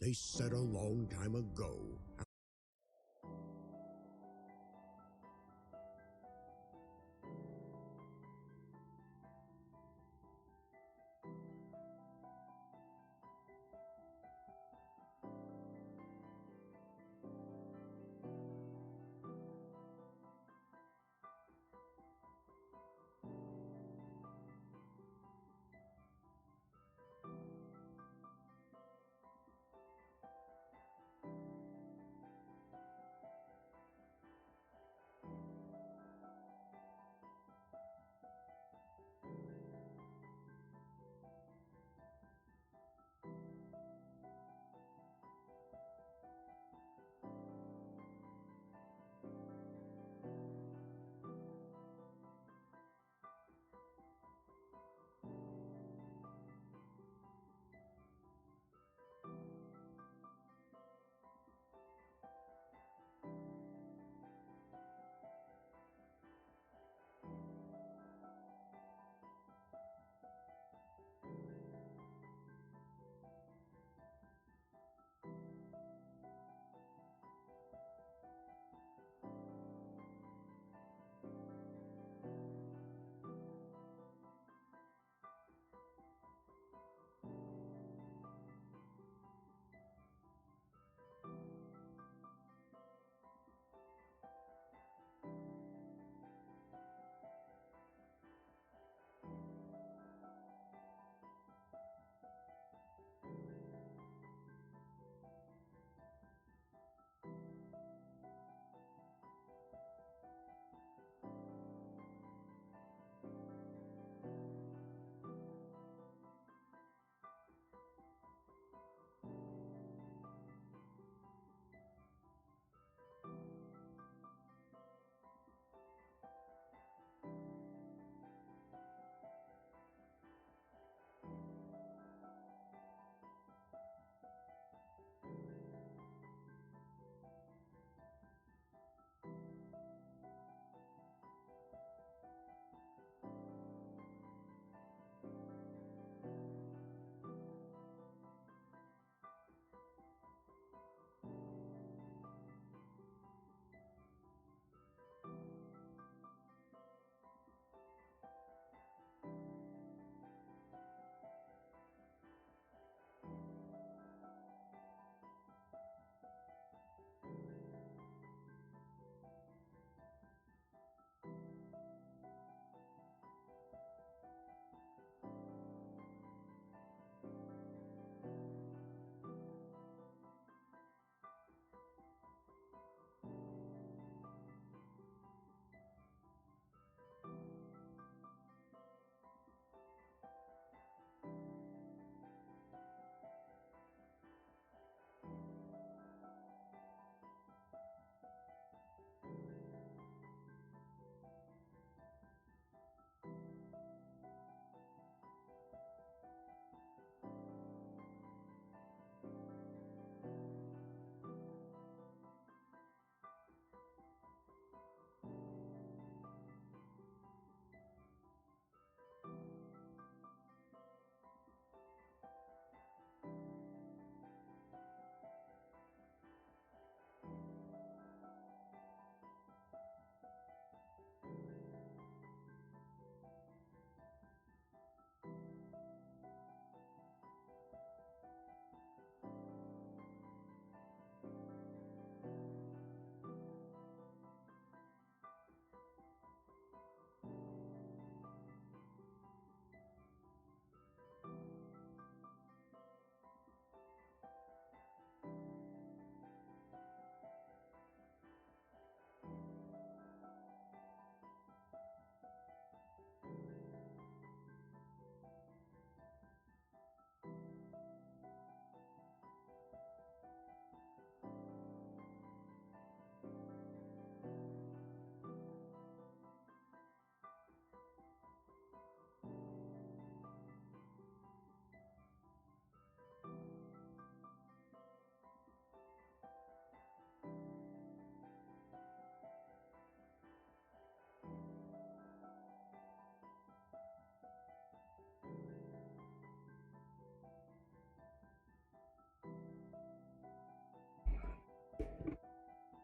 They said a long time ago.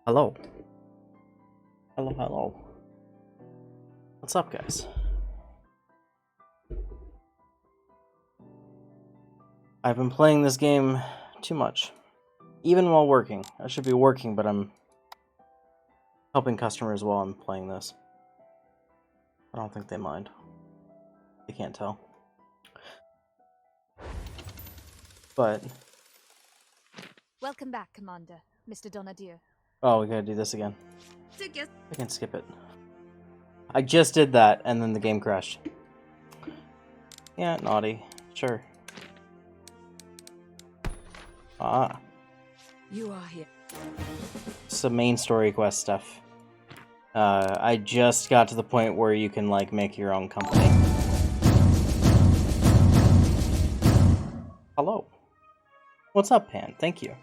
Hello. Hello, hello. What's up, guys? I've been playing this game too much. Even while working. I should be working, but I'm helping customers while I'm playing this. I don't think they mind. They can't tell. But... Welcome back, Commander, Mr. Donadieu. Oh, we gotta do this again. I can skip it. I just did that, and then the game crashed. Yeah, naughty. Sure. Ah. You are here. Some main story quest stuff. I just got to the point where you can, like, make your own company. Hello. What's up, Pan? Thank you.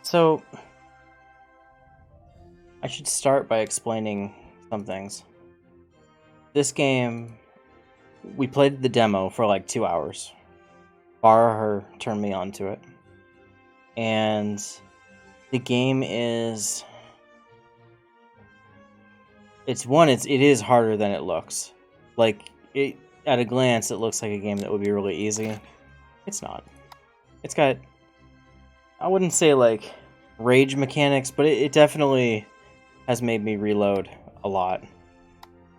So, I should start by explaining some things. This game, we played the demo for like 2 hours. Farah turned me onto it. And the game is... it is harder than it looks. Like, at a glance, it looks like a game that would be really easy. It's not. It's got... I wouldn't say, like, rage mechanics, but it definitely has made me reload a lot.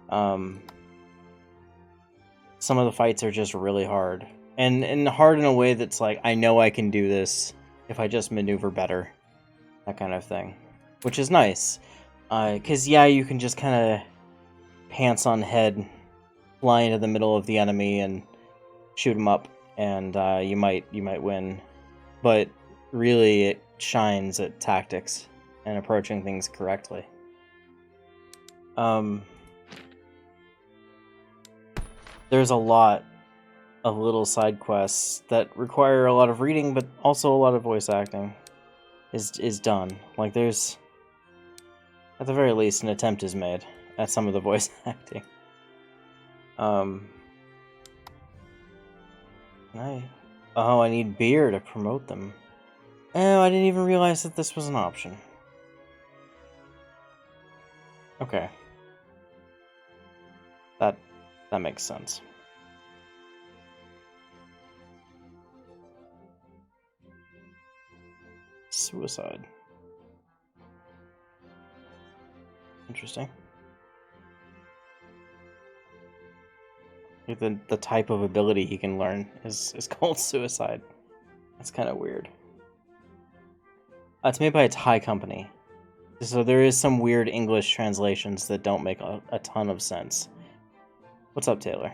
Some of the fights are just really hard. And hard in a way that's like, I know I can do this if I just maneuver better. That kind of thing. Which is nice. Because, yeah, you can just kind of pants on head, fly into the middle of the enemy and shoot them up, and you might win. But really, it shines at tactics and approaching things correctly. There's a lot of little side quests that require a lot of reading, but also a lot of voice acting is done. Like, there's, at the very least, an attempt is made at some of the voice acting. I need beer to promote them. Oh, I didn't even realize that this was an option. Okay. That makes sense. Suicide. Interesting. The type of ability he can learn is called suicide. That's kind of weird. It's made by a Thai company. So there is some weird English translations that don't make a ton of sense. What's up, Taylor?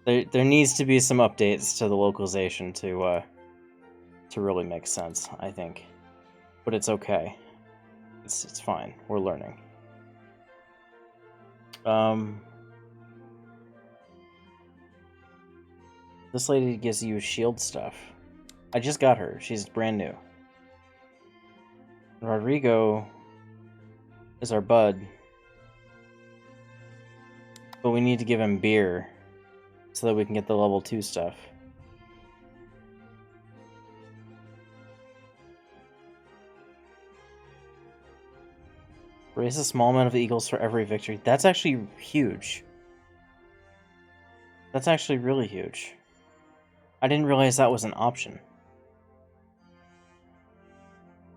There needs to be some updates to the localization to really make sense, I think. But it's okay. It's fine. We're learning. This lady gives you shield stuff. I just got her. She's brand new. Rodrigo is our bud. But we need to give him beer so that we can get the level 2 stuff. Raise a small amount of eagles for every victory. That's actually huge. That's actually really huge. I didn't realize that was an option.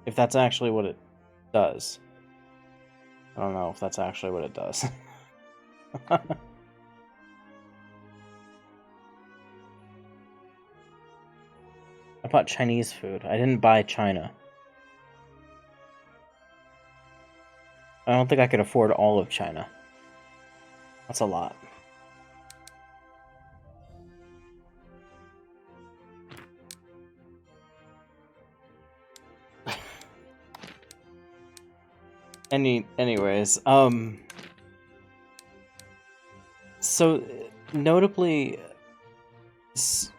If that's actually what it does. I don't know if that's actually what it does. I bought Chinese food. I didn't buy China. I don't think I could afford all of China. That's a lot. Anyways, so notably, the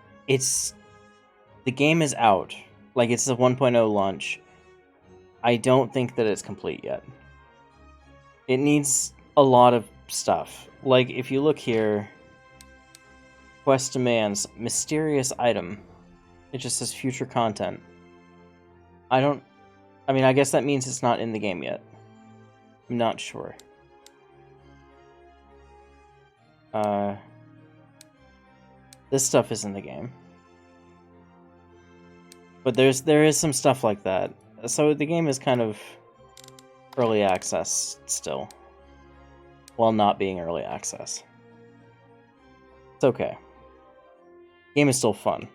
game is out. Like, it's a 1.0 launch. I don't think that it's complete yet. It needs a lot of stuff. Like, if you look here, quest demands mysterious item. It just says future content. I mean, I guess that means it's not in the game yet. I'm not sure. This stuff is in the game. But there is some stuff like that. So the game is kind of early access still. While not being early access. It's okay. Game is still fun.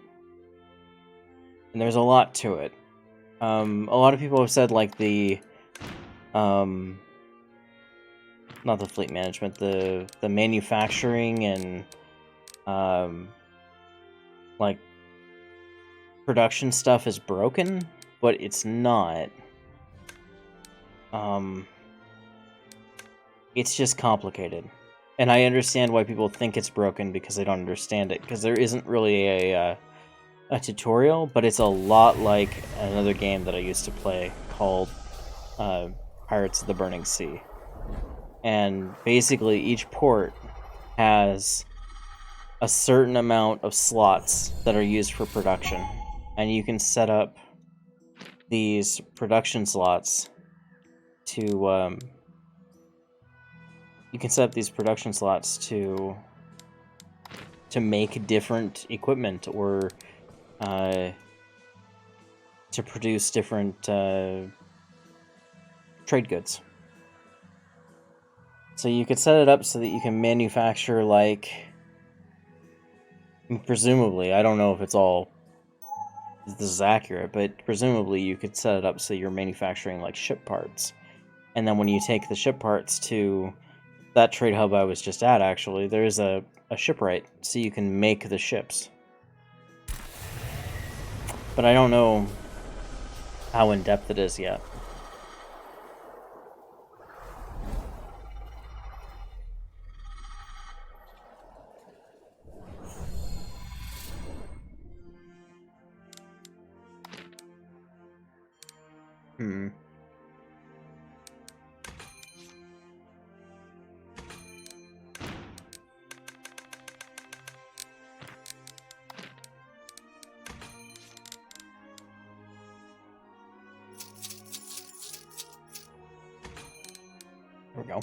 And there's a lot to it. A lot of people have said like the not the fleet management, the manufacturing and like production stuff is broken, but it's not. It's just complicated. And I understand why people think it's broken because they don't understand it, because there isn't really a tutorial, but it's a lot like another game that I used to play called Pirates of the Burning Sea. And basically each port has a certain amount of slots that are used for production. And you can set up these production slots to make different equipment or to produce different trade goods. So you could set it up so that you can manufacture, like, presumably, I don't know if this is accurate, but presumably you could set it up so you're manufacturing like ship parts. And then when you take the ship parts to that trade hub I was just at, actually, there is a shipwright, so you can make the ships. But I don't know how in-depth it is yet. There we go.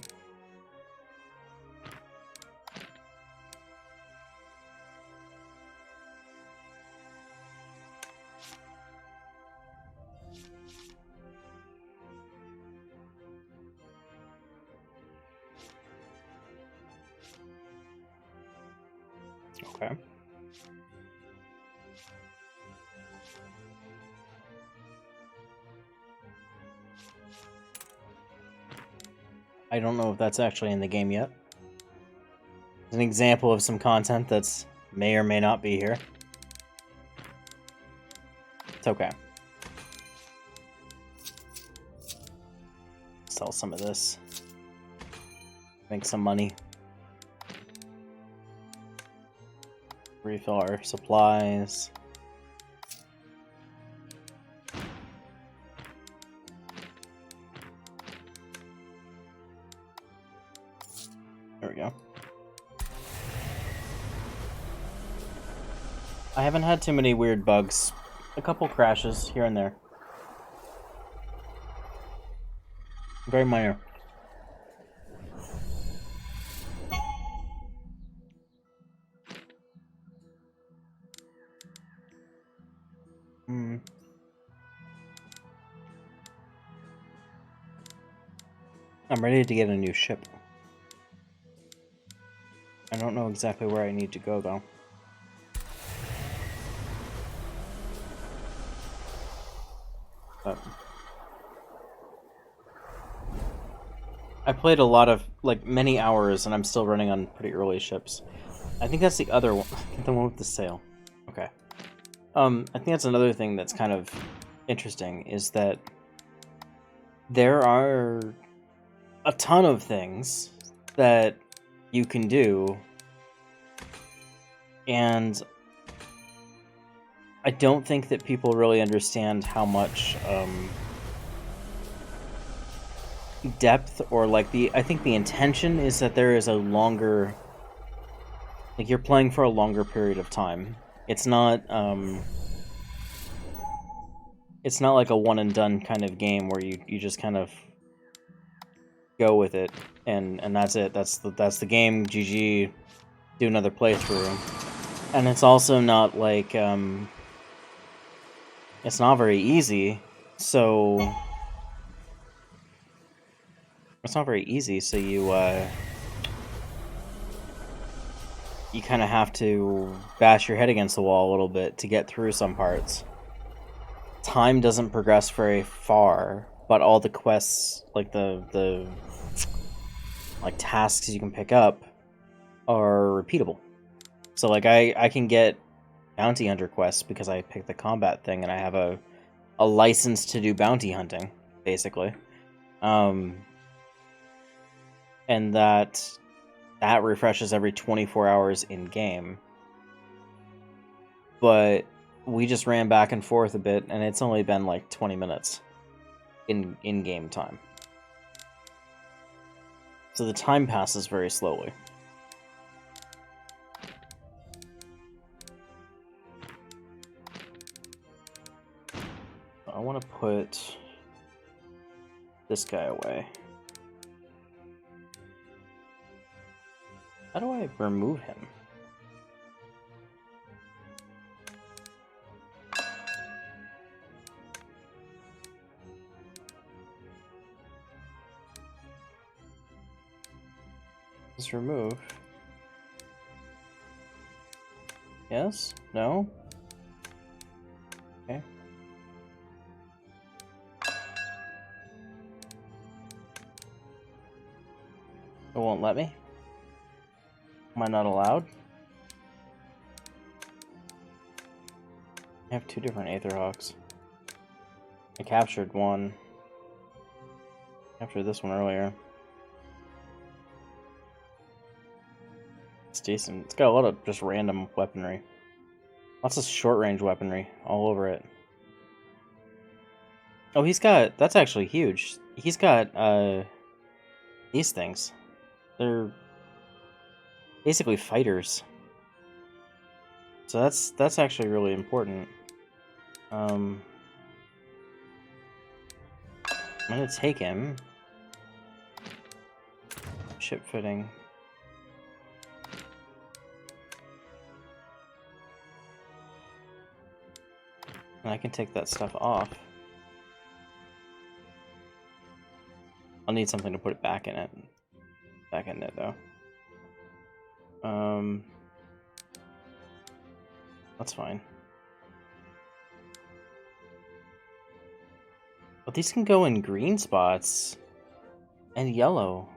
Okay. I don't know if that's actually in the game yet. It's an example of some content that's may or may not be here. It's okay. Sell some of this. Make some money. Refill our supplies. There we go. I haven't had too many weird bugs. A couple crashes here and there. Very minor. I'm ready to get a new ship. I don't know exactly where I need to go, though. But I played a lot of, like, many hours, and I'm still running on pretty early ships. I think that's the other one. The one with the sail. Okay. I think that's another thing that's kind of interesting, is that there are a ton of things that you can do, and I don't think that people really understand how much depth, or like I think the intention is that there is a longer, like, you're playing for a longer period of time. It's not it's not like a one and done kind of game where you just kind of go with it and that's it. That's the game. GG. Do another playthrough. And it's also not like it's not very easy. So it's not very easy. So you kind of have to bash your head against the wall a little bit to get through some parts. Time doesn't progress very far, but all the quests, like the like tasks you can pick up, are repeatable. So like I can get bounty hunter quests because I picked the combat thing and I have a license to do bounty hunting, basically. And that refreshes every 24 hours in game. But we just ran back and forth a bit, and it's only been like 20 minutes in game time. So the time passes very slowly. I want to put this guy away. How do I remove him? Just remove. Yes? No? Okay. It won't let me? Am I not allowed? I have two different Aetherhawks. I captured one. Captured this one earlier. It's decent. It's got a lot of just random weaponry. Lots of short-range weaponry all over it. Oh, he's got... That's actually huge. He's got, these things. They're basically fighters. So that's actually really important. I'm gonna take him. Ship fitting. And I can take that stuff off. I'll need something to put it back in it. Back in it though. That's fine. But these can go in green spots and yellow.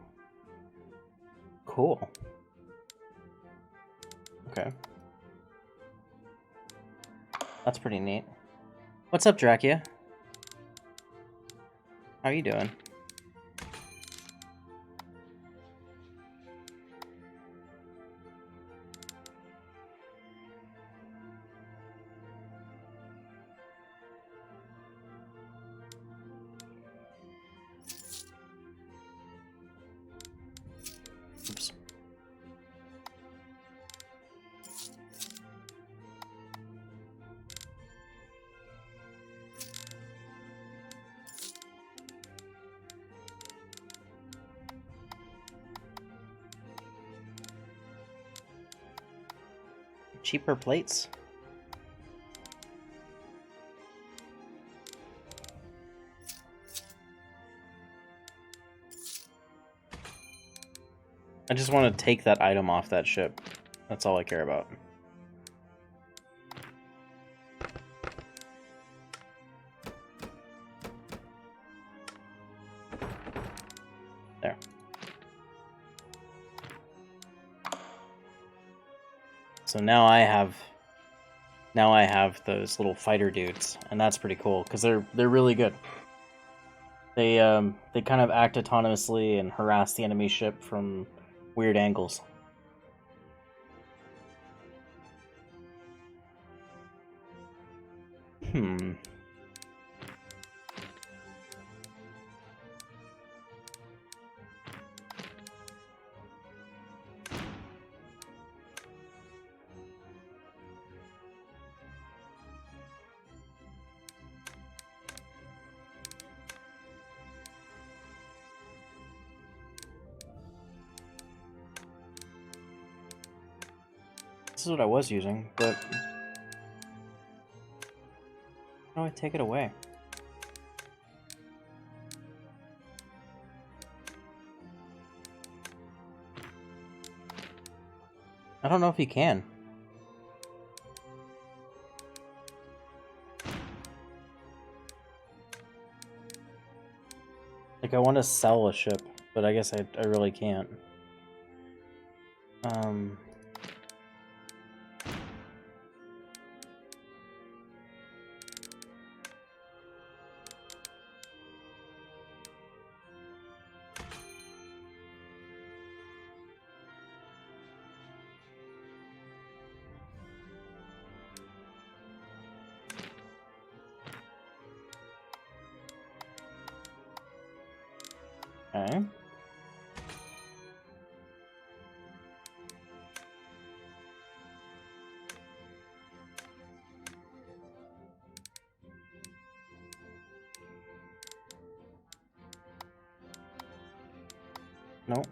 Cool. Okay. That's pretty neat. What's up, Drachia? How are you doing? Oops. Cheaper plates? I just want to take that item off that ship. That's all I care about. There. So now I have those little fighter dudes, and that's pretty cool because they're really good. They kind of act autonomously and harass the enemy ship from weird angles. This is what I was using, but how do I take it away? I don't know if you can. Like, I want to sell a ship, but I guess I really can't. Okay. Nope.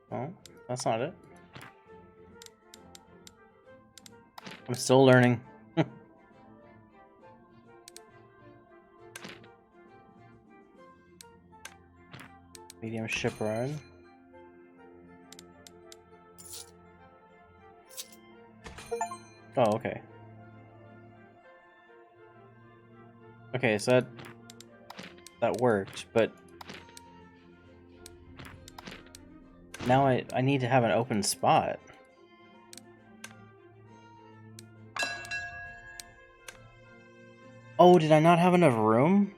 No, that's not it. I'm still learning. Medium ship ride. Oh, okay. Okay, so that worked, but now I need to have an open spot. Oh, did I not have enough room?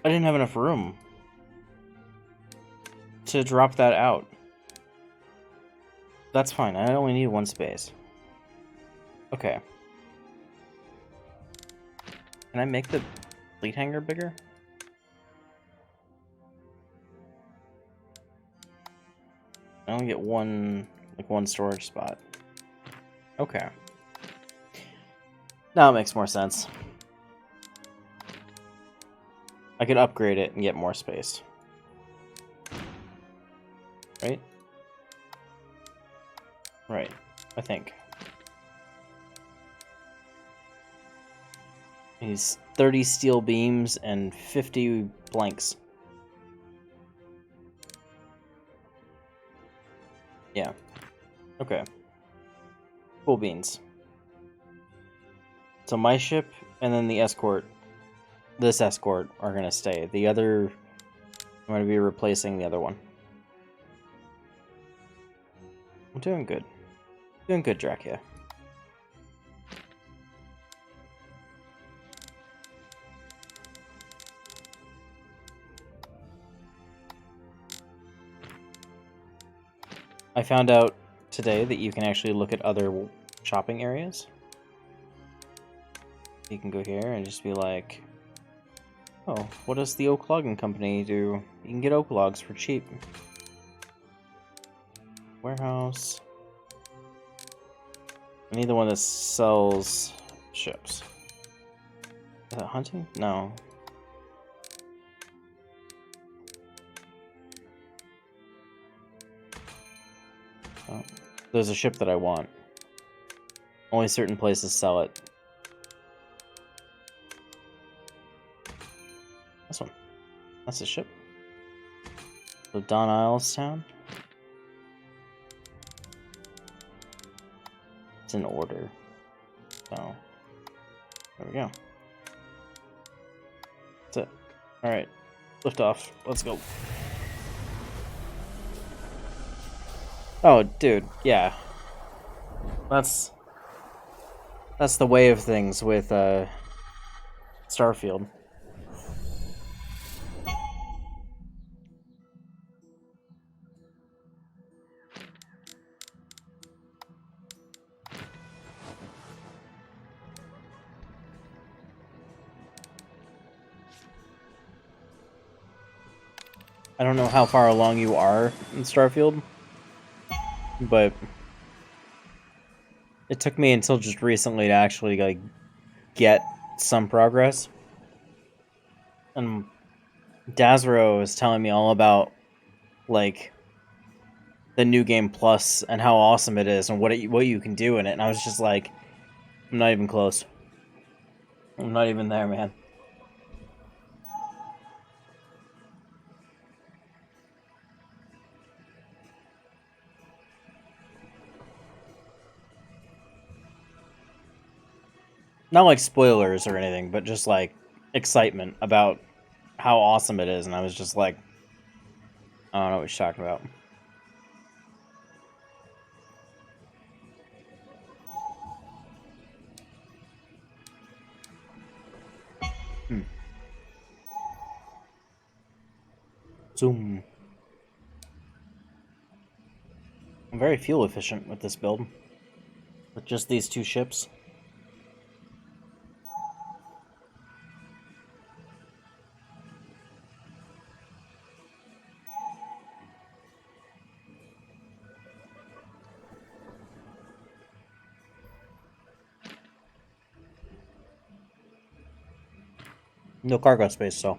I didn't have enough room to drop that out. That's fine. I only need one space. Okay. Can I make the fleet hangar bigger? I only get one storage spot. Okay. Now it makes more sense. I could upgrade it and get more space. Right? Right, I think. He's 30 steel beams and 50 blanks. Yeah. Okay. Cool beans. So my ship and then the escort, this escort, are gonna stay. The other, I'm gonna be replacing the other one. I'm doing good. Doing good, Dracula. I found out today that you can actually look at other shopping areas. You can go here and just be like, oh, what does the oak logging company do? You can get oak logs for cheap. Warehouse. I need the one that sells ships. Is that hunting? No. Oh, there's a ship that I want. Only certain places sell it. This one. That's a ship. So Don Isles Town. It's in order. So there we go. That's it. Alright. Lift off. Let's go. Oh, dude, yeah. That's the way of things with Starfield. I don't know how far along you are in Starfield, but it took me until just recently to actually like get some progress. And Dazro was telling me all about, like, the New Game Plus and how awesome it is and what you can do in it. And I was just like, I'm not even close. I'm not even there, man. Not like spoilers or anything, but just like excitement about how awesome it is. And I was just like, I don't know what you're talking about. Zoom. I'm very fuel efficient with this build. With just these two ships. No cargo space, so.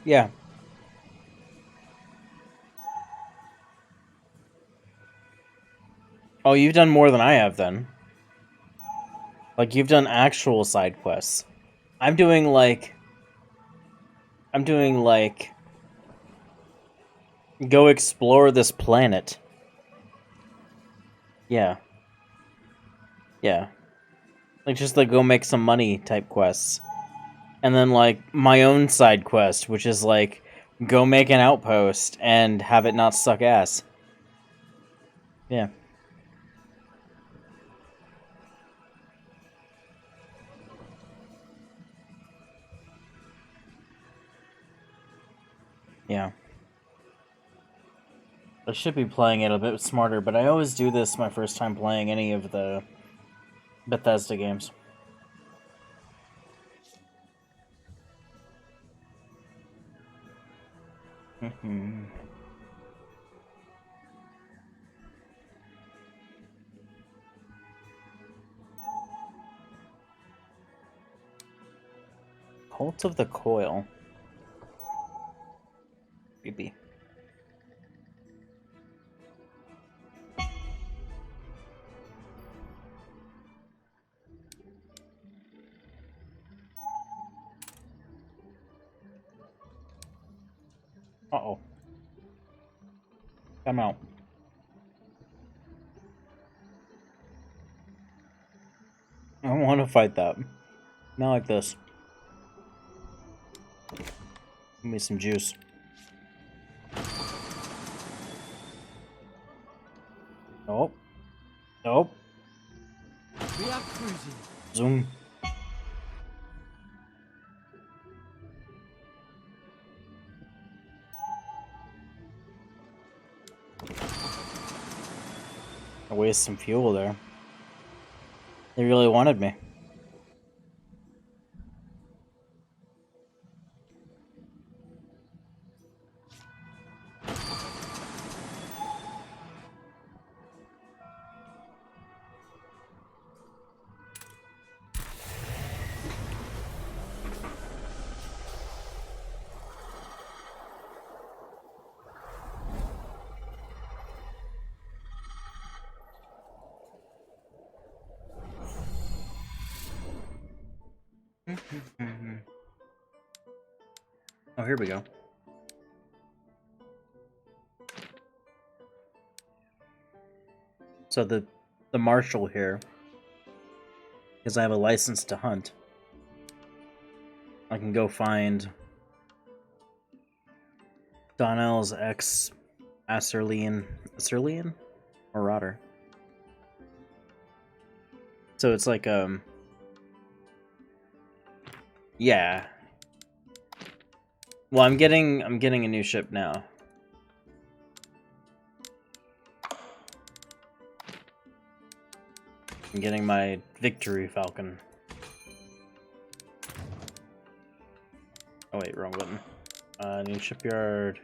Yeah. Oh, you've done more than I have then. Like, you've done actual side quests. I'm doing like, go explore this planet. Yeah. Yeah. Like, just like go make some money type quests. And then like my own side quest, which is like go make an outpost and have it not suck ass. Yeah. Yeah. I should be playing it a bit smarter, but I always do this my first time playing any of the Bethesda games. Cult of the Coil. Creepy. Uh-oh. Come out. I don't want to fight that. Not like this. Give me some juice. Nope. Nope. We are cruising. Zoom. I wasted some fuel there. They really wanted me. Oh, here we go. So the marshal here, because I have a license to hunt, I can go find Donnell's ex Acerlian Marauder. So it's like yeah. Well, I'm getting a new ship now. I'm getting my Victory Falcon. Oh wait, wrong button. New shipyard.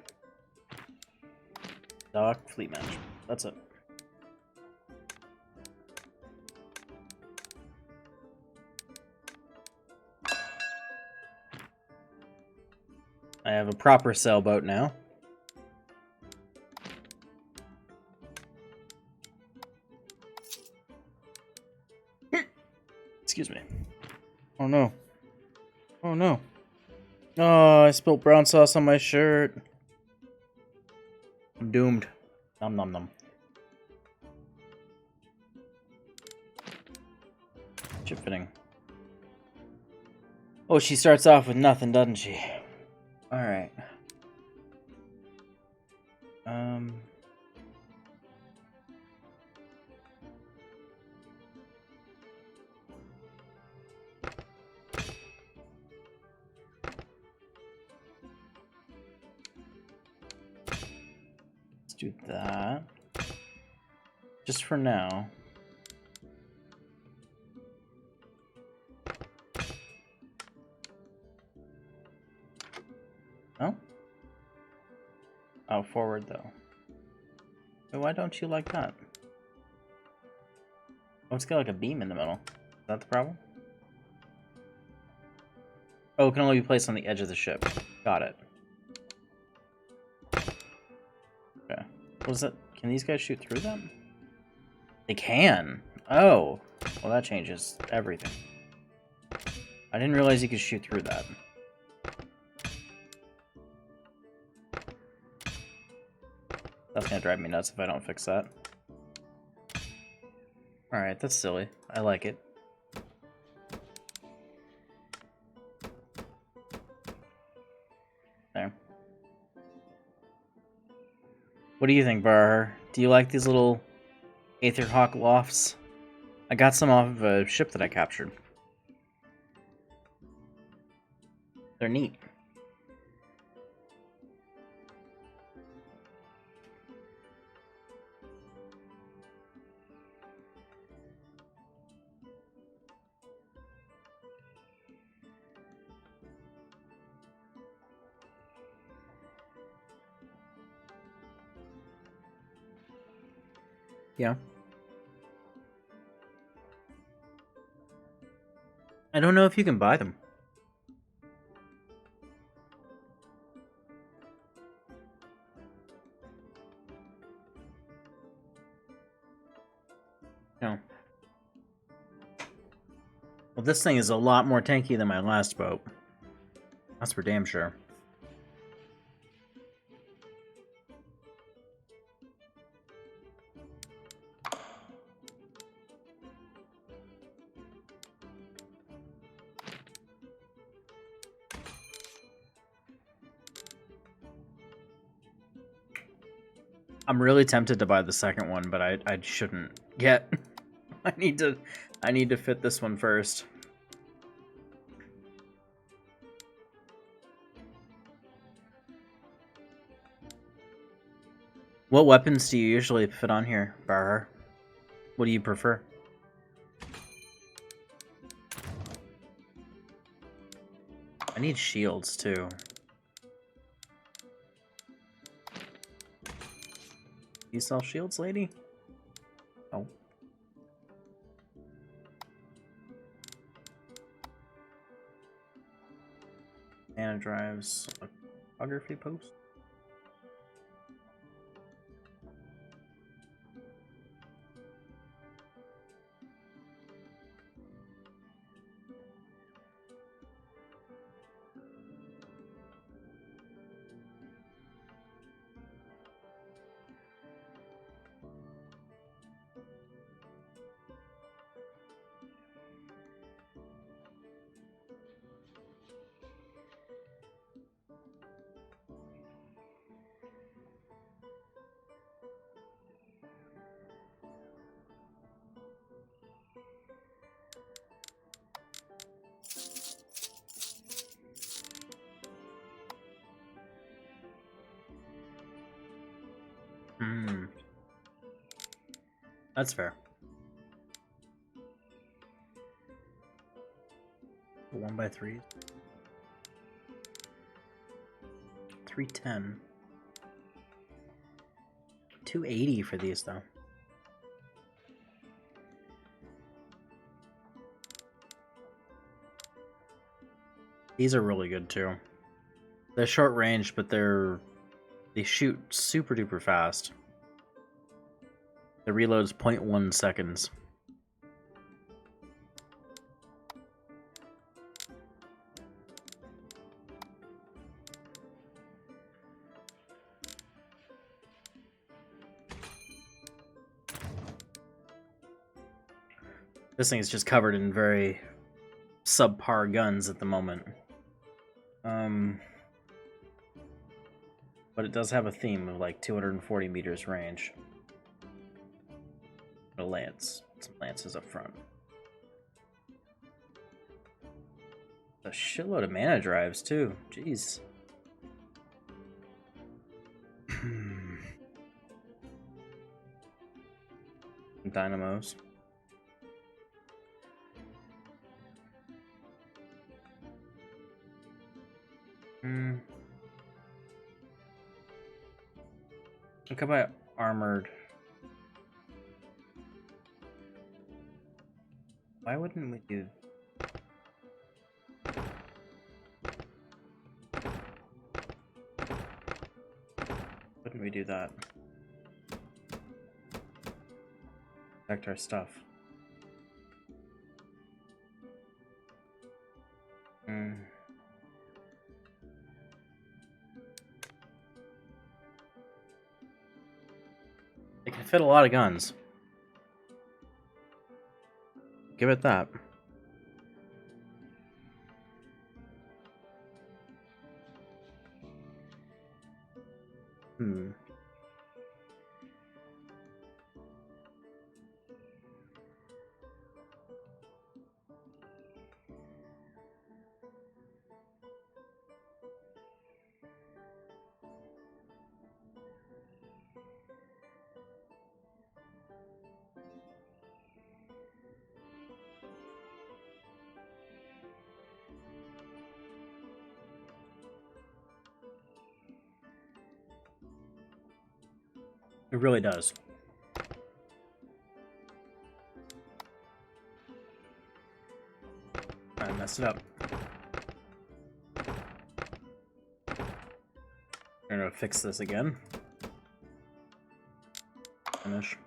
Dock fleet management. That's it. I have a proper sailboat now. Excuse me. Oh no. Oh no. Oh, I spilled brown sauce on my shirt. I'm doomed. Nom nom nom. Chip fitting. Oh, she starts off with nothing, doesn't she? Alright. Let's do that. Just for now. Oh? Oh, forward though. Why don't you like that? Oh, it's got like a beam in the middle. Is that the problem? Oh, it can only be placed on the edge of the ship. Got it. Okay. What was that? Can these guys shoot through them? They can! Oh! Well, that changes everything. I didn't realize you could shoot through that. That's gonna drive me nuts if I don't fix that. Alright, that's silly. I like it. There. What do you think, Bar? Do you like these little Aetherhawk lofts? I got some off of a ship that I captured. They're neat. Yeah. I don't know if you can buy them. No. Well, this thing is a lot more tanky than my last boat. That's for damn sure. I'm really tempted to buy the second one, but I shouldn't yet. I need to fit this one first. What weapons do you usually fit on here, Bar? What do you prefer? I need shields too. You sell shields, lady? Oh. Mana drives, a photography post. Hmm. That's fair. 1x3. 310. 280 for these though. These are really good too. They're short range, but they shoot super duper fast. The reload's 0.1 seconds. This thing is just covered in very subpar guns at the moment. But it does have a theme of like 240 meters range. A lance. Some lances up front. A shitload of mana drives too. Jeez. Dynamos. Look how about armored. Why wouldn't we do? Wouldn't we do that? Protect our stuff. It can fit a lot of guns. Give it that. It really does. I messed it up. I'm gonna fix this again. Finish.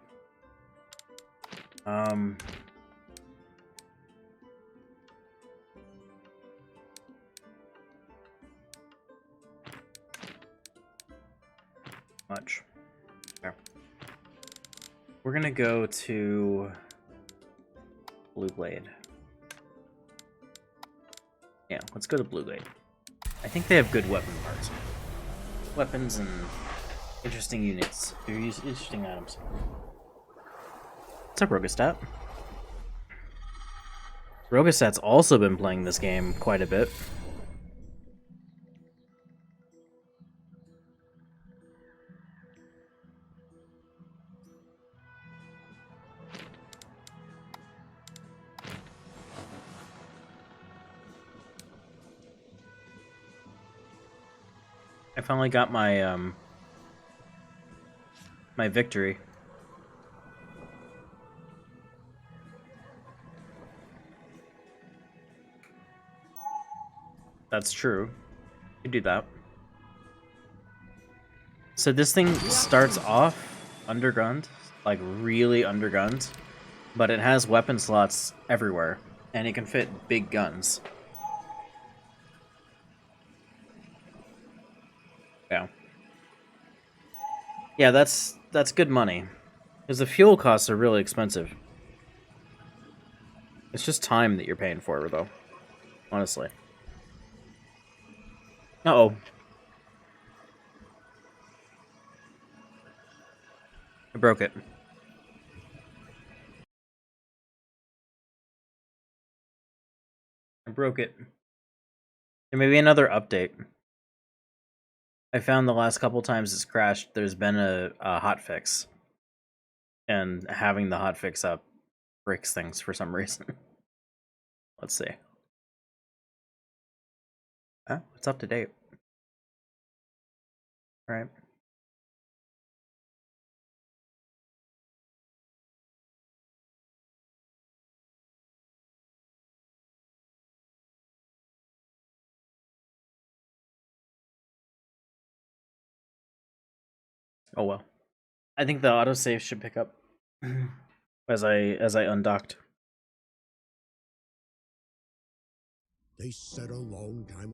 Much. Okay. We're gonna go to Blue Blade. Yeah, let's go to Blue Blade. I think they have good weapon parts. Weapons and interesting units. They're interesting items. What's up, Rogastat? Rogastat's also been playing this game quite a bit. I finally got my my victory. That's true. You do that. So this thing starts off undergunned, like really undergunned, but it has weapon slots everywhere, and it can fit big guns. Yeah. Yeah, that's good money. Because the fuel costs are really expensive. It's just time that you're paying for, though. Honestly. Uh-oh. I broke it. I broke it. There may be another update. I found the last couple times it's crashed, there's been a hotfix. And having the hotfix up breaks things for some reason. Let's see. Oh, it's up to date. All right. Oh well. I think the autosave should pick up as I undocked. They said a long time.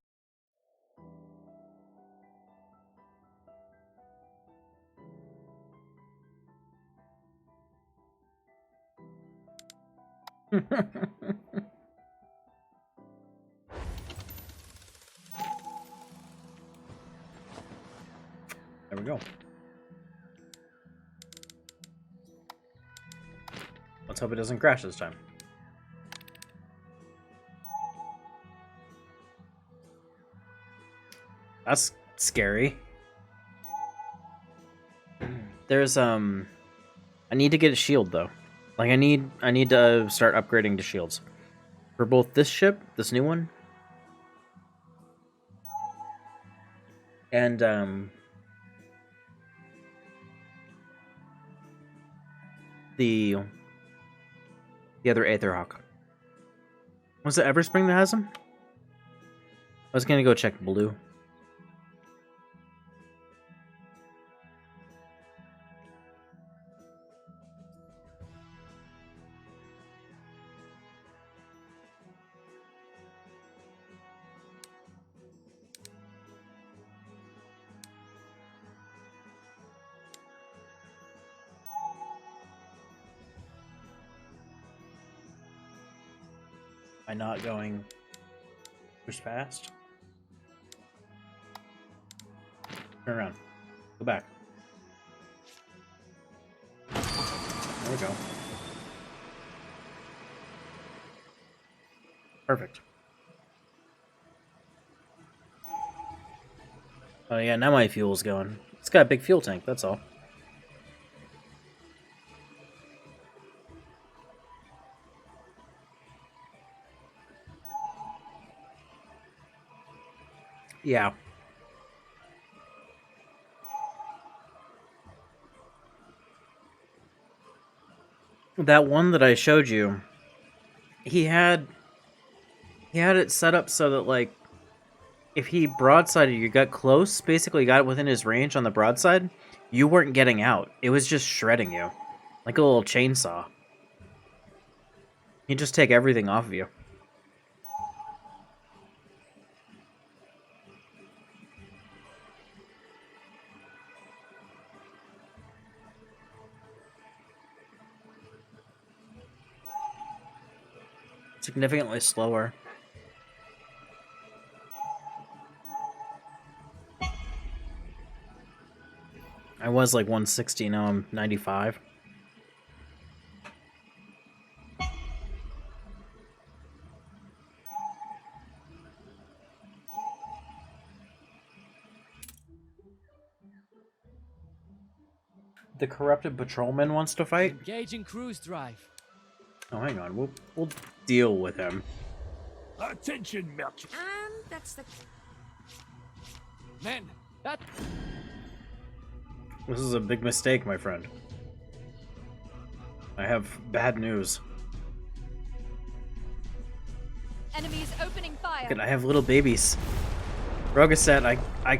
There we go. Let's hope it doesn't crash this time. That's scary. There's I need to get a shield though. Like I need to start upgrading to shields. For both this ship, this new one, and the other Aetherhawk. Was it Everspring that has them? I was gonna go check blue. Am I not going push fast? Turn around. Go back. There we go. Perfect. Oh yeah, now my fuel's going. It's got a big fuel tank, that's all. Yeah. That one that I showed you, he had it set up so that like if he broadsided you, got close, basically got within his range on the broadside, you weren't getting out. It was just shredding you. Like a little chainsaw. He'd just take everything off of you. Significantly slower. I was like 160, now I'm 95. The corrupted patrolman wants to fight? Engage in cruise drive. Oh, hang on. We'll deal with him. Attention, merchant. And that's the... Man, that... This is a big mistake, my friend. I have bad news. Enemies opening fire. Look, I have little babies. Rogaset, I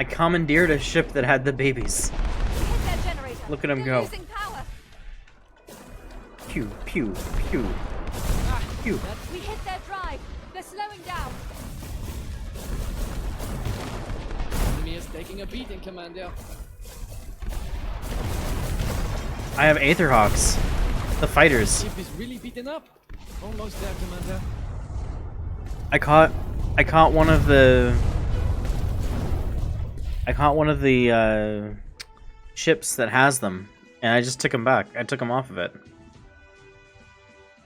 commandeered a ship that had the babies. We hit their generator. Look at 'em They're go. losing power. Pew, pew, pew, pew. We hit their drive. They're slowing down. Enemy is taking a beating, Commander. I have Aetherhawks. The fighters. Ship is really beaten up. Almost there, Commander. I caught one of the ships that has them, and I just took them back. I took them off of it.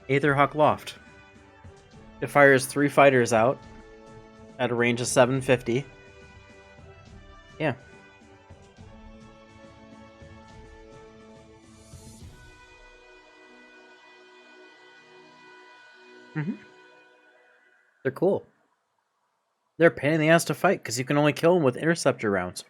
Aetherhawk Loft. It fires 3 fighters out at a range of 750. Yeah. They're cool. They're a pain in the ass to fight because you can only kill them with interceptor rounds.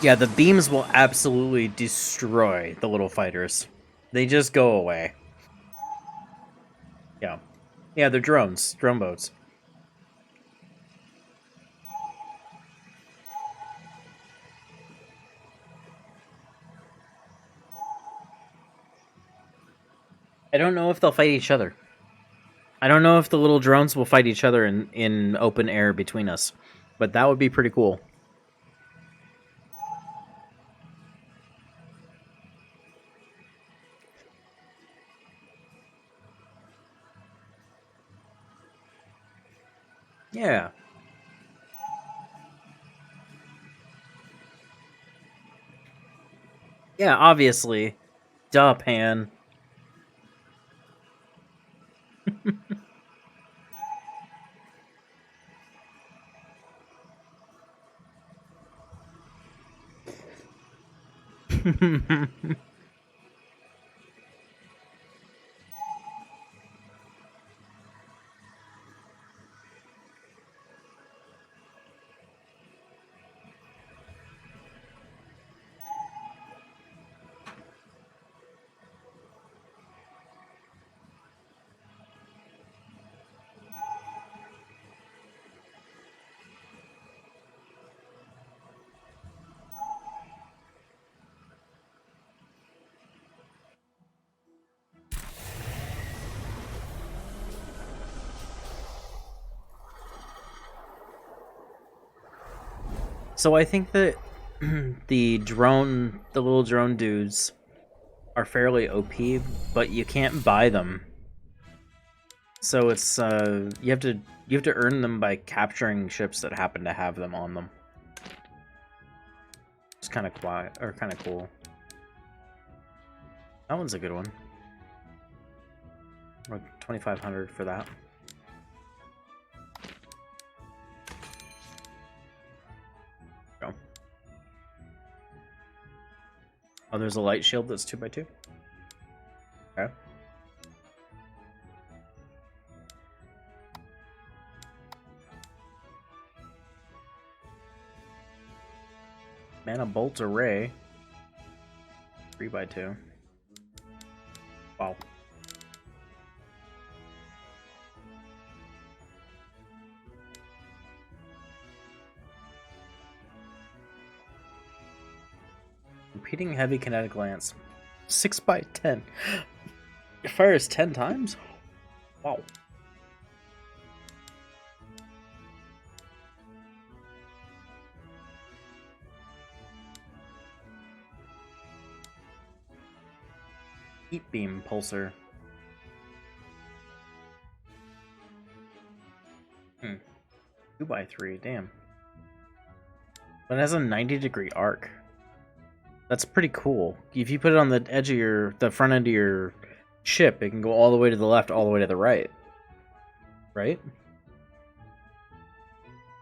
Yeah, the beams will absolutely destroy the little fighters. They just go away. Yeah. Yeah, they're drones. Drone boats. I don't know if they'll fight each other. I don't know if the little drones will fight each other in open air between us. But that would be pretty cool. Yeah. Yeah, obviously. Duh, Pan. So I think that the little drone dudes are fairly OP, but you can't buy them. So it's you have to earn them by capturing ships that happen to have them on them. It's kind of quiet or kind of cool. That one's a good one. 2,500 for that. Go. Oh, there's a light shield that's 2x2. Okay. Mana bolt array. 3x2. Wow. Repeating heavy kinetic lance. 6x10. It fires 10 times? Wow. Heat beam pulsar. 2x3, damn. But it has a 90-degree arc. That's pretty cool. If you put it on the edge of the front end of your ship, it can go all the way to the left, all the way to the right. Right?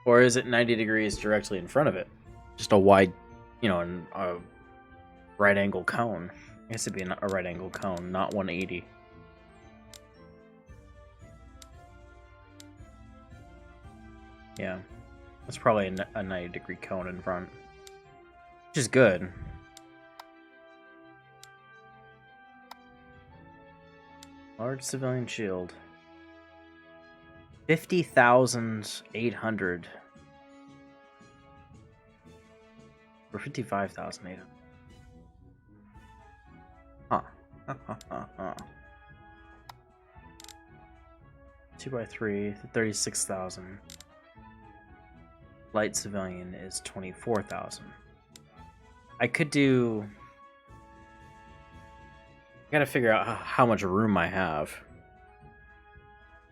Or is it 90 degrees directly in front of it? Just a wide, a right angle cone. I guess it'd be a right angle cone, not 180. Yeah. That's probably a 90-degree cone in front. Which is good. Large civilian shield. 50,800. Or 55,800. Huh. 2x3, 36,000. Light civilian is 24,000. I could do... I gotta figure out how much room I have.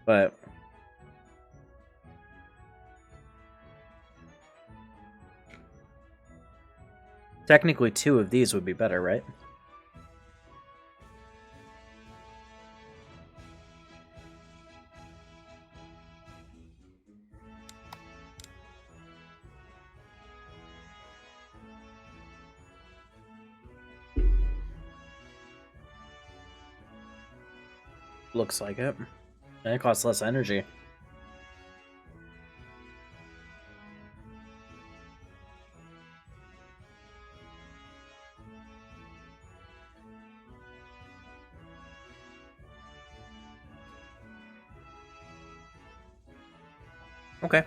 But... technically 2 of these would be better, right? Looks like it. And it costs less energy. Okay.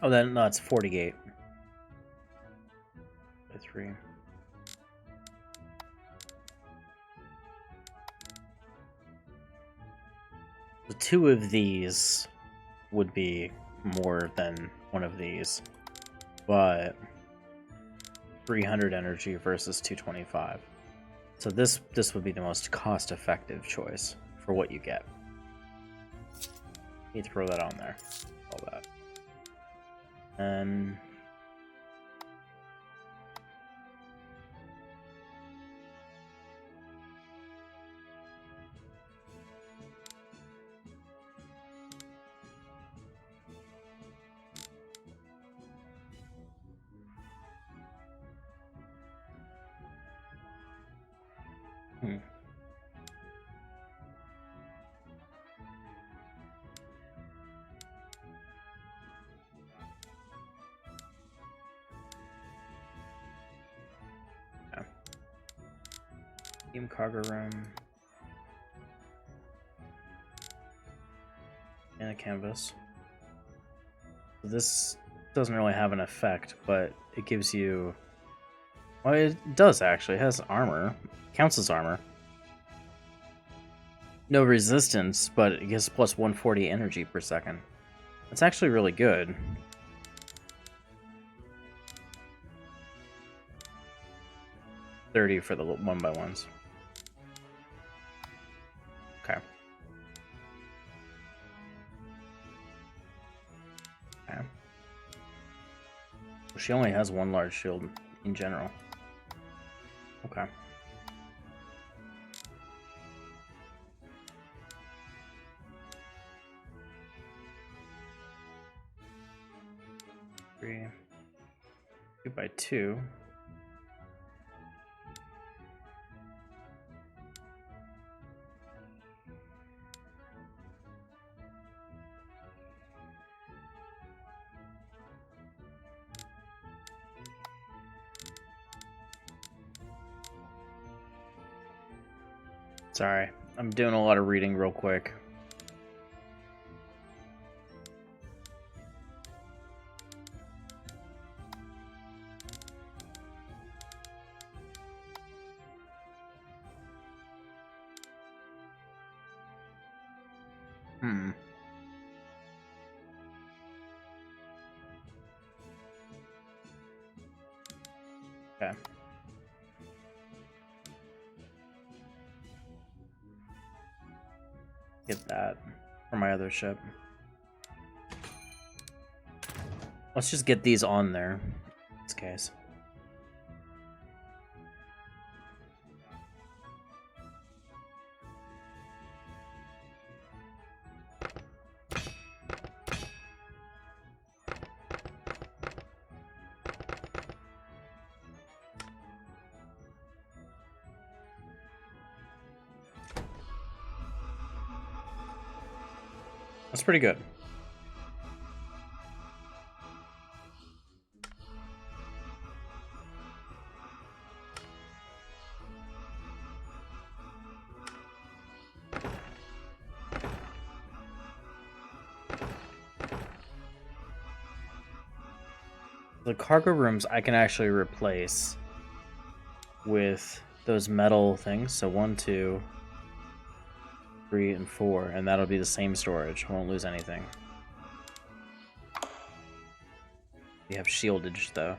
Oh, then no, it's 40 gate. By 3. The 2 of these would be more than one of these, but 300 energy versus 225. So this would be the most cost-effective choice for what you get. Need to throw that on there. All that. And Team cargo room and a canvas. This doesn't really have an effect, but it gives you. Well, it does actually. It has armor. Counts as armor. No resistance, but it gives plus 140 energy per second. That's actually really good. $30 for the 1x1s. Okay. Okay. She only has one large shield in general. Okay. Three. 2x2. Sorry, I'm doing a lot of reading real quick. Okay. Get that for my other ship. Let's just get these on there in this case. That's pretty good. The cargo rooms I can actually replace with those metal things. So 1, 2, 3, and 4, and that'll be the same storage. Won't lose anything. We have shieldage though.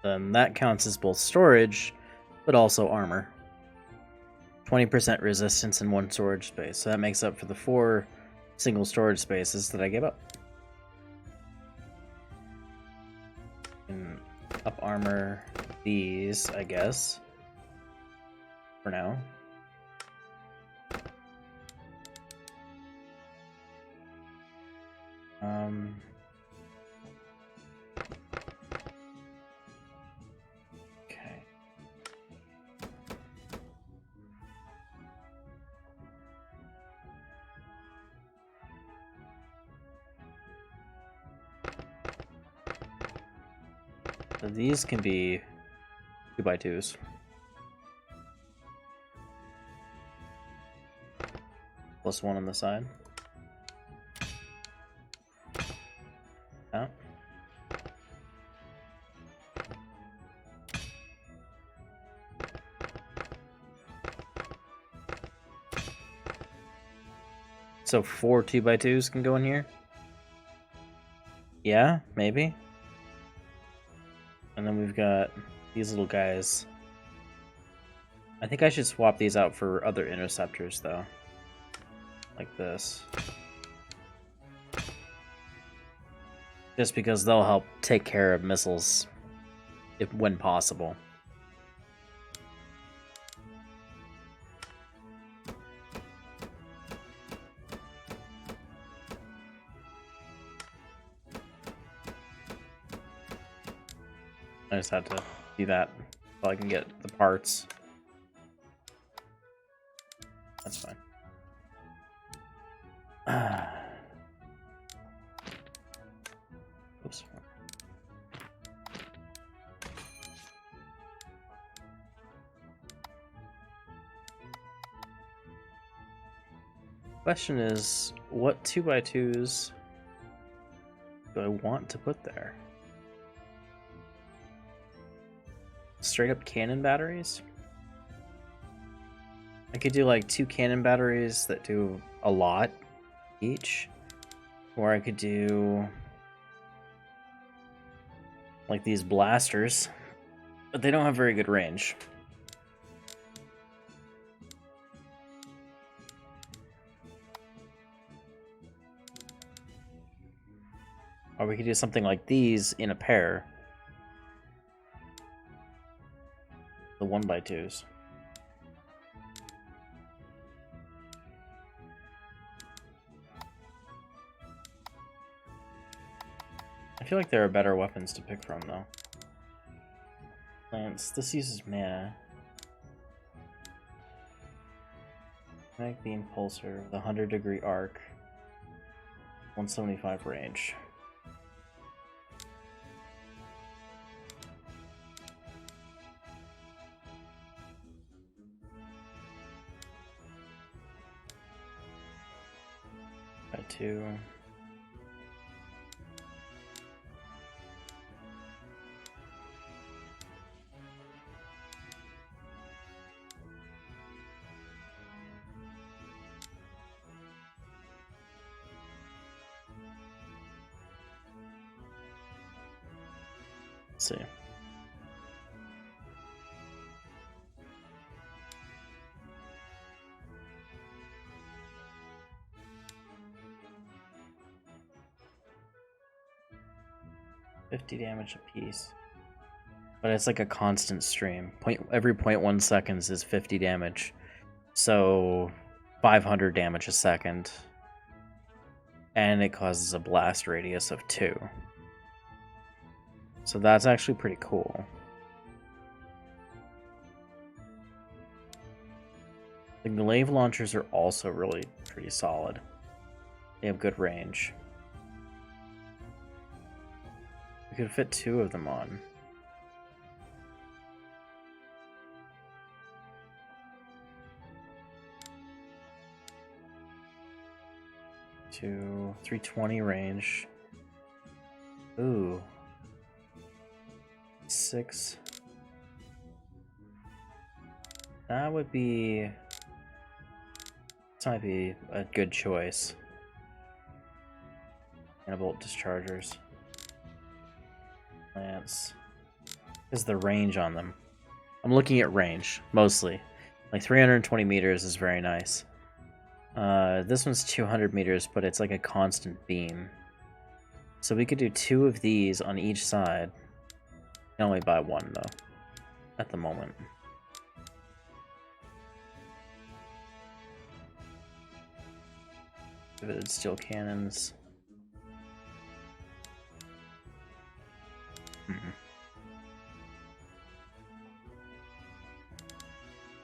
Then that counts as both storage, but also armor. 20% resistance in 1 storage space, so that makes up for the 4 single storage spaces that I gave up. And up armor these, I guess, for now. Okay. So these can be 2x2s. Plus 1 on the side. Yeah. So 4 2x2s can go in here? Yeah, maybe. And then we've got these little guys. I think I should swap these out for other interceptors, though. Like this. Just because they'll help take care of missiles when possible. I just had to do that so I can get the parts. That's fine. Oops. Question is, what 2x2s do I want to put there? Straight up cannon batteries? I could do like 2 cannon batteries that do a lot each. Or I could do like these blasters, but they don't have very good range. Or we could do something like these in a pair. The 1x2s. I feel like there are better weapons to pick from, though. Lance, this uses mana. Kinetic beam pulsar with a 100-degree arc. 175 range. By 2. Let's see. $50 damage apiece. But it's like a constant stream. Every 0.1 seconds is 50 damage. So 500 damage a second. And it causes a blast radius of 2. So that's actually pretty cool. The glaive launchers are also really pretty solid. They have good range. We could fit 2 of them on. To 320 range. Ooh. 6. That would be... This might be a good choice. Bolt dischargers. Lance. Is the range on them? I'm looking at range, mostly. Like 320 meters is very nice. This one's 200 meters, but it's like a constant beam. So we could do 2 of these on each side. Can only buy 1 though, at the moment. Pivoted steel cannons.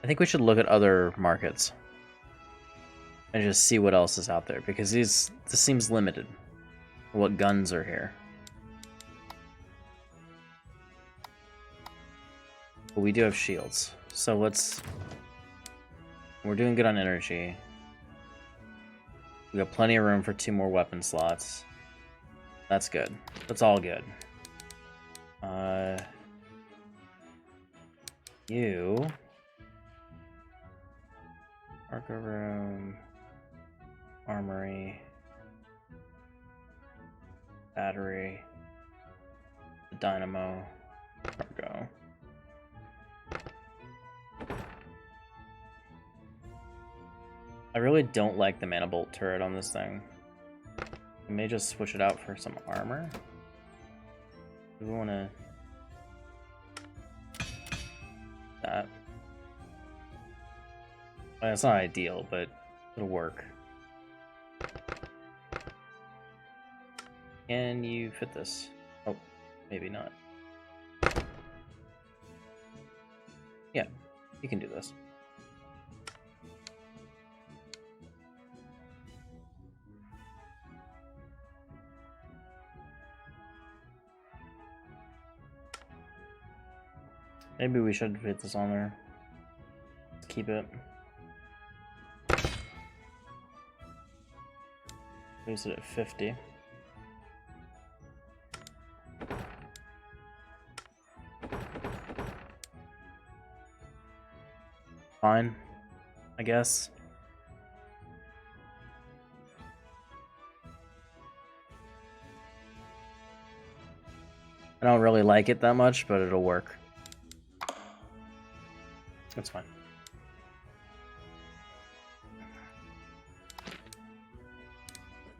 I think we should look at other markets and just see what else is out there, because this seems limited. What guns are here? But we do have shields, so we're doing good on energy. We got plenty of room for 2 more weapon slots. That's good. That's all good. You... Cargo room... Armory... Battery... Dynamo... Cargo... I really don't like the mana bolt turret on this thing. I may just switch it out for some armor. We want to... that. Well, it's not ideal, but it'll work. Can you fit this? Oh, maybe not. Yeah, you can do this. Maybe we should fit this on there. Let's keep it. Use it at 50. Fine, I guess. I don't really like it that much, but it'll work. That's fine.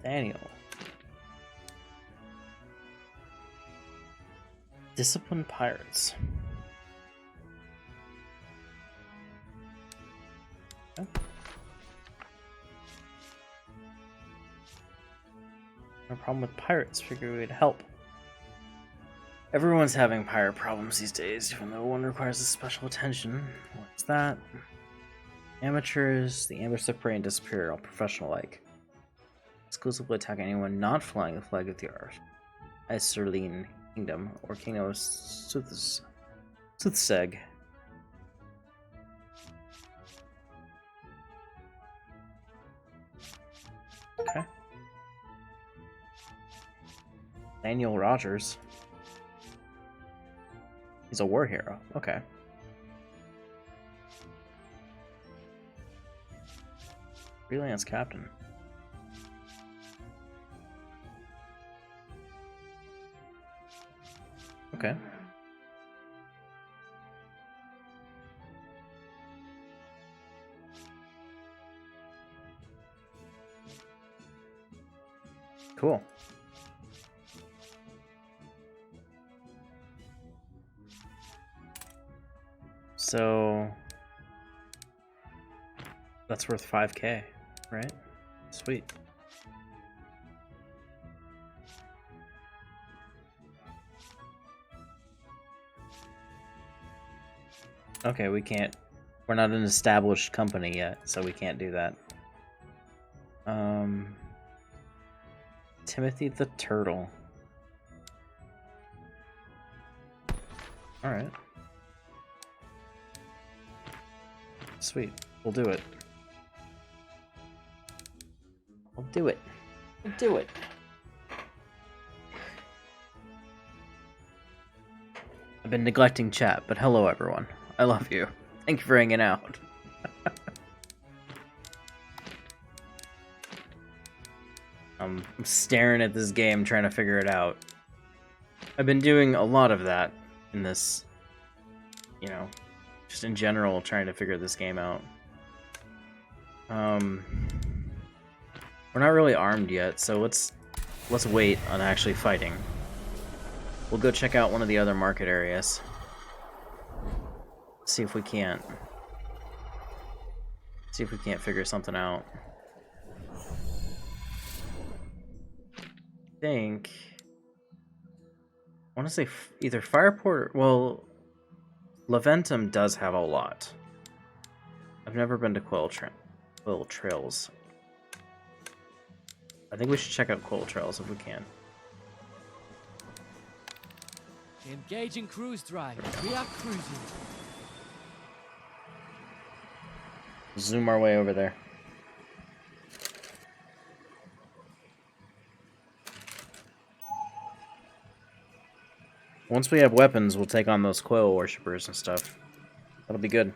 Daniel. Disciplined pirates. Okay. No problem with pirates. Figure we'd help. Everyone's having pirate problems these days, even though one requires a special attention. What's that? Amateurs, the ambush, the prey, and disappear, all professional-like. Exclusively attack anyone not flying the flag of the Iserline Kingdom, or Kingdom of Soothseg. Okay. Daniel Rogers. He's a war hero. Okay. Freelance captain. Okay. Cool. So that's worth 5K, right? Sweet. Okay, we can't. We're not an established company yet, so we can't do that. Timothy the Turtle. Alright. Sweet. We'll do it. We'll do it. We'll do it. I've been neglecting chat, but hello everyone. I love you. Thank you for hanging out. I'm staring at this game trying to figure it out. I've been doing a lot of that in this, you know, just in general trying to figure this game out. We're not really armed yet, so let's wait on actually fighting. We'll go check out one of the other market areas. See if we can't figure something out. I think I want to say either Fireport or... Well, Laventum does have a lot. I've never been to Quill Trails. I think we should check out Quill Trails if we can. Engaging cruise drive. We are cruising. Zoom our way over there. Once we have weapons, we'll take on those Coil Worshippers and stuff. That'll be good.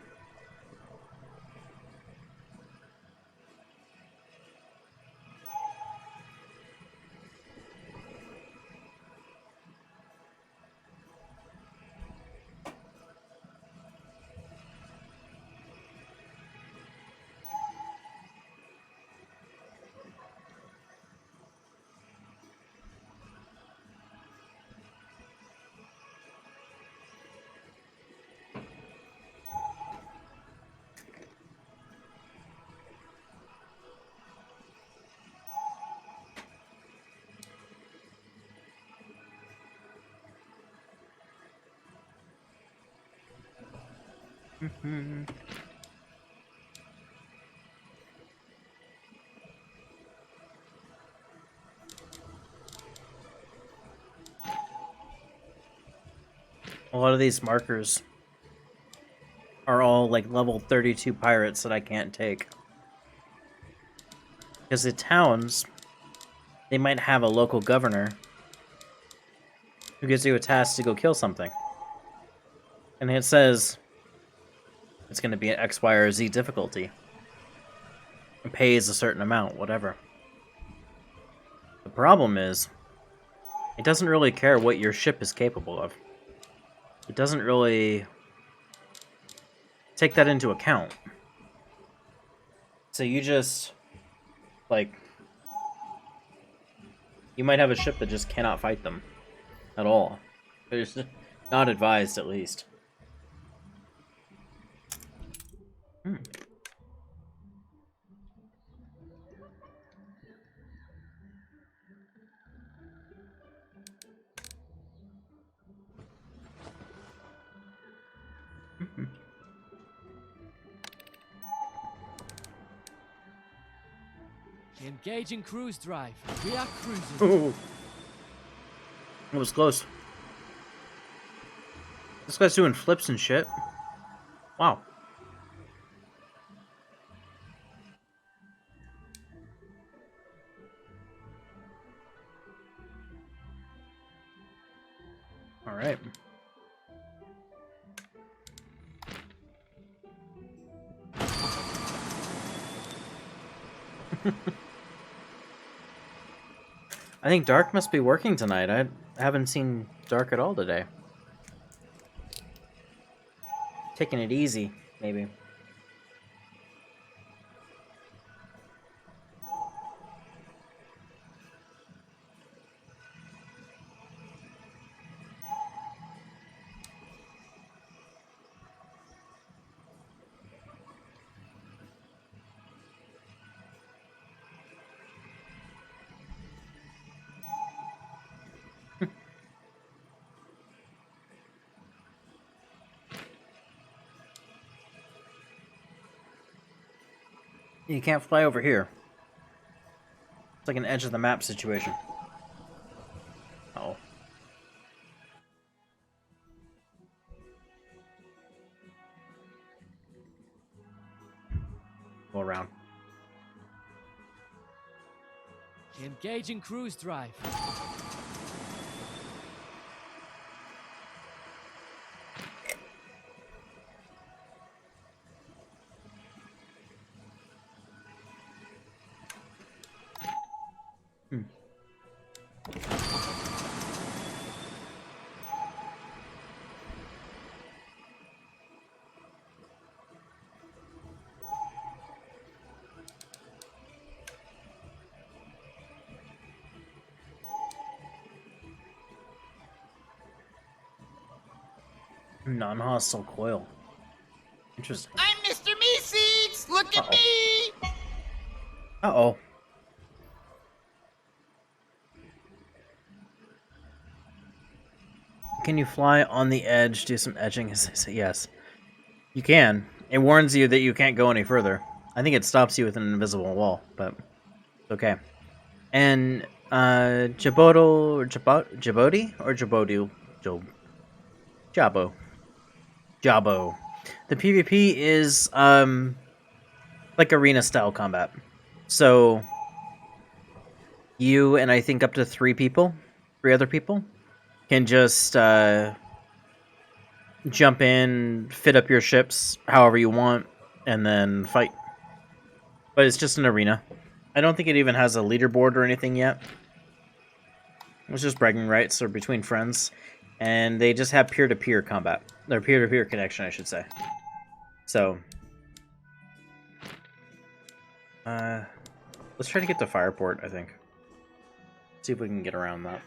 A lot of these markers are all like level 32 pirates that I can't take. Because the towns, they might have a local governor who gives you a task to go kill something. And it says it's going to be an X, Y, or Z difficulty. It pays a certain amount, whatever. The problem is, it doesn't really care what your ship is capable of. It doesn't really take that into account. So you just, like, you might have a ship that just cannot fight them at all. It's not advised, at least. Engaging cruise drive. We are cruising. Ooh. It was close. This guy's doing flips and shit. Wow. All right. I think Dark must be working tonight. I haven't seen Dark at all today. Taking it easy, maybe. You can't fly over here. It's like an edge of the map situation. Uh-oh. Go around. Engaging cruise drive. Non-hostile coil. Interesting. I'm Mr. Meeseeks! Look at me! Uh-oh. Can you fly on the edge, do some edging? Yes. You can. It warns you that you can't go any further. I think it stops you with an invisible wall, but it's okay. And Jaboti or Jabodi? Jabo. The PvP is like arena style combat. So you and I think up to 3 other people can just jump in, fit up your ships however you want, and then fight. But it's just an arena. I don't think it even has a leaderboard or anything yet. It's just bragging rights or between friends. And they just have peer-to-peer combat. Or peer-to-peer connection, I should say. So. Let's try to get to Fireport, I think. See if we can get around that.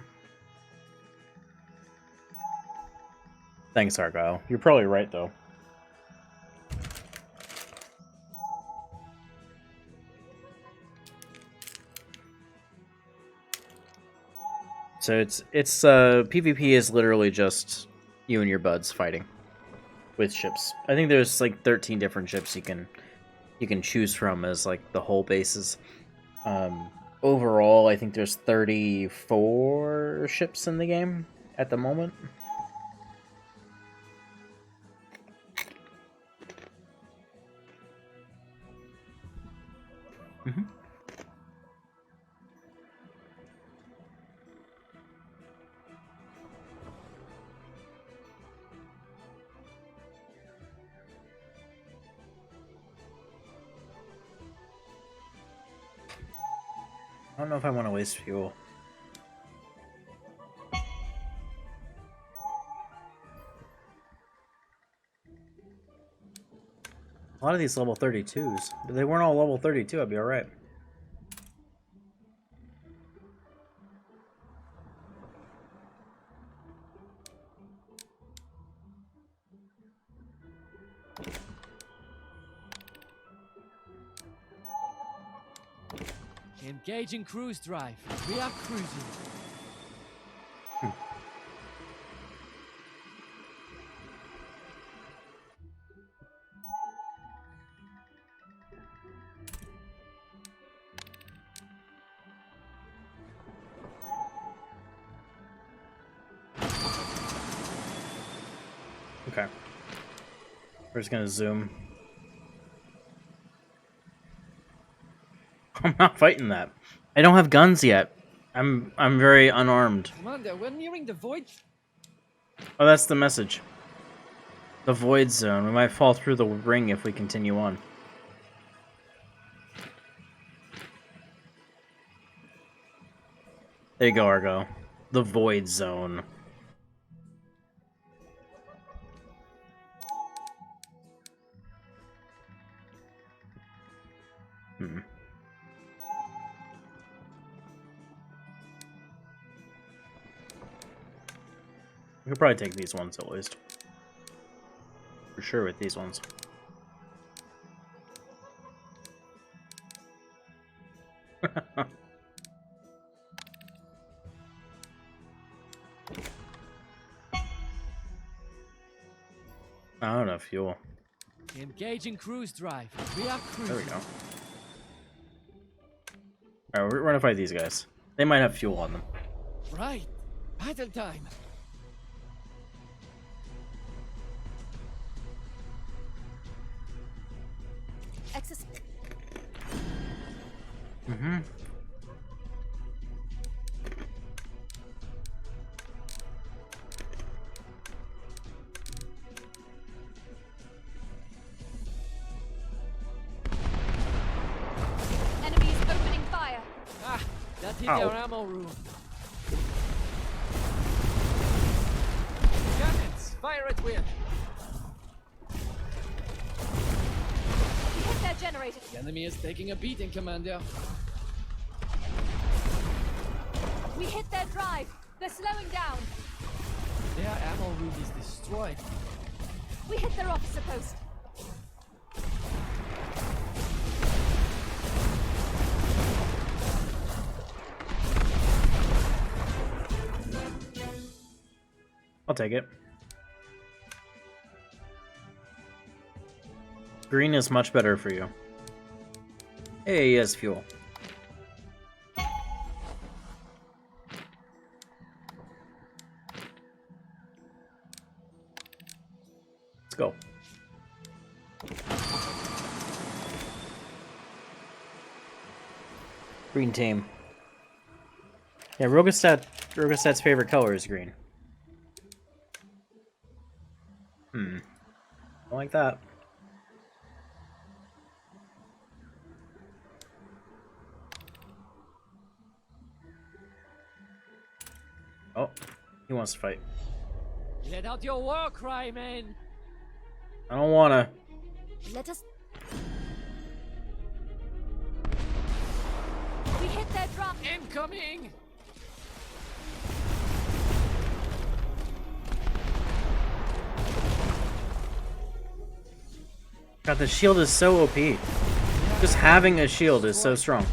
Thanks, Argyle. You're probably right, though. So it's PvP is literally just you and your buds fighting with ships. I think there's like 13 different ships you can choose from as like the whole bases. Overall, I think there's 34 ships in the game at the moment. Mm-hmm. I don't know if I want to waste fuel. A lot of these level 32s. If they weren't all level 32, I'd be alright. Engaging cruise drive. We are cruising. Okay. We're just gonna zoom. I'm not fighting that. I don't have guns yet. I'm very unarmed. Commander, we're nearing the void. Oh, that's the message. The void zone. We might fall through the ring if we continue on. There you go, Argo. The void zone. We could probably take these ones at least. For sure with these ones. I don't know, fuel. Engaging cruise drive. We are cruising. There we go. Alright, we're gonna fight these guys. They might have fuel on them. Right. Battle time. Access. Mm-hmm. Enemies opening fire. Ah, that hit Ow. our ammo room. Cannons, fire at will. We hit their generator. The enemy is taking a beating, Commander. We hit their drive. They're slowing down. Their ammo room is destroyed. We hit their officer post. I'll take it. Green is much better for you. Hey, yes, fuel. Let's go. Green team. Yeah, Rogastat's favorite color is green. I like that. Oh, he wants to fight. Let out your war cry, man. I don't wanna. Let us... We hit their drop. Incoming! God, the shield is so OP. Just having a shield is so strong.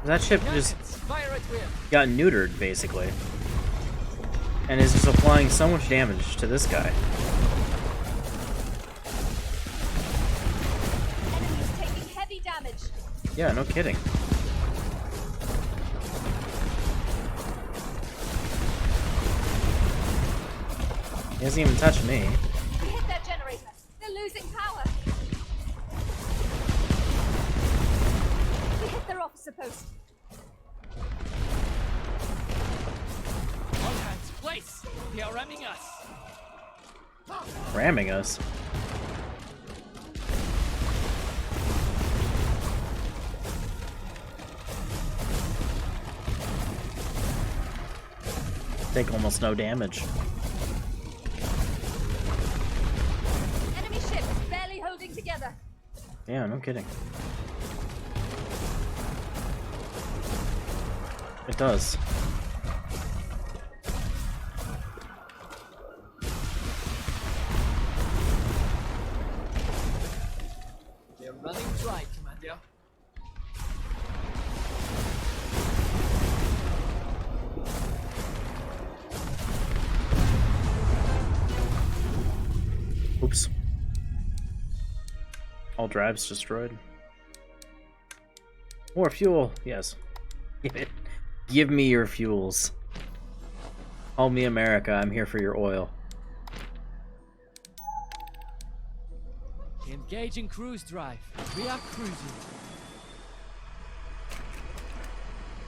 That ship just Fire at will. got neutered, basically. And is just applying so much damage to this guy. Enemies taking heavy damage. Yeah, no kidding. He hasn't even touched me. We hit their generator. They're losing power. We hit their officer post. All hands, place. They are ramming us. Ramming us. Take almost no damage. Enemy ship barely holding together. Yeah, no kidding. It does. They're running dry, Commander. Oops. All drives destroyed. More fuel, yes. Give it. Give me your fuels. Call me America, I'm here for your oil. Engaging cruise drive. We are cruising.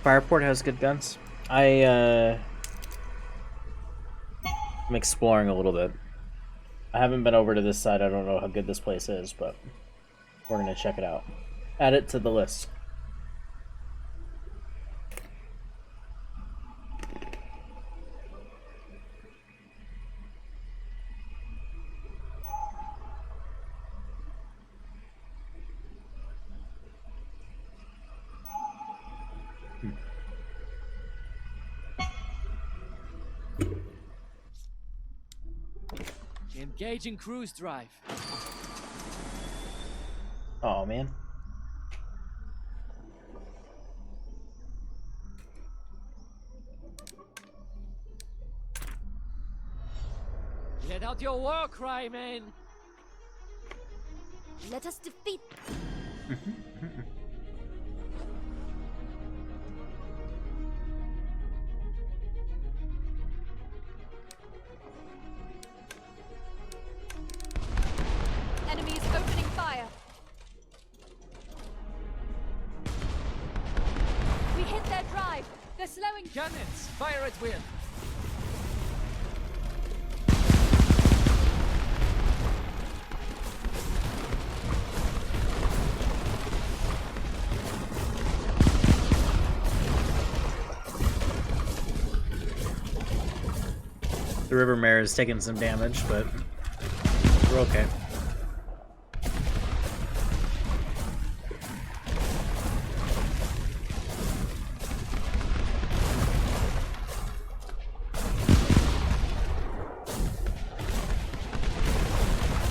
Fireport has good guns. I'm exploring a little bit. I haven't been over to this side. I don't know how good this place is, but we're gonna check it out. Add it to the list. Engaging cruise drive. Oh man. Let out your war cry, man. Let us defeat. Enemies opening fire. We hit their drive. They're slowing. Cannons, fire at will. The River Mare is taking some damage, but we're okay.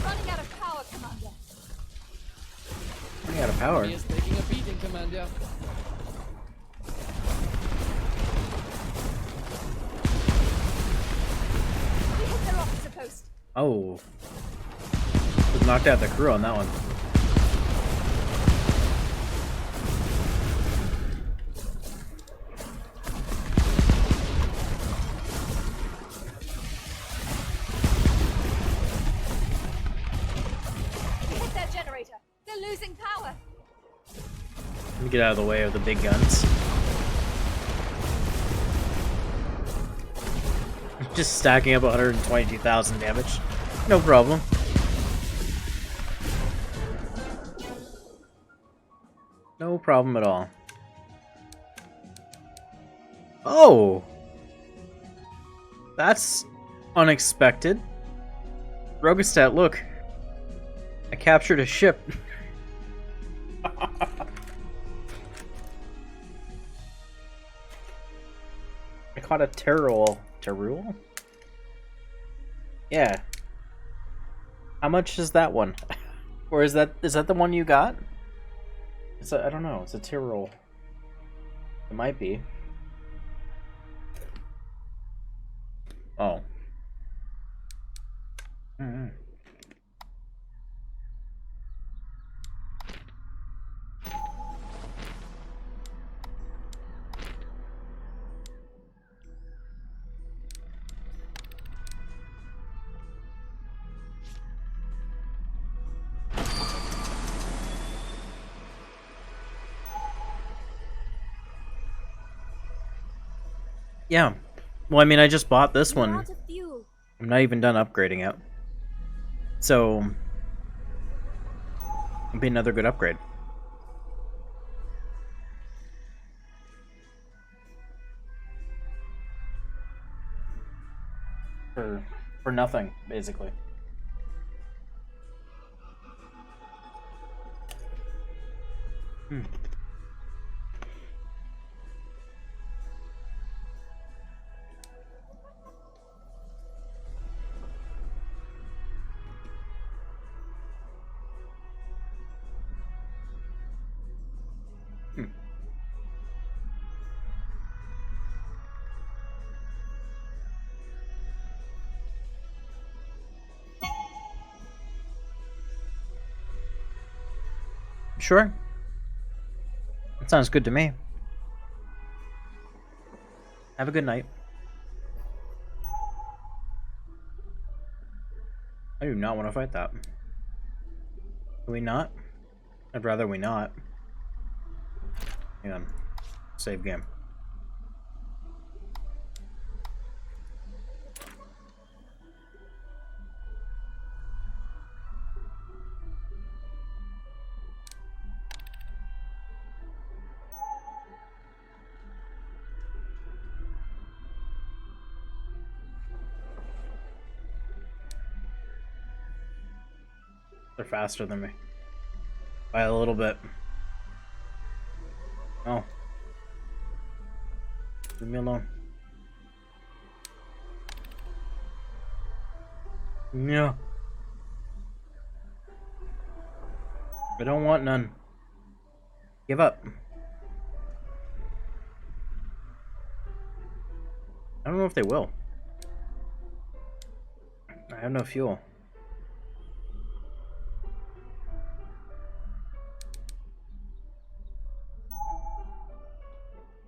Running out of power, Commander. Running out of power. He is taking a beating, Commander. Oh. Just knocked out the crew on that one. We hit that generator. They're losing power. Let me get out of the way of the big guns. Just stacking up 122,000 damage. No problem. No problem at all. Oh! That's unexpected. Rogastat, look. I captured a ship. I caught a Terrorol. Terrorol? Yeah. How much is that one? Or is that the one you got? I don't know. It's a Tyrol. It might be. Oh. Mm-hmm. Yeah. Well, I mean, I just bought this We're one. out of fuel. I'm not even done upgrading it. So, it'll be another good upgrade. For nothing, basically. Hmm. Sure. That sounds good to me. Have a good night. I do not want to fight that. Do we not? I'd rather we not. Hang on. Save game. They're faster than me. By a little bit. Oh. Leave me alone. Yeah. I don't want none. Give up. I don't know if they will. I have no fuel.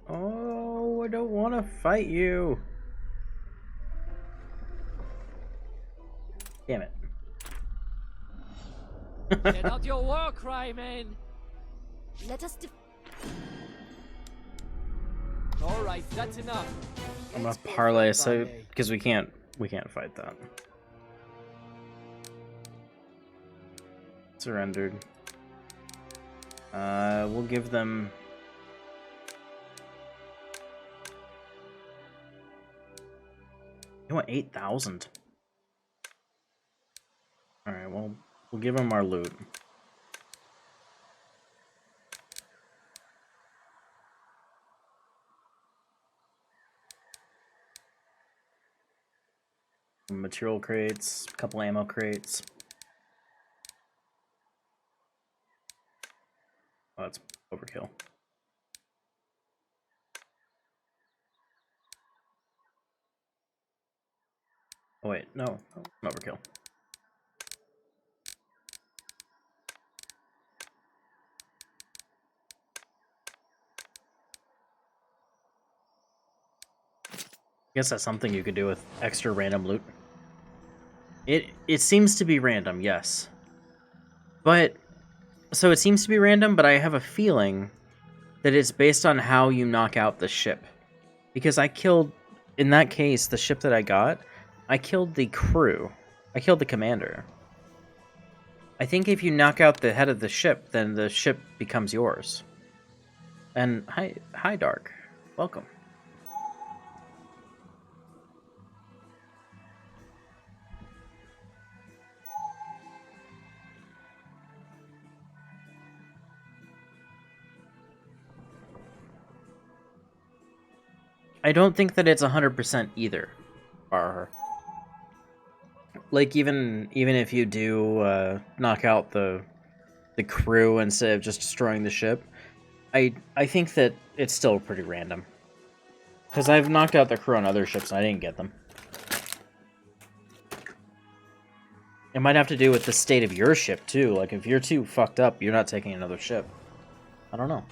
Oh, I don't want to fight you. Damn it. Get out your war cry, man. Let us All right, that's enough. I'm gonna Let's go parlay for so Friday. because we can't fight that. Surrendered. We'll give them. They want 8,000. All right, well, we'll give them our loot. Material crates, a couple ammo crates. Oh, that's overkill. Oh wait, no, overkill. guess that's something you could do with extra random loot. It seems to be random, yes. But so it seems to be random, but I have a feeling that it's based on how you knock out the ship. Because I killed, in that case, the ship that I got, I killed the crew. I killed the commander. I think if you knock out the head of the ship, then the ship becomes yours. And hi Dark. Welcome. I don't think that it's 100% either, Bar. Like even if you do knock out the crew instead of just destroying the ship, I think that it's still pretty random. Because I've knocked out the crew on other ships and I didn't get them. It might have to do with the state of your ship too. Like if you're too fucked up, you're not taking another ship. I don't know.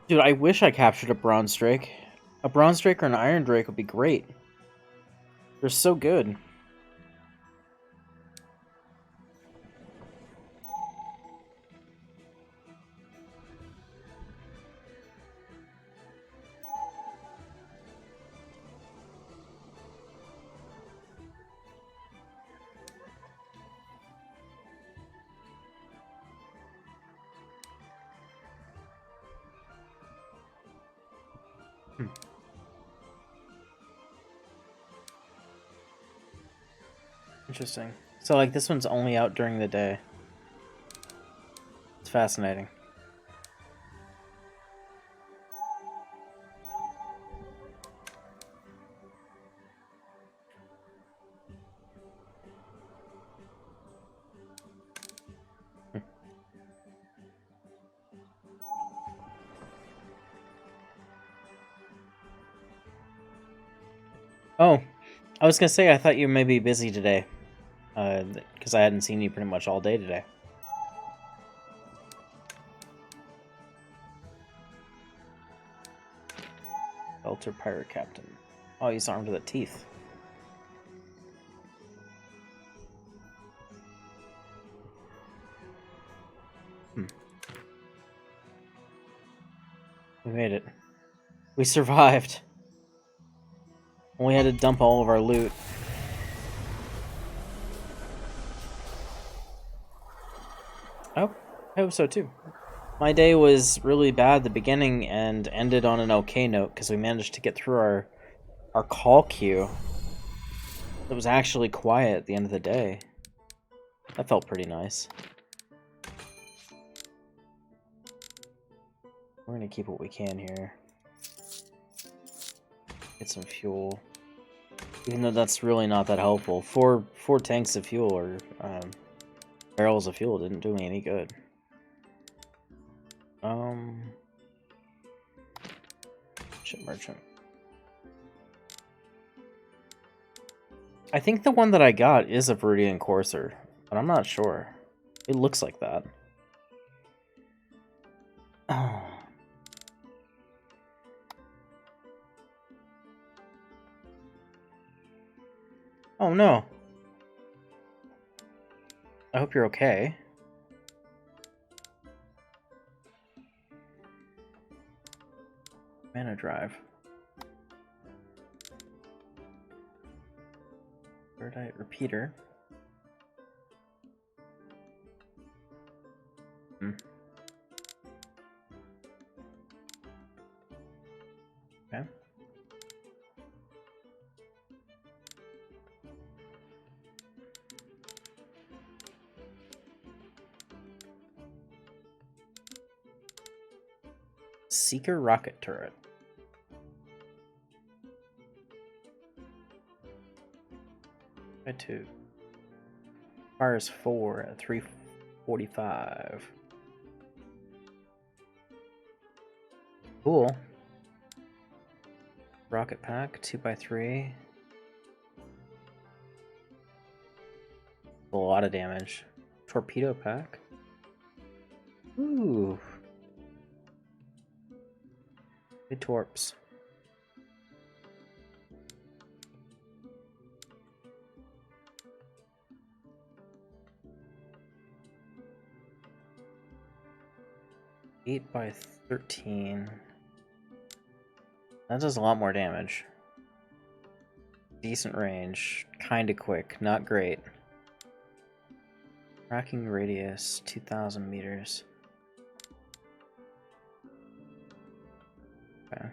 Dude, I wish I captured a Bronze Drake. A Bronze Drake or an Iron Drake would be great. They're so good. Interesting. So, like, this one's only out during the day. It's fascinating. Oh, I was gonna say, I thought you may be busy today. Because I hadn't seen you pretty much all day today. Belter Pirate Captain. Oh, he's armed to the teeth. We made it. We survived. We had to dump all of our loot. Oh, I hope so too. My day was really bad at the beginning and ended on an okay note because we managed to get through our call queue. It was actually quiet at the end of the day. That felt pretty nice. We're gonna keep what we can here. Get some fuel. Even though that's really not that helpful. Four tanks of fuel or barrels of fuel didn't do me any good. Ship merchant. I think the one that I got is a Viridian Courser, but I'm not sure. It looks like that. Oh. Oh no. I hope you're okay. Mana drive. Birdite repeater. Okay. Seeker rocket turret. Two. Fires 4 at 345. Cool. Rocket pack 2x3. A lot of damage. Torpedo pack. Ooh. Good torps. Eight by 13. That does a lot more damage. Decent range. Kinda quick. Not great. Tracking radius 2,000 meters. Okay.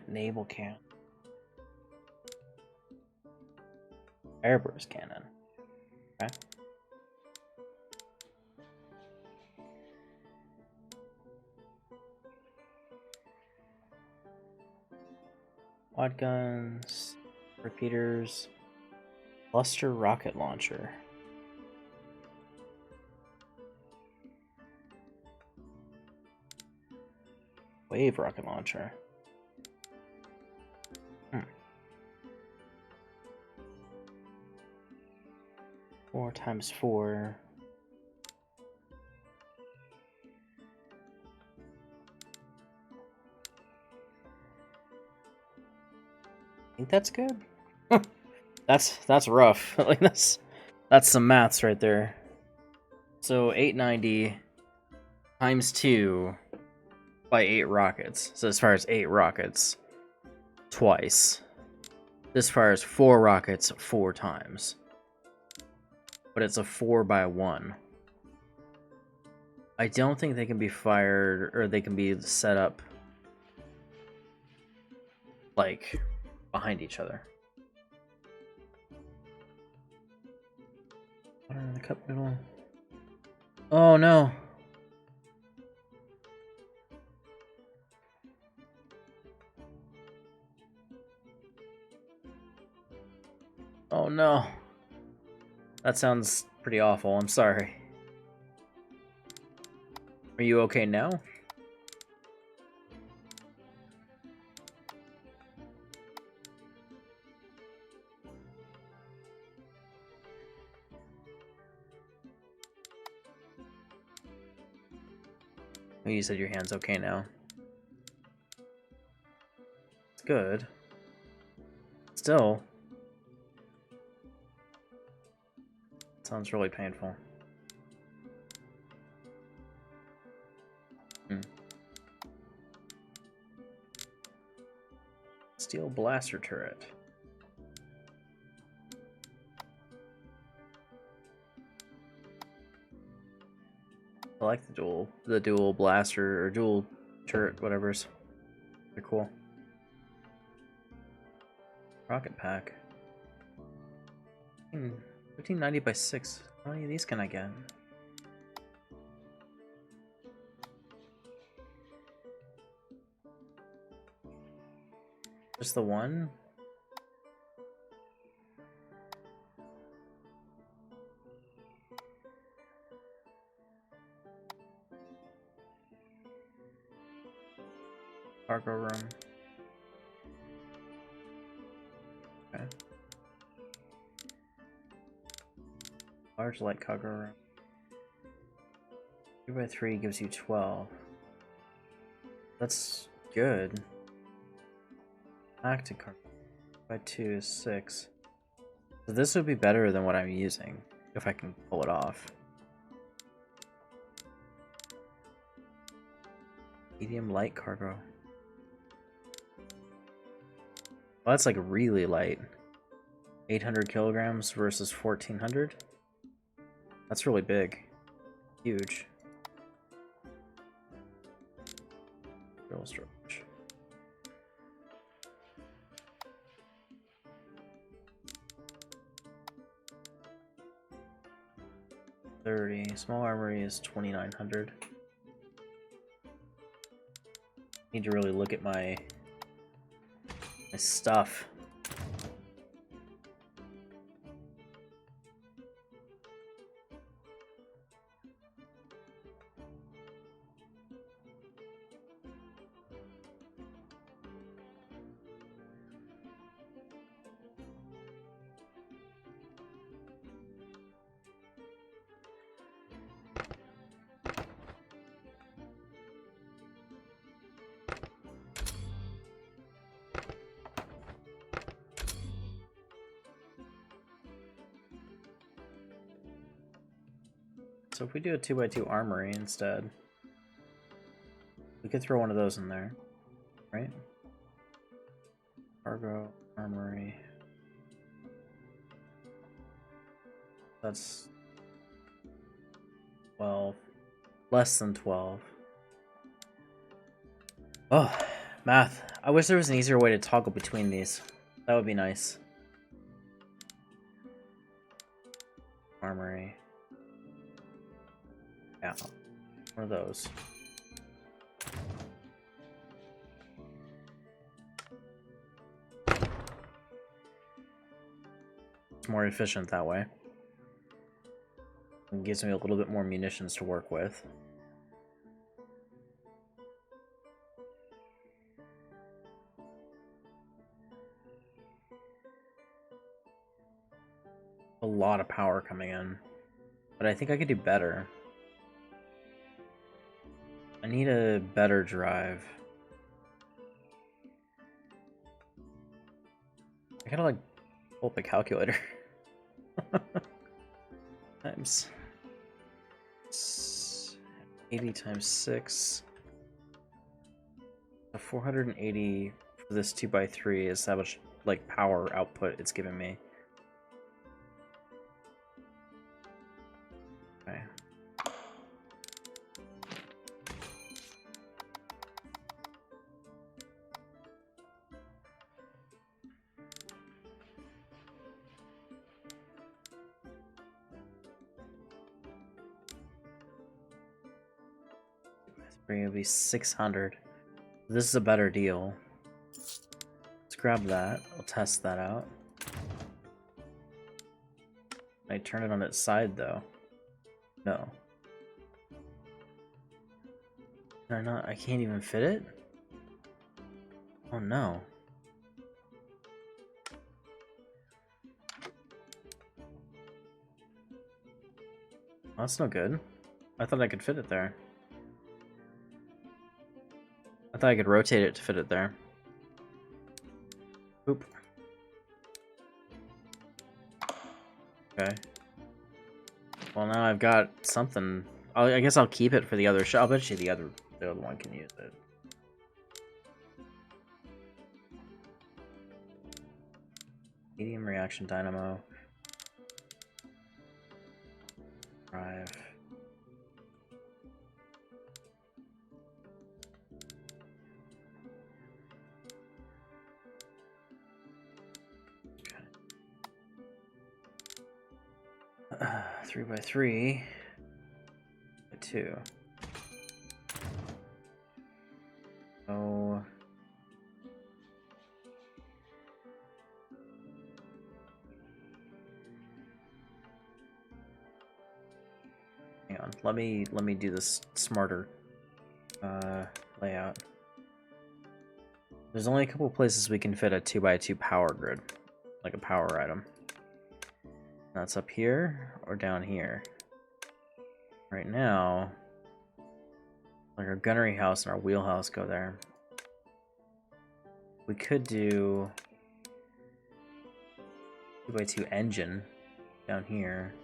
Naval cannon. Airburst cannon. Okay. Quad guns, repeaters, cluster rocket launcher. Wave rocket launcher. 4 times 4. I think that's good. That's rough. Like that's some maths right there. So 890 times 2 by 8 rockets. So as far as 8 rockets twice. This fires 4 rockets 4 times. But it's a 4 by 1. I don't think they can be fired, or they can be set up like behind each other. Water in the cup noodle. Oh no. Oh no. That sounds pretty awful. I'm sorry. Are you okay now? Oh, you said your hand's okay now. It's good. Still. Sounds really painful. Steel blaster turret. I like the dual blaster or dual turret, whatever's. They're cool. Rocket pack. 1590 by 6. How many of these can I get? Just the one? Cargo room. Okay. Large light cargo room. 3 by 3 gives you 12. That's good. Active cargo by 2 is 6. So this would be better than what I'm using if I can pull it off. Medium light cargo. Well, that's like really light. 800 kilograms versus 1400. That's really big. Huge. Drill storage. $30. Small armory is 2,900. Need to really look at my stuff. so if we do a 2x2 armory instead, we could throw one of those in there, right? Cargo, armory. That's 12. Less than 12. Oh, math. I wish there was an easier way to toggle between these. That would be nice. Armory. Yeah. One of those. It's more efficient that way. It gives me a little bit more munitions to work with. A lot of power coming in. But I think I could do better. I need a better drive. I gotta like pull up a calculator. Times 80 times 6. 480 for this 2x3 is how much like power output it's giving me. Okay. It'll be 600. This is a better deal. Let's grab that. We'll test that out. Can I turn it on its side though? No. Can I not? I can't even fit it? Oh no. That's no good. I thought I could fit it there. I thought I could rotate it to fit it there. Oop. Okay. Well, now I've got something. I guess I'll keep it for the other I'll bet you the other one can use it. Medium reaction dynamo. Drive. Okay. 3x3 by 2. Oh. Hang on. Let me do this smarter layout. There's only a couple places we can fit a 2x2 power grid, like a power item. That's up here or down here. Right now, like our gunnery house and our wheelhouse go there. We could do 2x2 engine down here.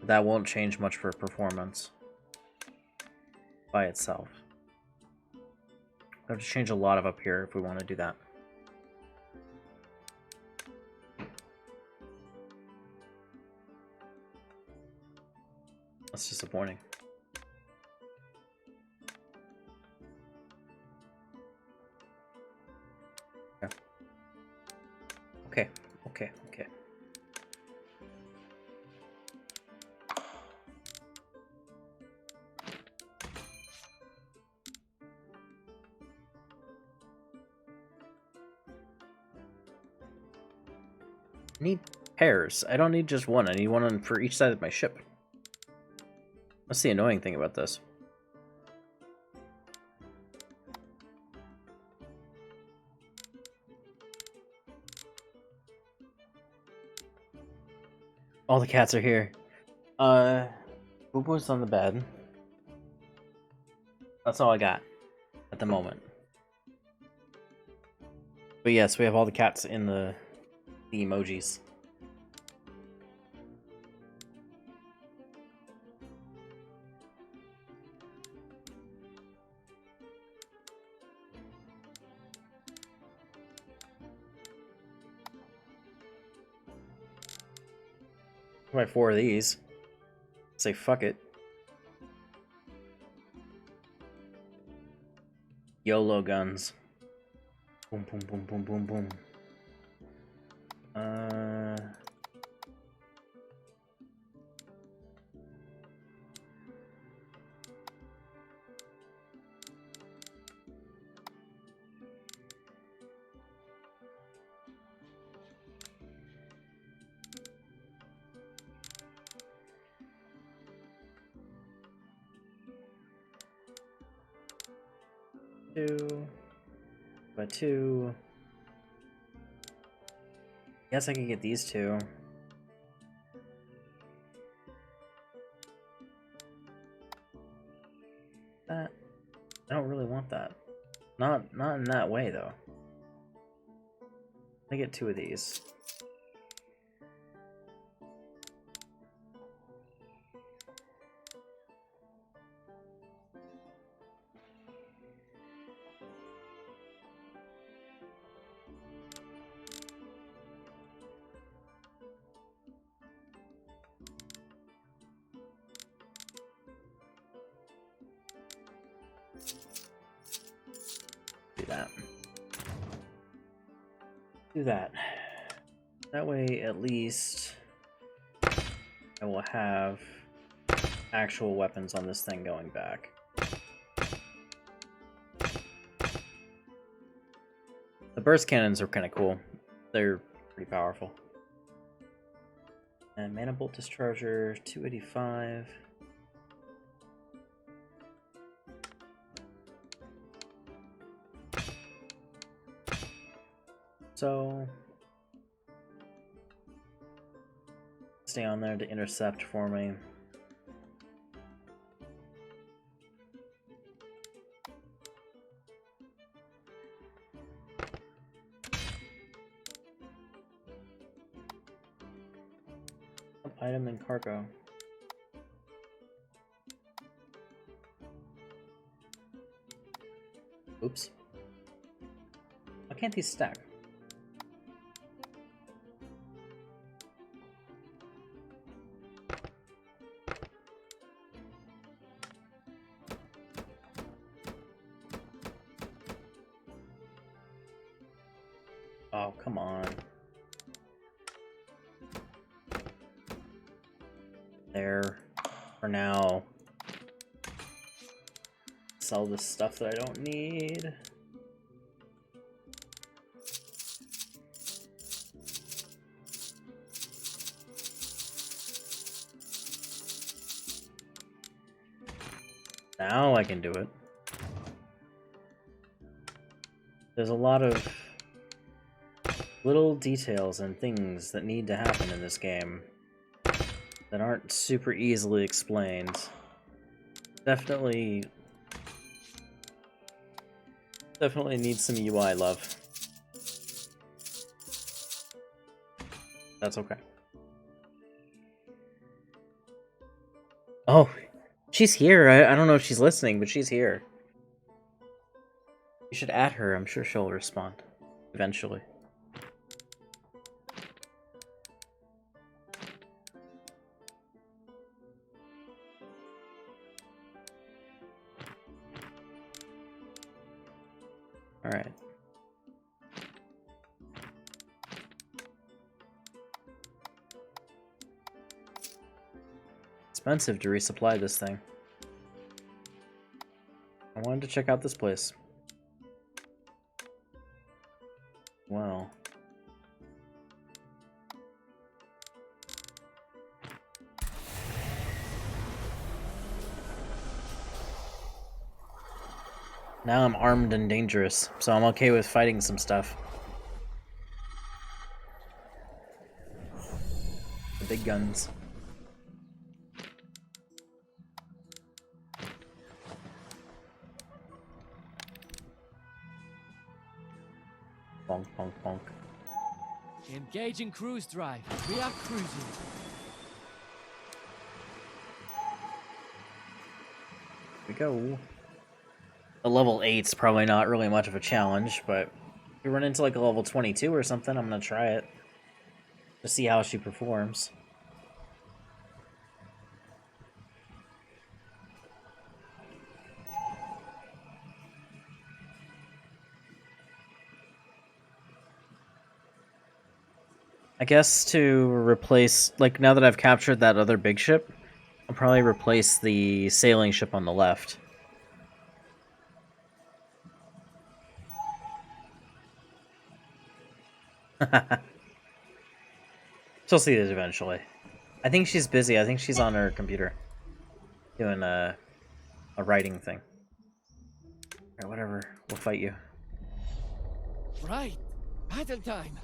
But that won't change much for performance by itself. We have to change a lot of up here if we want to do that. That's disappointing. Okay. Okay. I need pairs. I don't need just one. I need one for each side of my ship. That's the annoying thing about this. All the cats are here. Boo Boo's on the bed. That's all I got at the moment. But yes, we have all the cats in the emojis. Buy 4 of these. Say fuck it. YOLO guns. Boom, boom, boom, boom, boom, boom. Two. By 2. Guess I could get these 2. That I don't really want that. Not in that way though. I get 2 of these. Do that. That way, at least, I will have actual weapons on this thing going back. The burst cannons are kind of cool. They're pretty powerful. And mana bolt discharger, 285. So, stay on there to intercept for me. Item and cargo. Oops. Why can't these stack? Oh, come on. There. For now. Sell the stuff that I don't need. Now I can do it. There's a lot of little details and things that need to happen in this game that aren't super easily explained. Definitely needs some UI love. That's okay. Oh, she's here. I don't know if she's listening, but she's here. You should add her. I'm sure she'll respond eventually. All right. Expensive to resupply this thing. I wanted to check out this place. Wow. Now I'm armed and dangerous, so I'm okay with fighting some stuff. The big guns. Bonk, bonk, bonk. Engaging cruise drive. We are cruising. Here we go. A level 8's probably not really much of a challenge, but if we run into like a level 22 or something, I'm gonna try it to see how she performs. I guess to replace, like, now that I've captured that other big ship, I'll probably replace the sailing ship on the left. She'll see this eventually. I think she's busy. I think she's on her computer doing a writing thing. Alright, whatever. We'll fight you. Right. Battle time.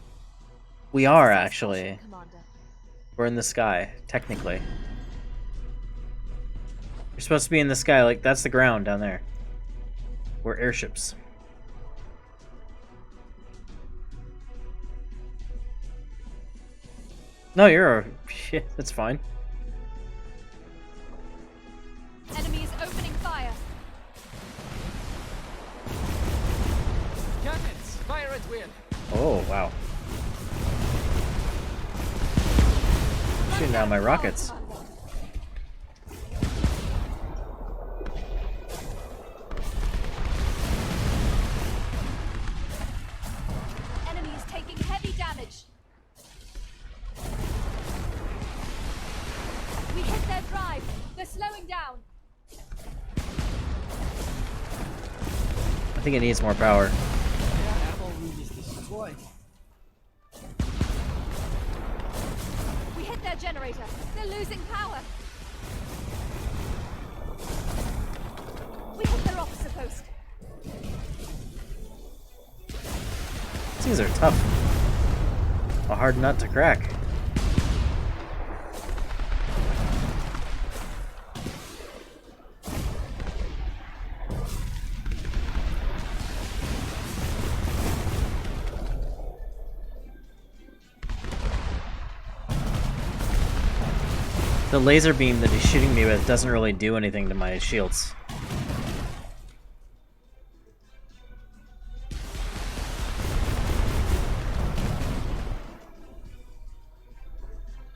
We are, actually. Commander. We're in the sky, technically. You're supposed to be in the sky, like, that's the ground down there. We're airships. No, you're a... shit, that's fine. Enemy is opening fire. Cannons, fire at will. Oh, wow. Shooting down my rockets. Enemy is taking heavy damage. We hit their drive. They're slowing down. I think it needs more power. Their ammo room is destroyed. We hit their generator. They're losing power. We hit their officer post. These are tough. A hard nut to crack. The laser beam that he's shooting me with doesn't really do anything to my shields.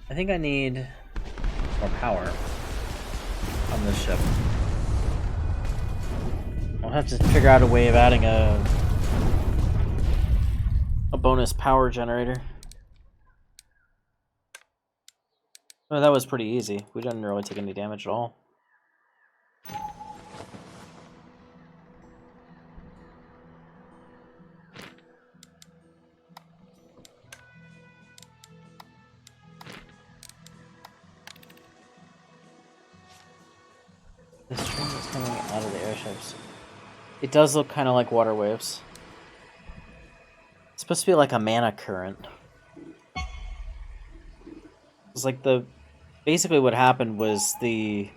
I think I need more power on this ship. I'll have to figure out a way of adding a bonus power generator. Oh, that was pretty easy. We didn't really take any damage at all. The stream is coming out of the airships. It does look kind of like water waves. It's supposed to be like a mana current. It's like basically what happened was the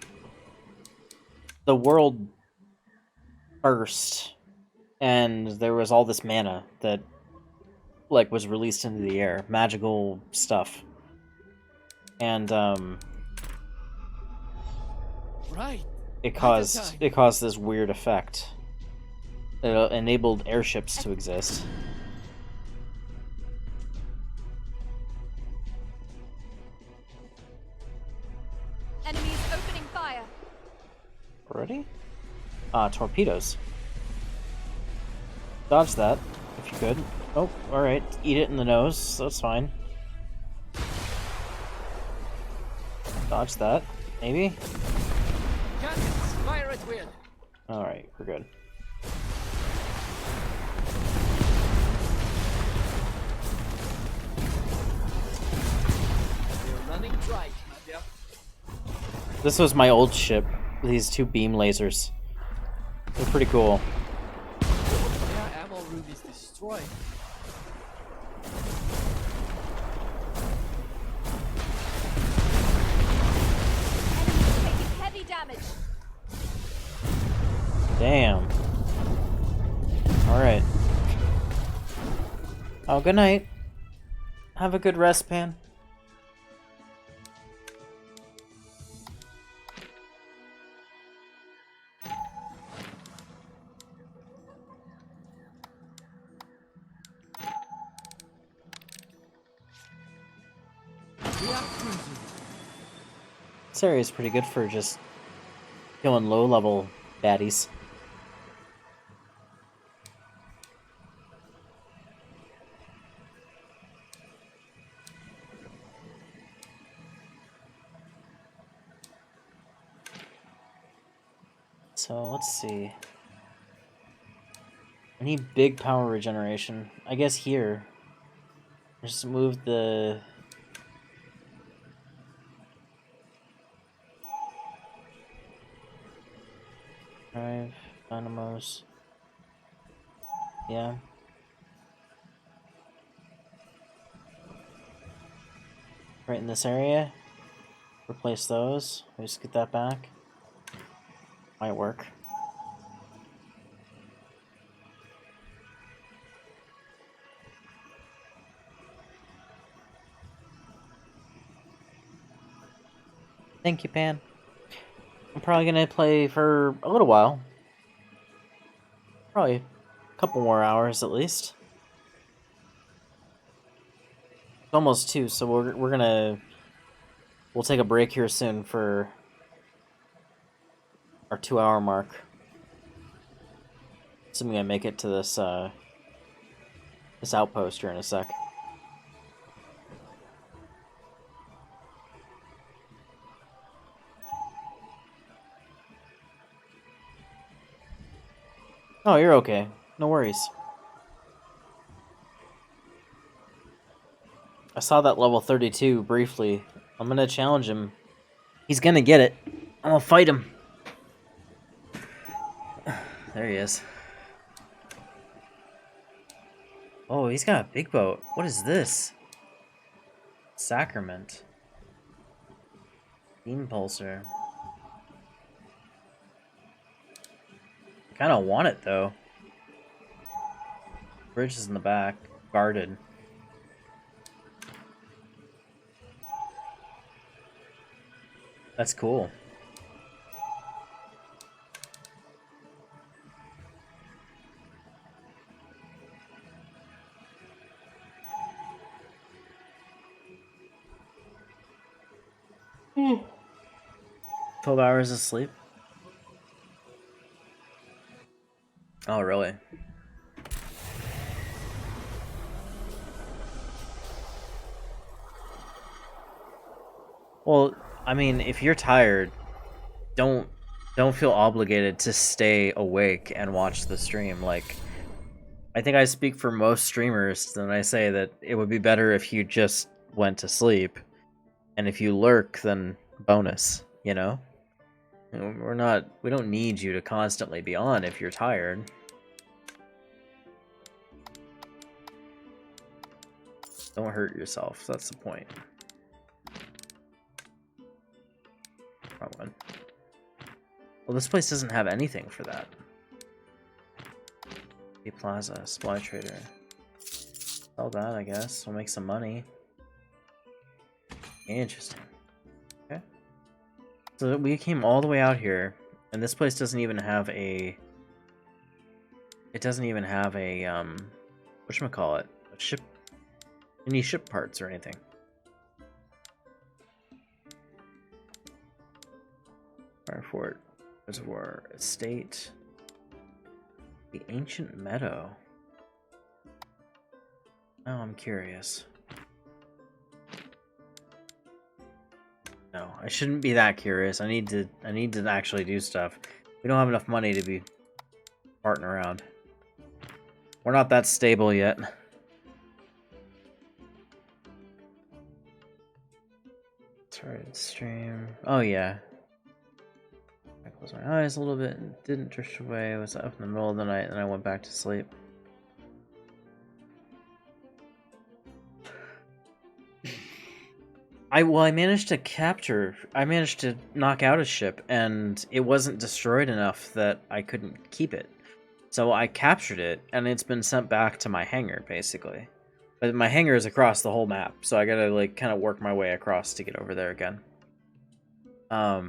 world burst and there was all this mana that like was released into the air, magical stuff. And Right. it caused this weird effect. It enabled airships to exist. Enemy is opening fire. Ready? Torpedoes. Dodge that, if you could. Oh, alright. Eat it in the nose, that's fine. Dodge that, maybe? Cannons, fire at will. Alright, we're good. They're running dry, Commander. This was my old ship. These two beam lasers. They're pretty cool. Their ammo room is destroyed. Enemy is taking heavy damage. Damn. Alright. Oh, good night. Have a good rest, Pan. We are cruising. This area is pretty good for just killing low-level baddies. So let's see. I need big power regeneration. I guess here. Just move the... Drive, dynamos. Yeah. Right in this area. Replace those. We just get that back. Might work. Thank you, Pan. I'm probably gonna play for a little while. Probably a couple more hours at least. It's almost 2, so we'll take a break here soon for our 2-hour mark. Assuming I make it to this this outpost here in a sec. Oh, you're okay. No worries. I saw that level 32 briefly. I'm gonna challenge him. He's gonna get it. I'm gonna fight him. There he is. Oh, he's got a big boat. What is this? Sacrament. Beam pulsar. I kind of want it though. Bridge is in the back, guarded. That's cool. Hmm. 12 hours of sleep? Oh, really? Well, I mean, if you're tired, don't feel obligated to stay awake and watch the stream. Like, I think I speak for most streamers when I say that it would be better if you just went to sleep, and if you lurk, then bonus, you know? We don't need you to constantly be on if you're tired. Don't hurt yourself, that's the point. Wrong one. Well, this place doesn't have anything for that. The Plaza, Supply Trader. Sell that, I guess. We'll make some money. Interesting. Okay. So we came all the way out here, and this place doesn't even have a... It doesn't even have a, whatchamacallit? A ship... Any ship parts or anything. Firefort, Reservoir, Estate, the Ancient Meadow. Oh, I'm curious. No, I shouldn't be that curious. I need to actually do stuff. We don't have enough money to be farting around. We're not that stable yet. Started stream. Oh yeah. I closed my eyes a little bit and didn't drift away. I was up in the middle of the night and I went back to sleep. I managed to knock out a ship, and it wasn't destroyed enough that I couldn't keep it. So I captured it, and it's been sent back to my hangar, basically. But my hangar is across the whole map, so I gotta, like, kind of work my way across to get over there again. But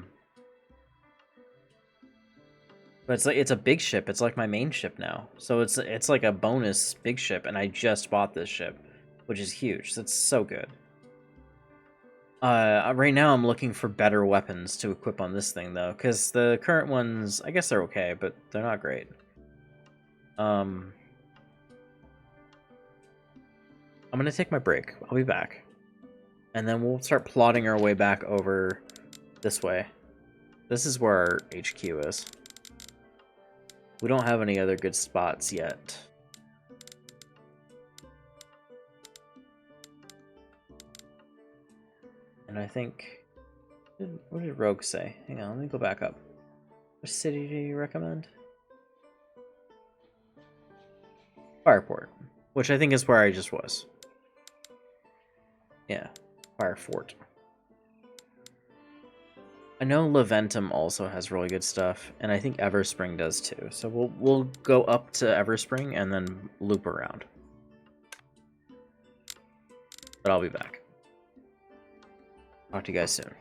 it's a big ship. It's like my main ship now. So it's like a bonus big ship, and I just bought this ship, which is huge. That's so good. Right now I'm looking for better weapons to equip on this thing, though, because the current ones, I guess they're okay, but they're not great. I'm gonna take my break. I'll be back. And then we'll start plotting our way back over this way. This is where our HQ is. We don't have any other good spots yet. And I think... What did Rogue say? Hang on, let me go back up. Which city do you recommend? Fireport, which I think is where I just was. Yeah, Firefort. I know Leventum also has really good stuff, and I think Everspring does too. So we'll go up to Everspring and then loop around. But I'll be back. Talk to you guys soon.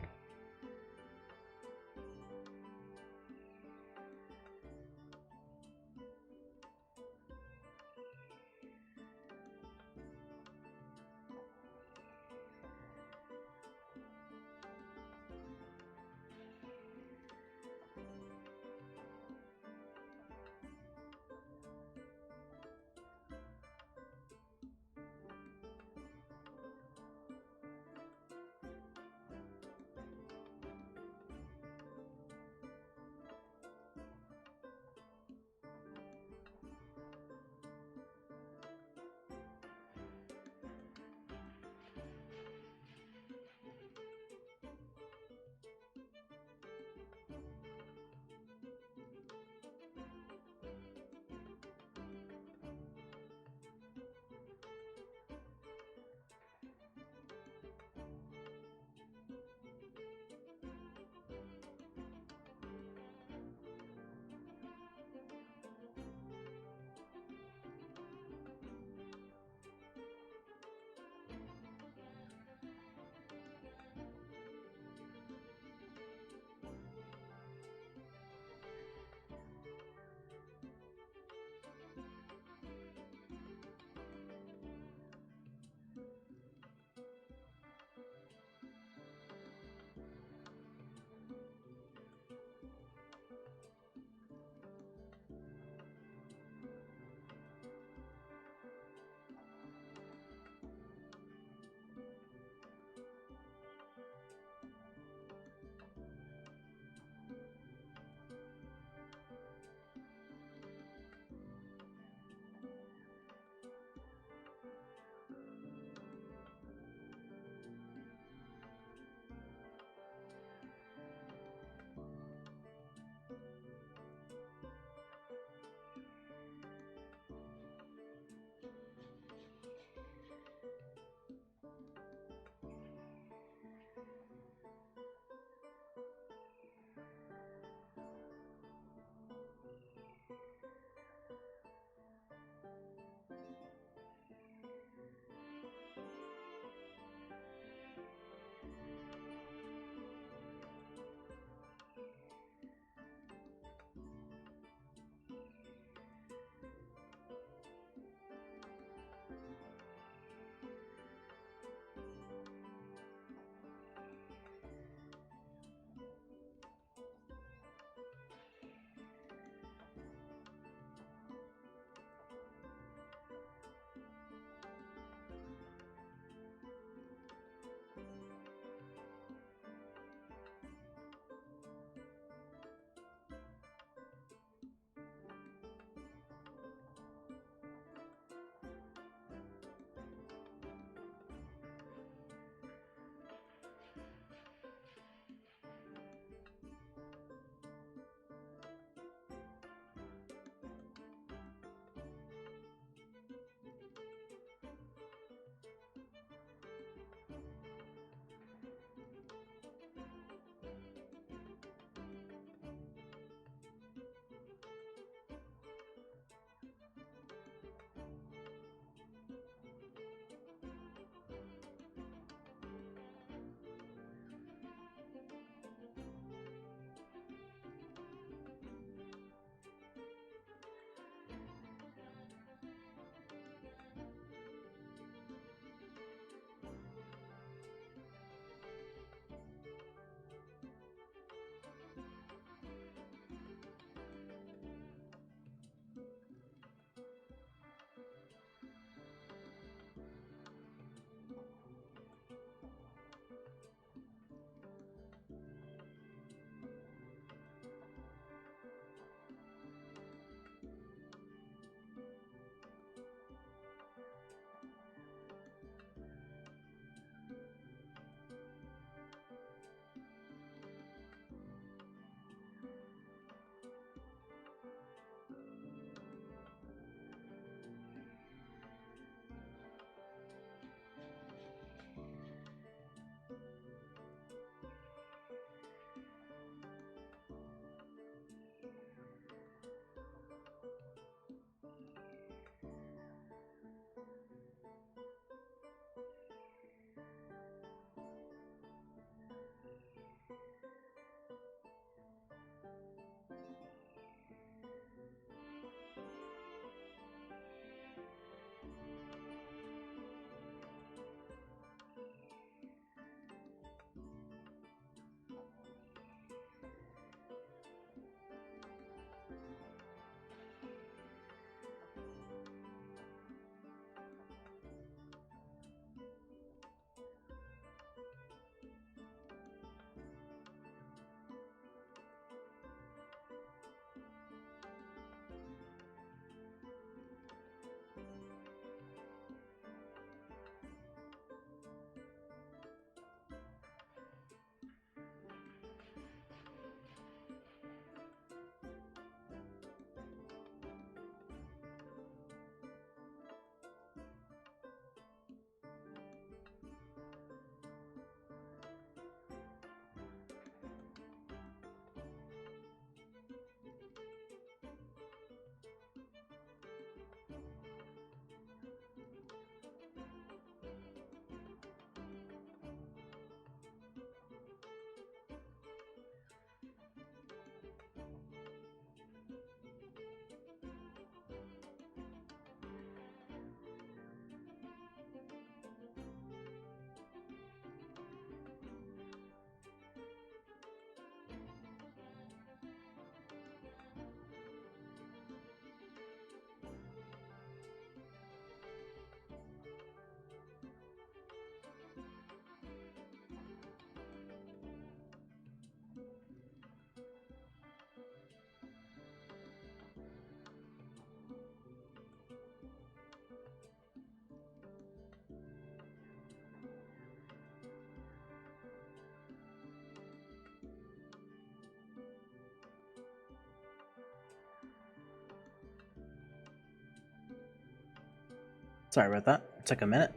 Sorry about that. It took a minute.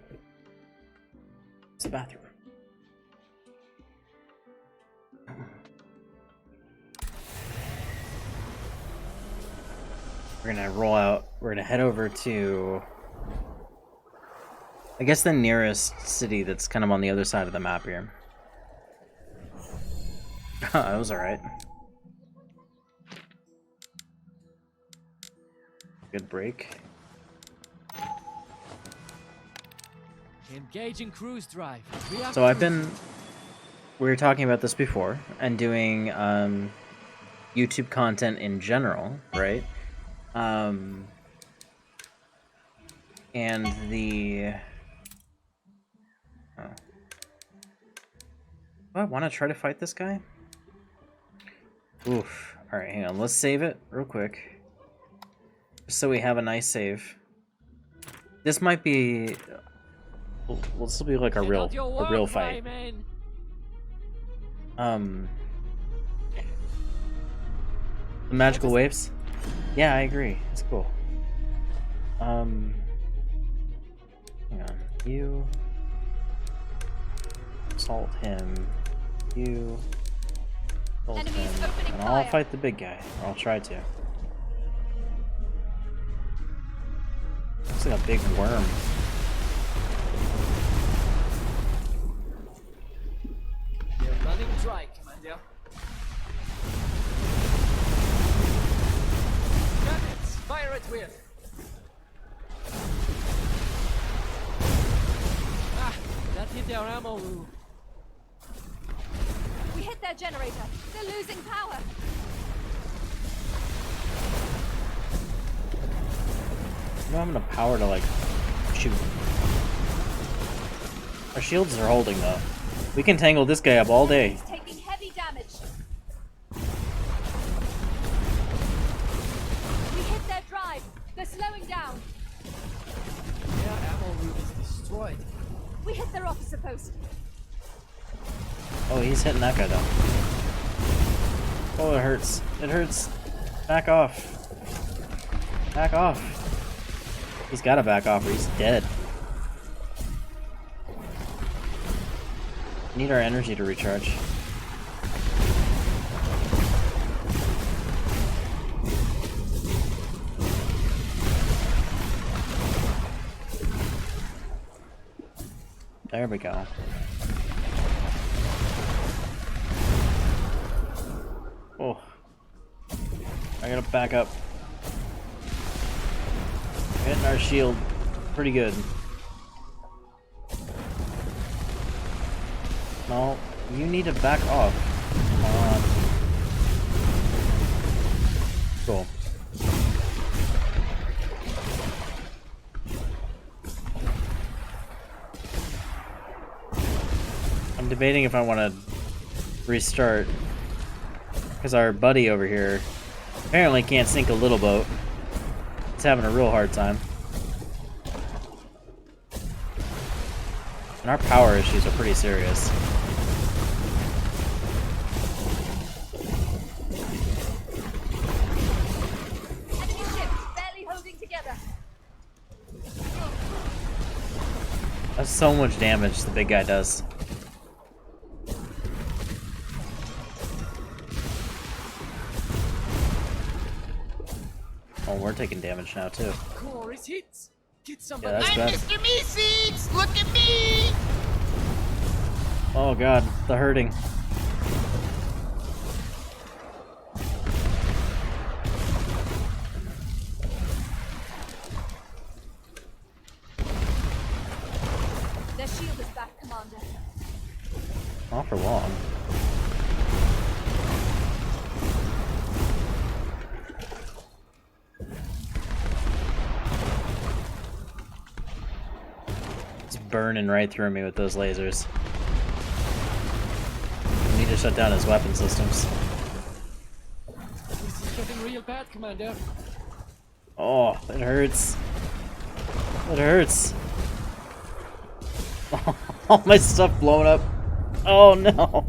It's the bathroom. We're gonna roll out. We're gonna head over to, I guess, the nearest city that's kind of on the other side of the map here. That was alright. Good break. Engaging cruise drive. So I've been, we were talking about this before, and doing YouTube content in general, right? And the, oh. Do I want to try to fight this guy? Oof. Alright, hang on. Let's save it real quick. Just so we have a nice save. This might be... Well, this will be like a real fight. The magical waves? Yeah, I agree. It's cool. Hang on. You... assault him. You... assault Enemies him. opening And I'll fire. fight the big guy. Or I'll try to. Looks like a big worm. You're running dry, Commander. Cannons, fire at will. Ah, that hit our ammo room. We hit their generator. They're losing power. I don't have enough power to, like, shoot. Our shields are holding, though. We can tangle this guy up all day. He's taking heavy damage. We hit their drive. They're slowing down. Their ammo room is destroyed. We hit their officer post. Oh, he's hitting that guy, though. Oh, it hurts. It hurts. Back off. Back off. He's gotta back off or he's dead. We need our energy to recharge. There we go. Oh. I gotta back up. Hitting our shield pretty good. No, you need to back off. Come on. Cool. I'm debating if I want to restart, because our buddy over here apparently can't sink a little boat. He's having a real hard time. And our power issues are pretty serious. Enemy ships barely holding together. That's so much damage the big guy does. Oh, we're taking damage now too. Core is hit. Get somebody. Yeah, that's I'm bad. Mr. Meeseeks! Look at me! Oh god, the hurting. Their shield is back, Commander. Not for long. It's burning right through me with those lasers. We need to shut down his weapon systems. This is getting real bad, Commander. Oh, it hurts. It hurts. All my stuff blowing up. Oh no.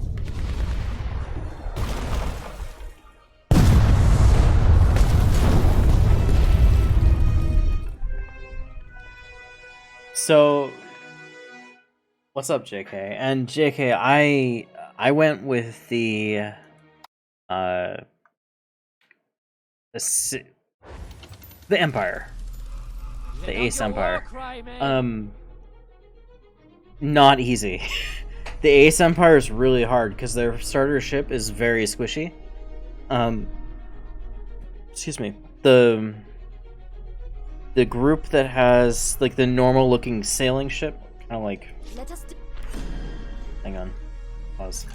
So, what's up, JK? And JK, I went with the the Empire, the Ace Empire. Not easy. The Ace Empire is really hard because their starter ship is very squishy. Excuse me. The group that has like the normal looking sailing ship, kind of like. Let us do Hang on. Pause.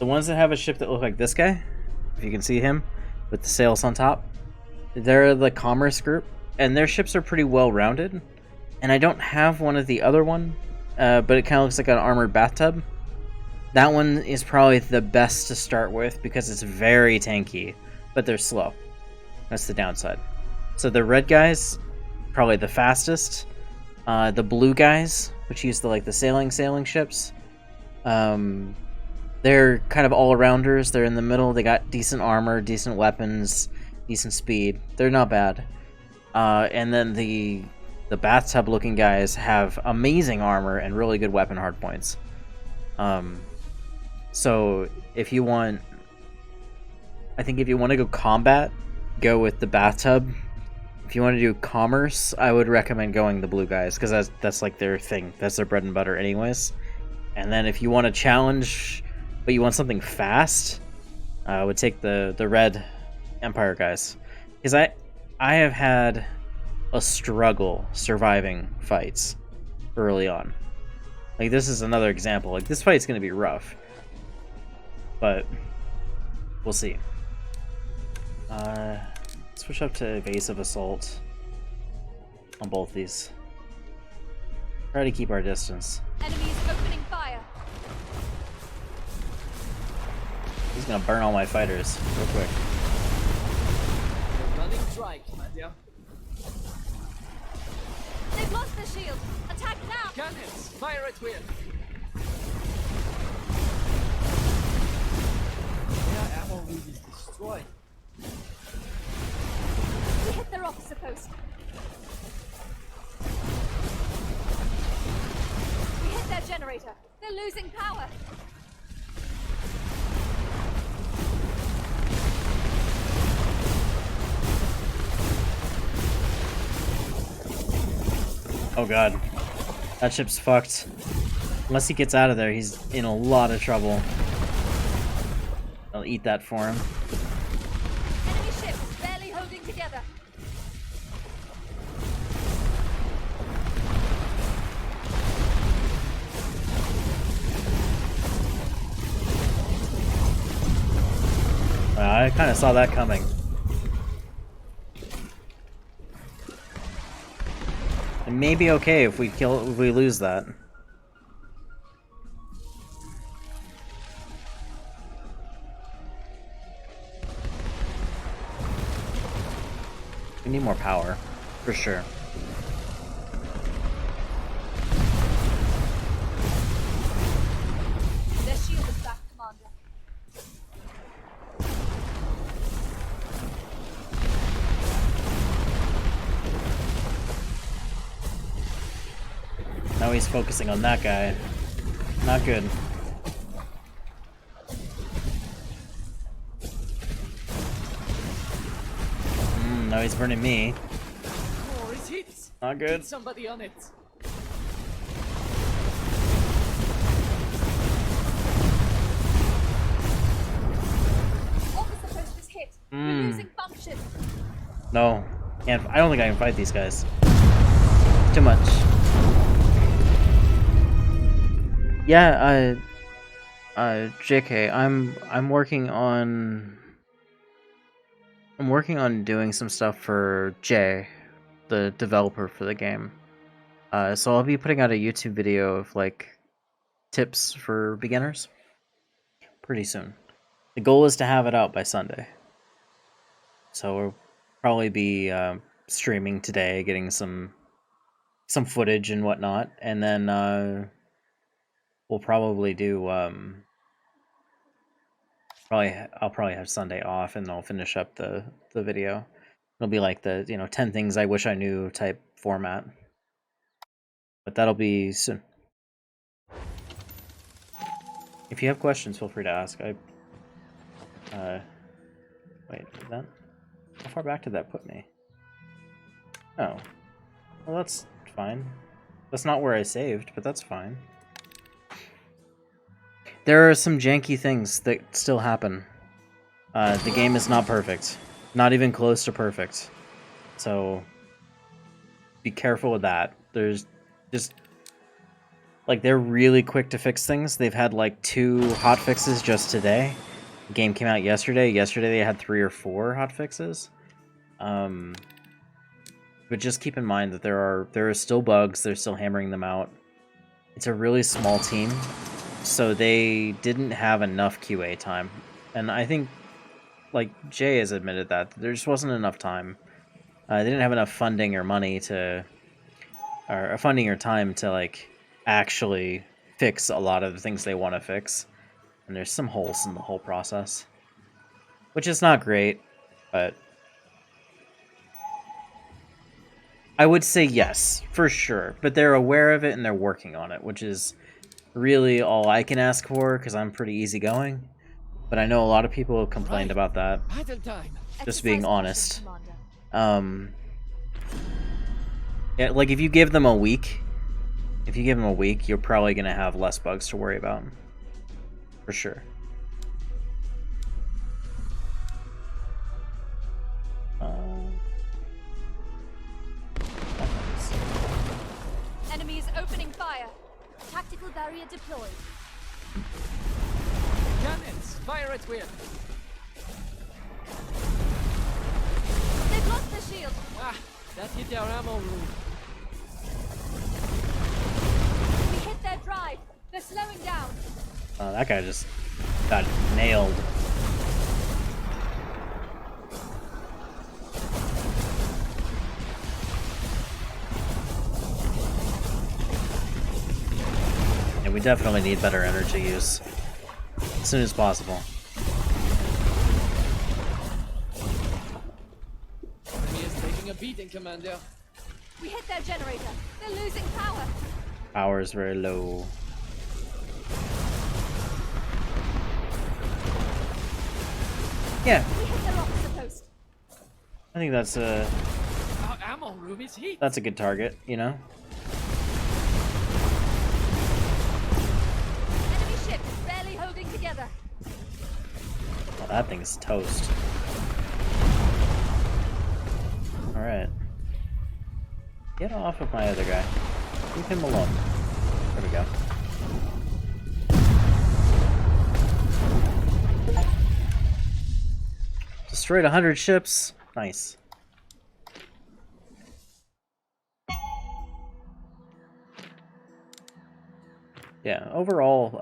The ones that have a ship that look like this guy, if you can see him, with the sails on top, they're the Commerce group, and their ships are pretty well rounded. And I don't have one of the other one, but it kind of looks like an armored bathtub. That one is probably the best to start with because it's very tanky, but they're slow. That's the downside. So the red guys, probably the fastest. The blue guys, which use the sailing ships, they're kind of all-arounders. They're in the middle. They got decent armor, decent weapons, decent speed. They're not bad. And then the bathtub-looking guys have amazing armor and really good weapon hardpoints. So if you want, I think if you want to go combat, go with the bathtub. If you want to do commerce, I would recommend going the blue guys because that's like their thing. That's their bread and butter, anyways. And then if you want to challenge, but you want something fast, I would take the red Empire guys because I have had a struggle surviving fights early on. Like this is another example. Like this fight's gonna be rough, but we'll see. Switch up to evasive assault on both these. Try to keep our distance. enemies opening fire. He's gonna burn all my fighters real quick. Running dry, Commander. They've lost their shield. Attack now. Cannons, fire at will. Their ammo will be destroyed. We hit their officer post. We hit their generator. They're losing power. Oh god. That ship's fucked. Unless he gets out of there, he's in a lot of trouble. I'll eat that for him. Enemy ship barely holding together. I kind of saw that coming. It may be okay if we lose that. We need more power, for sure. Their shield is back, Commander. Now he's focusing on that guy. Not good. Now he's burning me. More is hit. Not good. Get somebody on it. Officer post is hit. We're losing function. No. Can't. I don't think I can fight these guys. Too much. Yeah, JK, I'm working on doing some stuff for Jay, the developer for the game. So I'll be putting out a YouTube video of like tips for beginners pretty soon. The goal is to have it out by Sunday. So we'll probably be streaming today, getting some footage and whatnot, and then we'll probably do I'll probably have Sunday off and I'll finish up the video. It'll be like the 10 things I wish I knew type format. But that'll be soon. If you have questions, feel free to ask. Wait, is that... How far back did that put me? Oh. Well, that's fine. That's not where I saved, but that's fine. There are some janky things that still happen. The game is not perfect. Not even close to perfect. So, be careful with that. There's just... Like, they're really quick to fix things. They've had, like, 2 hotfixes just today. The game came out yesterday. Yesterday they had 3 or 4 hotfixes. But just keep in mind that there are still bugs. They're still hammering them out. It's a really small team, so they didn't have enough QA time. And I think, like, Jay has admitted that. There just wasn't enough time. They didn't have enough funding or money to... Or funding or time to, like, actually fix a lot of the things they want to fix. And there's some holes in the whole process. Which is not great, but... I would say yes, for sure. But they're aware of it and they're working on it, which is really all I can ask for, because I'm pretty easygoing. But I know a lot of people have complained about that. Battle time. Just being honest. Commander. Yeah, like, if you give them a week... If you give them a week, you're probably going to have less bugs to worry about. For sure. Enemies opening fire. Tactical barrier deployed. Cannons, fire at will. They've lost the shield. Ah, that hit our ammo room. We hit their drive. They're slowing down. That guy just got nailed. Yeah, we definitely need better energy use. As soon as possible. Enemy is taking a beating, Commander. We hit their generator. They're losing power. Power is very low. Yeah, We hit their officer post. I think that's a Our ammo room is heat. good target, you know? Enemy ship barely holding together. Oh, that thing's toast. Alright. Get off of my other guy. Leave him alone. There we go. Destroyed 100 ships. Nice. Yeah, overall,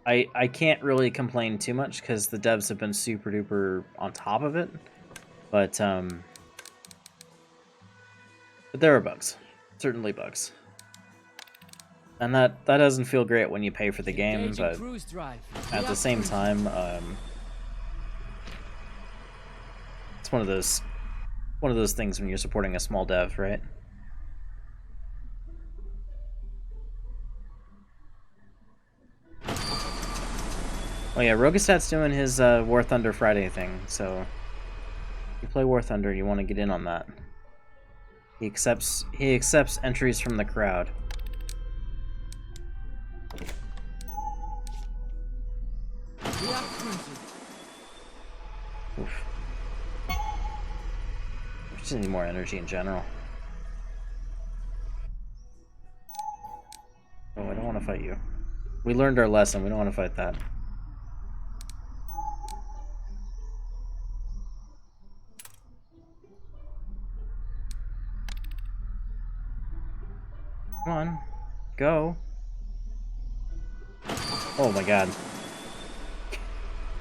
I can't really complain too much because the devs have been super duper on top of it, but there are bugs, certainly bugs, and that doesn't feel great when you pay for the game, Engaging but cruise drive. at the same time, it's one of those things when you're supporting a small dev, right? Oh yeah, Rogastat's doing his War Thunder Friday thing, so if you play War Thunder, you want to get in on that. He accepts entries from the crowd. We are cruising. Oof. We just need more energy in general. Oh, I don't want to fight you. We learned our lesson. We don't want to fight that. Come on. Go. Oh my god.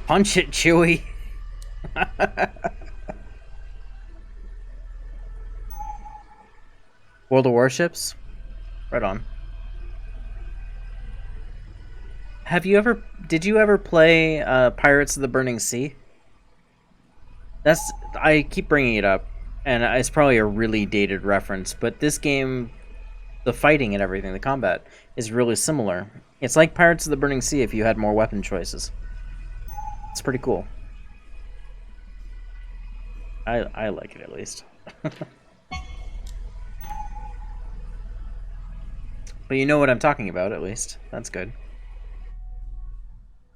Punch it, Chewie! World of Warships? Right on. Did you ever play Pirates of the Burning Sea? I keep bringing it up, and it's probably a really dated reference, but this game, the fighting and everything, the combat, is really similar. It's like Pirates of the Burning Sea if you had more weapon choices. It's pretty cool. I like it, at least. But you know what I'm talking about, at least. That's good.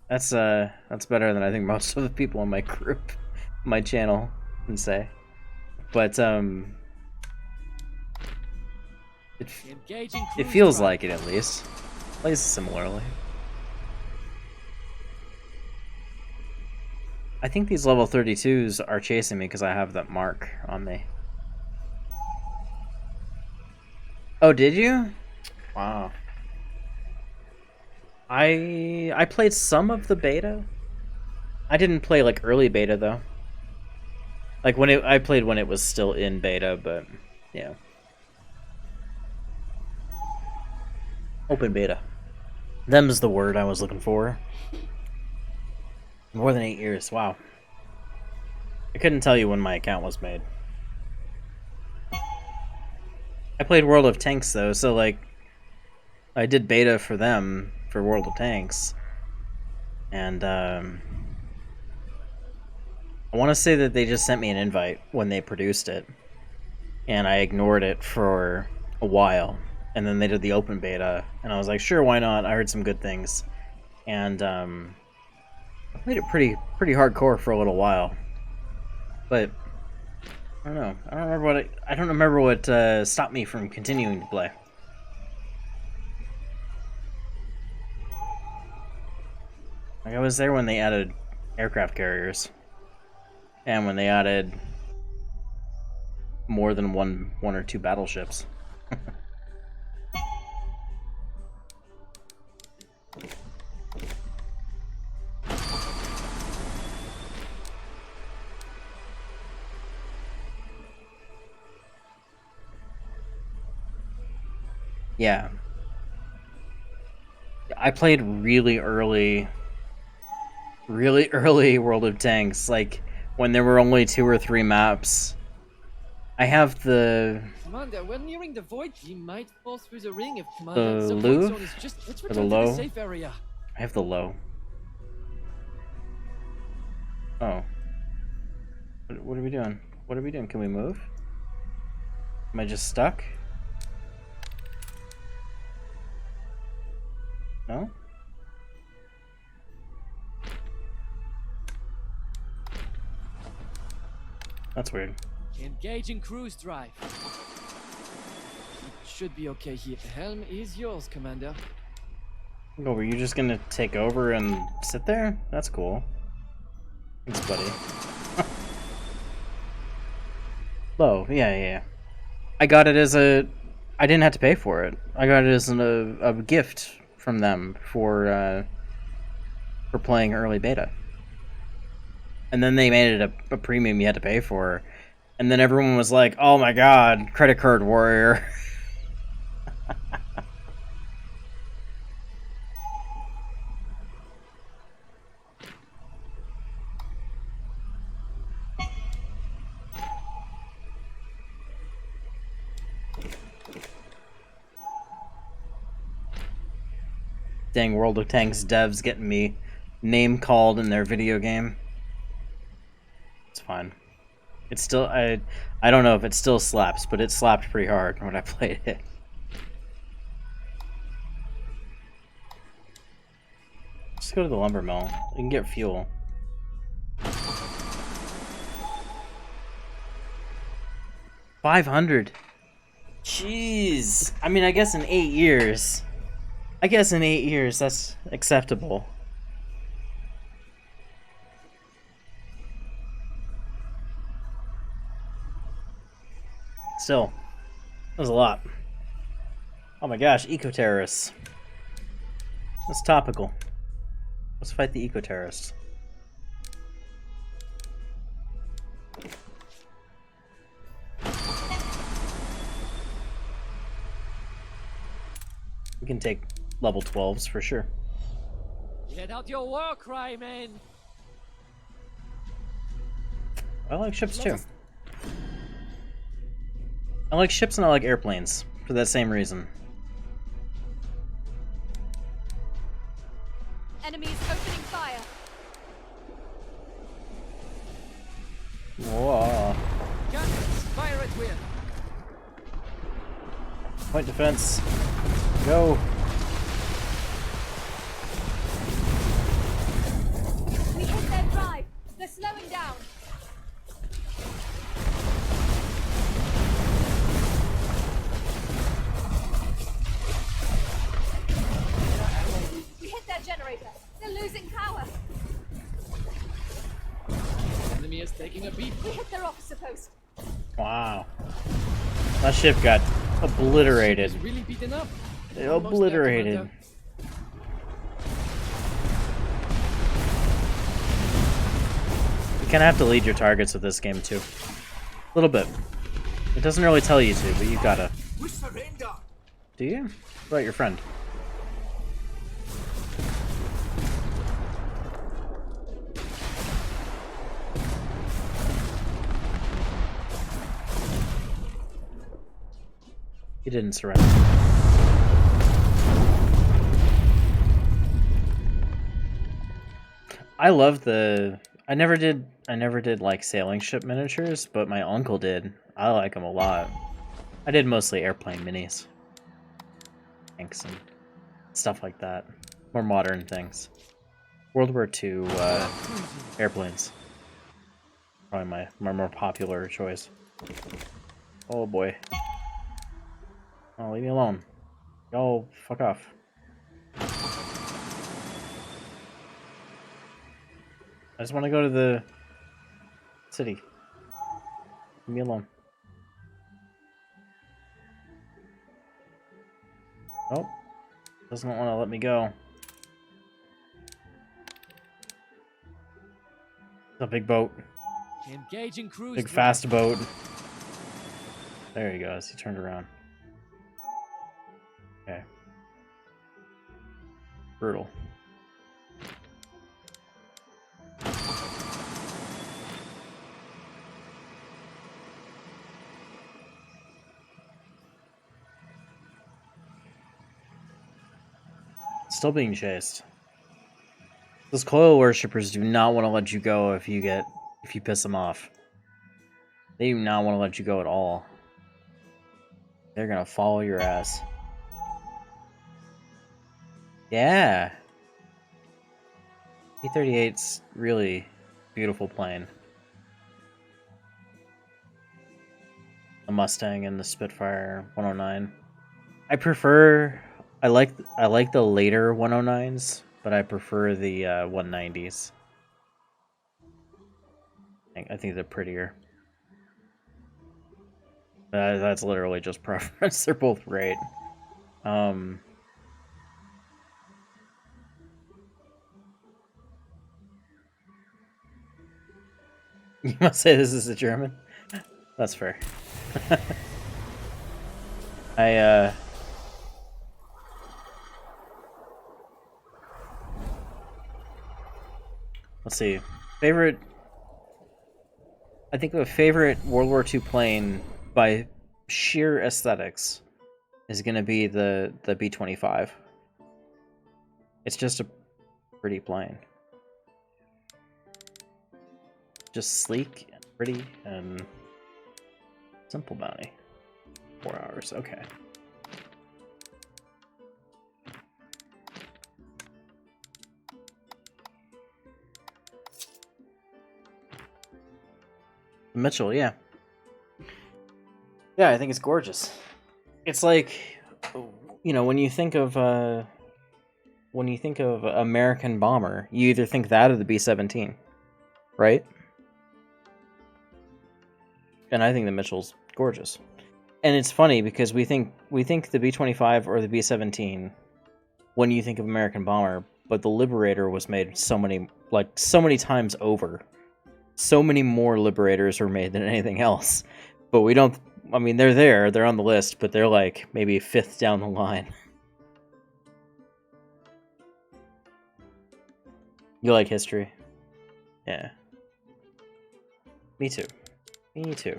That's better than I think most of the people in my group, my channel, can say. But it feels like it, at least. Plays similarly. I think these level 32s are chasing me because I have that mark on me. Oh, did you? Wow. I played some of the beta. I didn't play like early beta though. Like I played when it was still in beta, but yeah. Open beta. Them's the word I was looking for. More than 8 years, wow. I couldn't tell you when my account was made. I played World of Tanks though, so like I did beta for them for World of Tanks. And I want to say that they just sent me an invite when they produced it. And I ignored it for a while. And then they did the open beta, and I was like, sure, why not? I heard some good things. And I played it pretty hardcore for a little while. But I don't know. I don't remember what stopped me from continuing to play. Like I was there when they added aircraft carriers, and when they added more than one or two battleships. Yeah. I played really early World of Tanks, like when there were only 2 or 3 maps. I have the... Commander, we're nearing the void. We might fall through the ring if Commander... The void Louvre? zone is just... Let's Or return the to low? the safe area. I have the low. Oh. What are we doing? What are we doing? Can we move? Am I just stuck? No? That's weird. Engaging cruise drive. It should be okay here. The helm is yours, Commander. Oh, were you just gonna take over and sit there? That's cool. Thanks, buddy. Low, yeah. I got it as a... I didn't have to pay for it. I got it as a gift from them for playing early beta. And then they made it a premium you had to pay for. And then everyone was like, oh my god, credit card warrior. Dang, World of Tanks devs getting me name called in their video game. It's fine. It's still, I don't know if it still slaps, but it slapped pretty hard when I played it. Just go to the lumber mill. You can get fuel. $500. Jeez. I mean, I guess in 8 years. That's acceptable. Still, that was a lot. Oh my gosh, eco-terrorists. That's topical. Let's fight the eco-terrorists. We can take level 12s for sure. Get out your war cry, man. I like ships too. I like ships and I like airplanes for that same reason. Enemies opening fire. Whoa. Gunners, fire at will. Point defense. Go. We hit their drive. They're slowing down. We hit their generator. They're losing power. Enemy is taking a beat. We hit their officer post. Wow. That ship got obliterated. Is really beaten up. They Almost there, obliterated. Commander. You kind of have to lead your targets with this game too. A little bit. It doesn't really tell you to, but you gotta. We surrender. Do you? What about your friend? He didn't surrender. I love the. I never did like sailing ship miniatures, but my uncle did. I like them a lot. I did mostly airplane minis, tanks and stuff like that. More modern things. World War II airplanes. Probably my more popular choice. Oh boy. Oh, leave me alone. Y'all fuck off. I just want to go to the city. Leave me alone. Oh. Doesn't want to let me go. It's a big boat. Engaging cruise. Big drive. fast boat. There he goes. He turned around. Okay. Brutal. Still being chased. Those coil worshippers do not want to let you go if you piss them off. They do not want to let you go at all. They're gonna follow your ass. Yeah. P-38's really beautiful plane. The Mustang and the Spitfire 109. I like the later 109s, but I prefer the 190s. I think they're prettier. That's literally just preference. They're both great. You must say this is a German? That's fair. Let's see. I think a favorite World War II plane by sheer aesthetics is going to be the B-25. It's just a pretty plane. Just sleek and pretty and simple bounty. 4 hours, okay. Mitchell, yeah. Yeah, I think it's gorgeous. It's like, you know, when you think of American bomber, you either think that or the B-17, right? And I think the Mitchell's gorgeous. And it's funny because we think the B-25 or the B-17 when you think of American bomber, but the Liberator was made so many times over. So many more Liberators were made than anything else. But we don't, I mean, they're on the list, but they're like maybe 5th down the line. You like history? Yeah. Me too. Me too.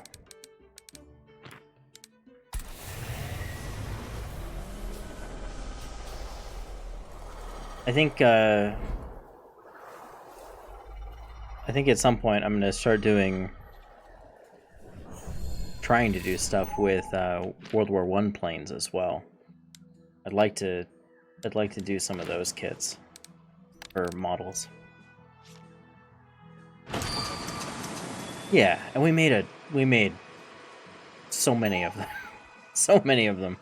I think at some point I'm gonna start trying to do stuff with World War I planes as well. I'd like to do some of those kits or models. Yeah, and we made so many of them. So many of them.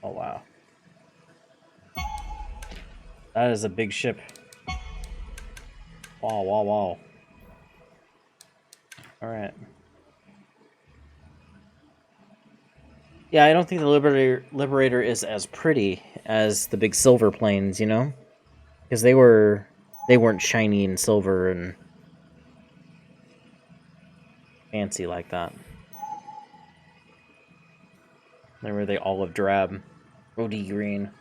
Oh wow. That is a big ship. Wow, wow, wow. Alright. Yeah, I don't think the Liberator is as pretty as the big silver planes, you know? Because they weren't shiny and silver and fancy like that. They were the olive drab, rody green.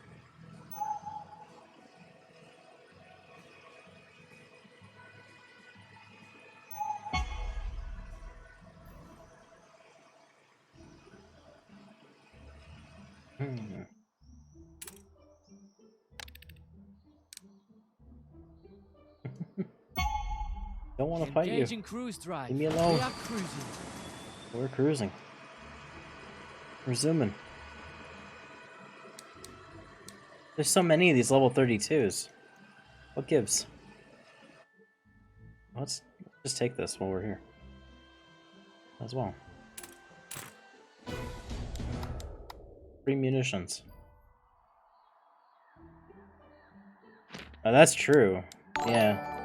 Don't want to fight you. Engaging cruise drive. Leave me alone. We are cruising. We're cruising. We're zooming. There's so many of these level 32s. What gives? Let's just take this while we're here. As well. Free munitions. Oh, that's true. Yeah.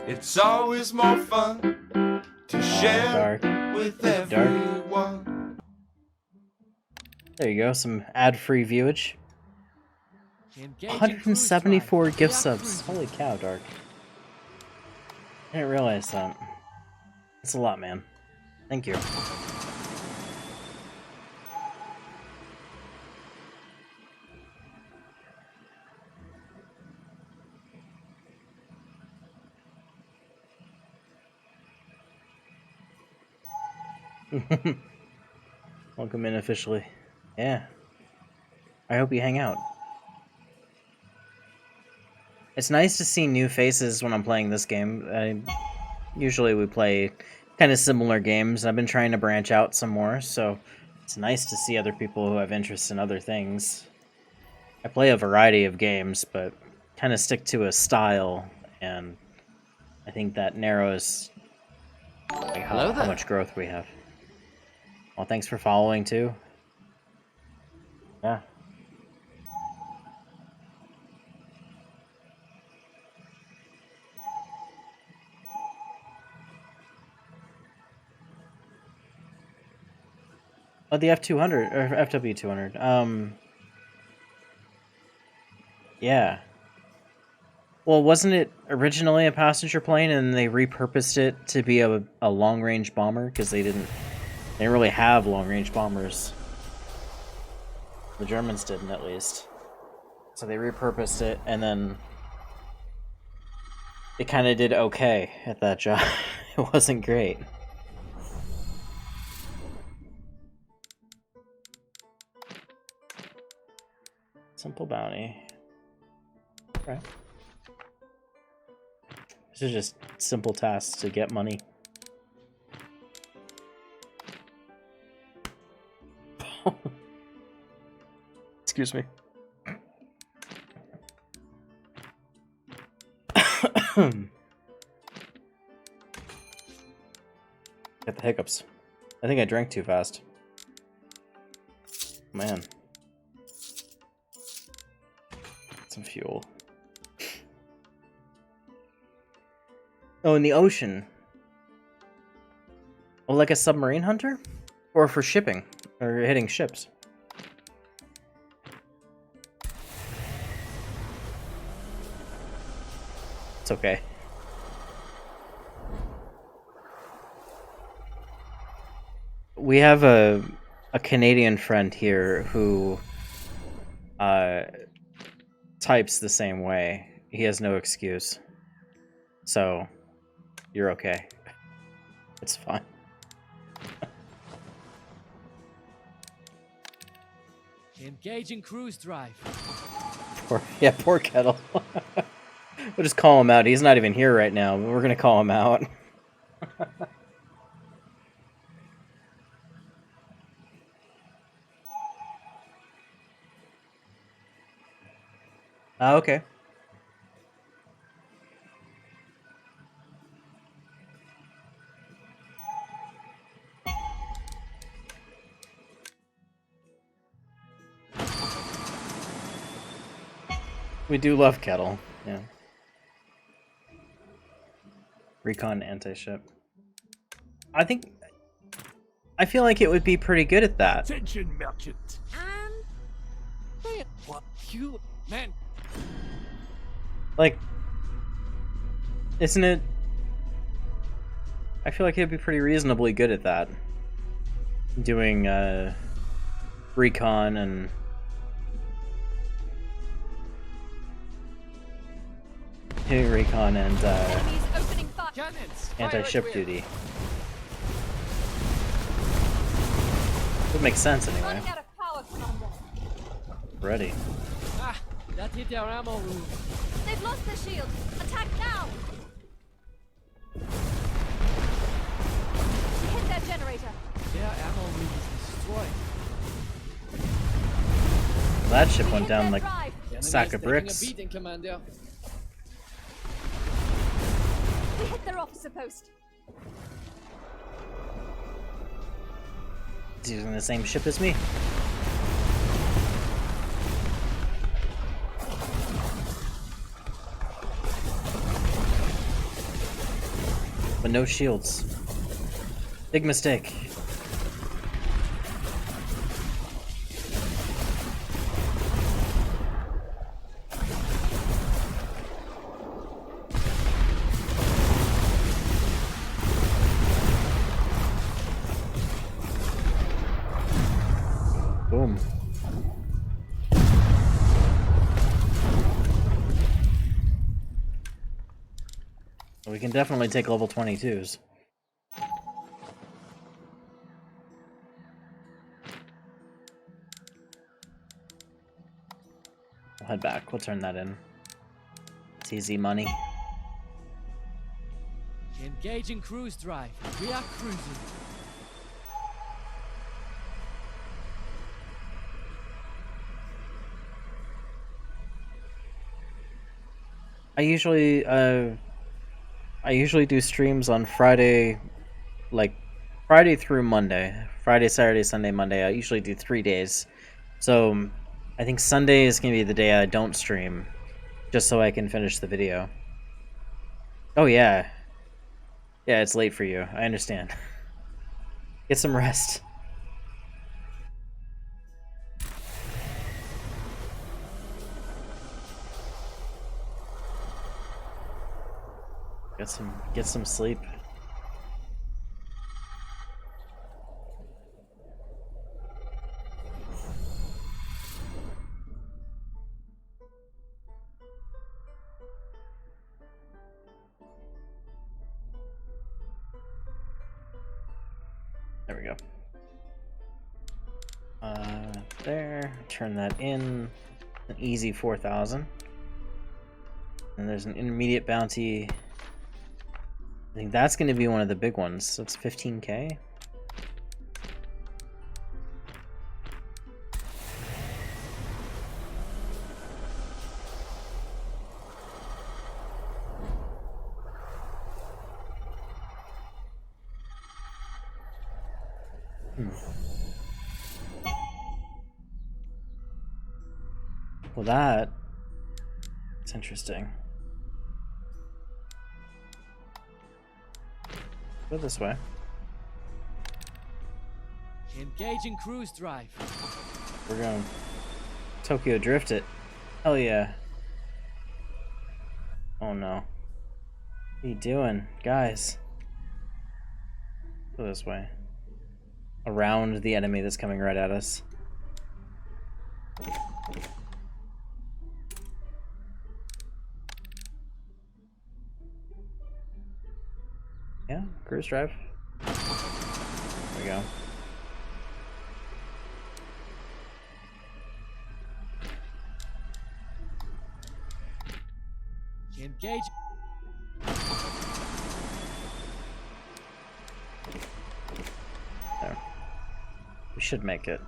It's always more fun to share Dark. with Dark. everyone. There you go, some ad-free viewage. Engaging 174 cruise drive. gift We are subs. cruising. Holy cow, Dark. I didn't realize that. That's a lot, man. Thank you. Welcome in officially. Yeah. I hope you hang out. It's nice to see new faces when I'm playing this game. Usually we play kind of similar games. I've been trying to branch out some more, so it's nice to see other people who have interests in other things. I play a variety of games, but kind of stick to a style, and I think that narrows like how much growth we have. Well, thanks for following too. Yeah. Oh, the F200 or FW200. Yeah. Well, wasn't it originally a passenger plane, and they repurposed it to be a long-range bomber because they didn't really have long-range bombers. The Germans didn't, at least. So they repurposed it, and then it kind of did okay at that job. It wasn't great. Simple bounty. Right. These are just simple tasks to get money. Excuse me. Got the hiccups. I think I drank too fast. Man. Some fuel. Oh, in the ocean. Oh, like a submarine hunter? Or for shipping? Or hitting ships? It's okay. We have a Canadian friend here who types the same way. He has no excuse. So, you're okay. It's fine. Engaging cruise drive. Poor Kettle. We'll just call him out. He's not even here right now, but we're gonna call him out. Okay. We do love Kettle, yeah. Recon anti-ship. I feel like it would be pretty good at that. Attention, merchant. Man, what? You, man. Like, isn't it? I feel like it'd be pretty reasonably good at that. Doing recon and doing recon and Enemies opening fire. Cannons. anti-ship duty. Would make sense anyway. Running out of power, Commander. Ready. Ah, that hit their ammo room. They've lost their shield. Attack now. We hit that generator. Their ammo room is destroyed. That ship We went hit down their like drive. The enemy sack is of taking bricks. a beating, Commander. We hit their officer post. He's using the same ship as me. But no shields. Big mistake. Boom. We can definitely take level 22s. We'll head back. We'll turn that in. It's easy money. Engaging cruise drive. We are cruising. I usually do streams on Friday, like Friday through Monday. Friday, Saturday, Sunday, Monday. I usually do 3 days. So I think Sunday is going to be the day I don't stream, just so I can finish the video. Oh yeah. Yeah, it's late for you. I understand. Get some rest. Get some sleep. There we go. There. Turn that in. An easy 4,000. And there's an intermediate bounty. I think that's going to be one of the big ones. That's 15k. Well, that's interesting. Go this way. Engaging cruise drive. We're going Tokyo Drift it. Hell yeah. Oh no. What are you doing, guys? Go this way. Around the enemy that's coming right at us. Yeah, cruise drive. There we go. Engage. There. We should make it.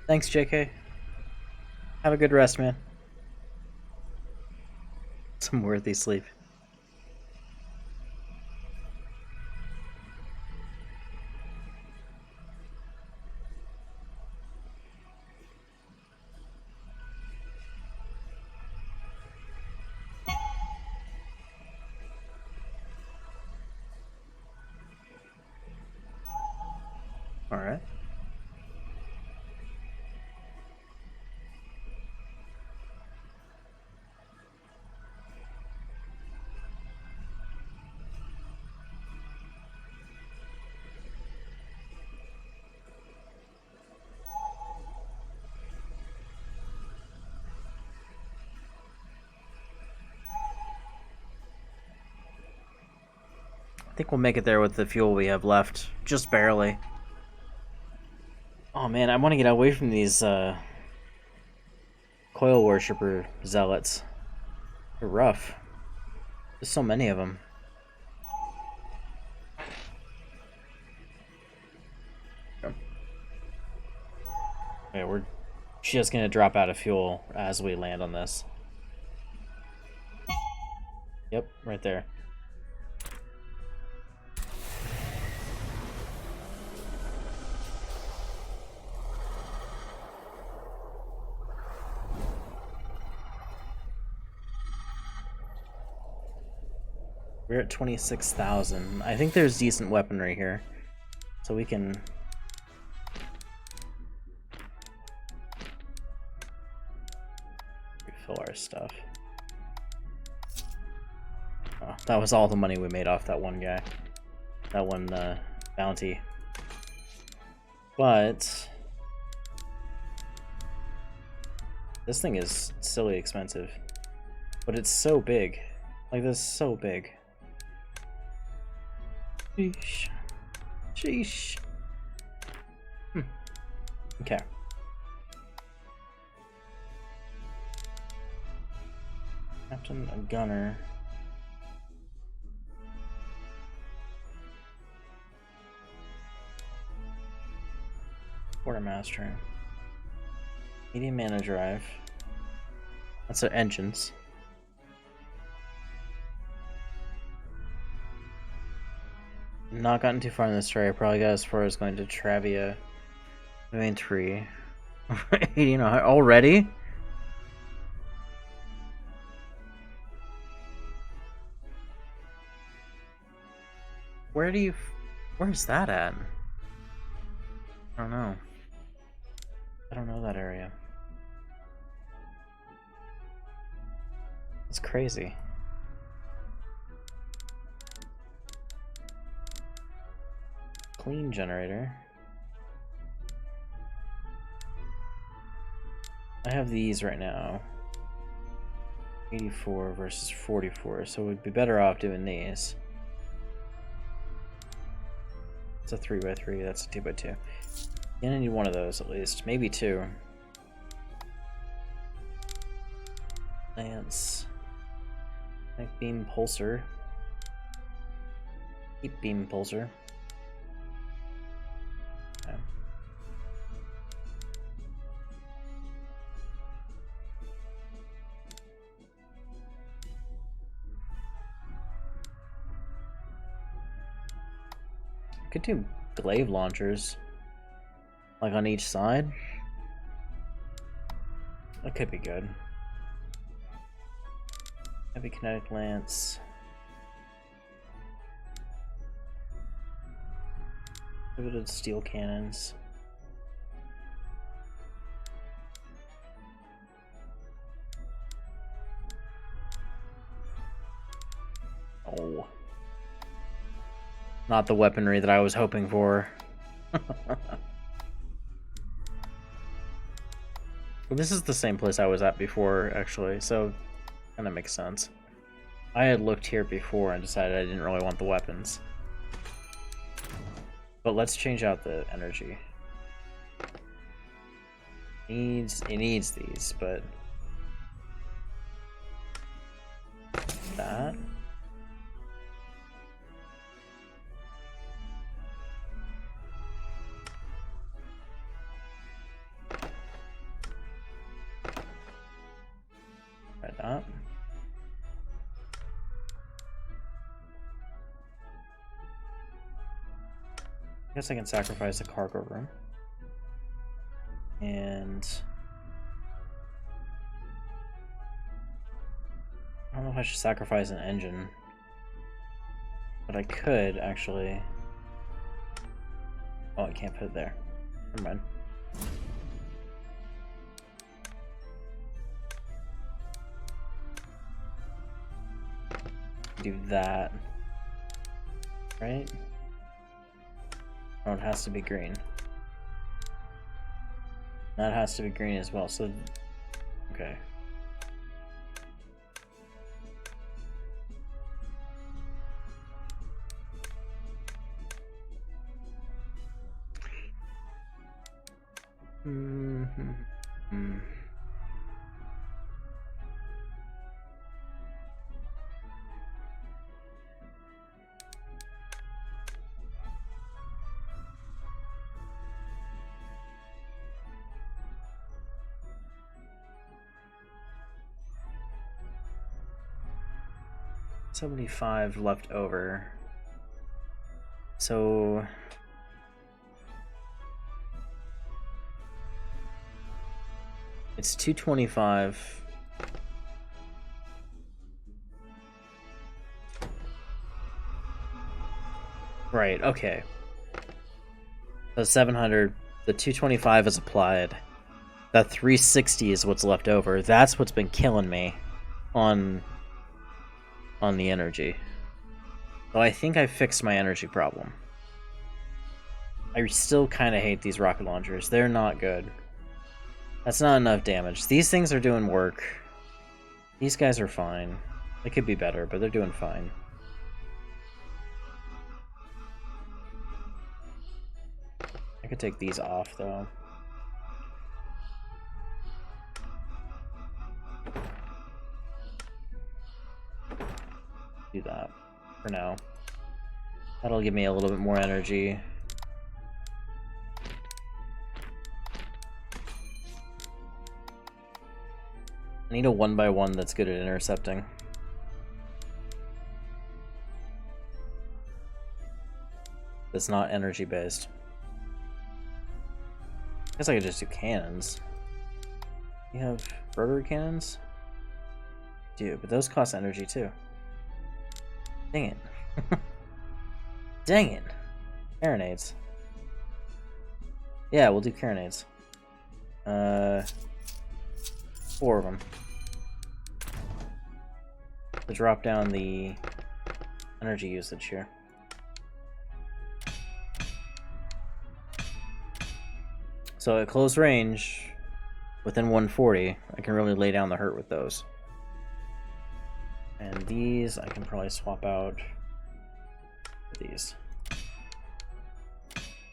Thanks, JK. Have a good rest, man. Some worthy sleep. All right. I think we'll make it there with the fuel we have left. Just barely. Oh man, I want to get away from these coil worshipper zealots. They're rough. There's so many of them. Okay, we're just gonna drop out of fuel as we land on this. Yep, right there. We're at 26,000. I think there's decent weaponry here, so we can refill our stuff. Oh, that was all the money we made off that one guy, that one bounty. But this thing is silly expensive, but it's so big. Like, this is so big. Sheesh. Sheesh. Okay. Captain, a gunner. Quartermaster. Medium mana drive. That's their engines. Not gotten too far in this story. I probably got as far as going to Travia. Domain 3. You know, already? Where's that at? I don't know. I don't know that area. It's crazy. Clean generator. I have these right now. 84 versus 44, so we'd be better off doing these. It's a 3x3, that's a 2x2. Gonna need one of those at least, maybe two. Lance. Like beam pulsar. Keep beam pulsar. Okay. Could do glaive launchers, like on each side. That could be good. Heavy kinetic lance. Pivoted steel cannons. Oh. Not the weaponry that I was hoping for. Well, this is the same place I was at before, actually, so kind of makes sense. I had looked here before and decided I didn't really want the weapons. But let's change out the energy. It needs these, but that. Try that. I guess I can sacrifice a cargo room. And I don't know if I should sacrifice an engine, but I could actually. Oh, I can't put it there. Never mind. Do that, right? Oh, it has to be green. That has to be green as well, so... Okay. Mm-hmm. 75 left over. So it's 225. Right, okay. So 700, the 225 is applied. That 360 is what's left over. That's what's been killing me on the energy. So I think I fixed my energy problem. I still kind of hate these rocket launchers. They're not good. That's not enough damage. These things are doing work. These guys are fine. They could be better, but they're doing fine. I could take these off, though. Do that for now. That'll give me a little bit more energy. I need a 1x1 that's good at intercepting. That's not energy based. I guess I could just do cannons. You have rotary cannons? Do, but those cost energy too. Dang it. Dang it. Carronades. Yeah, we'll do carronades. 4 of them. To drop down the energy usage here. So at close range, within 140, I can really lay down the hurt with those. And these I can probably swap out with these.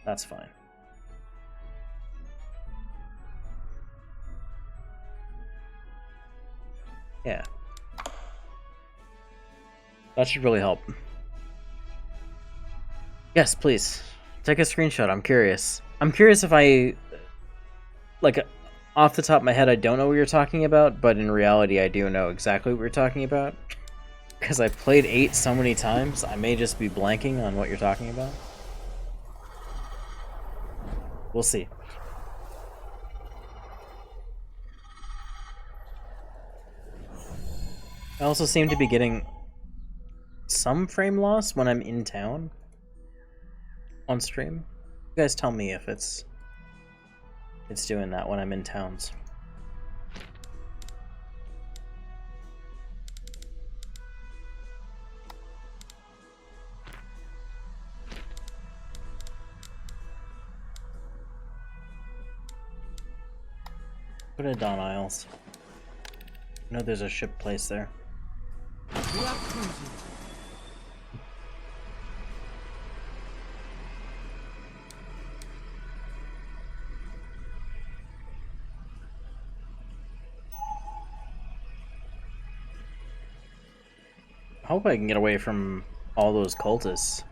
That's fine. Yeah. That should really help. Yes, please. Take a screenshot. I'm curious. I'm curious if I... Like, off the top of my head, I don't know what you're talking about, but in reality, I do know exactly what you're talking about. Because I've played 8 so many times, I may just be blanking on what you're talking about. We'll see. I also seem to be getting some frame loss when I'm in town on stream. You guys tell me if it's doing that when I'm in towns. Put it Don Isles. I know there's a ship place there. hope I can get away from all those cultists.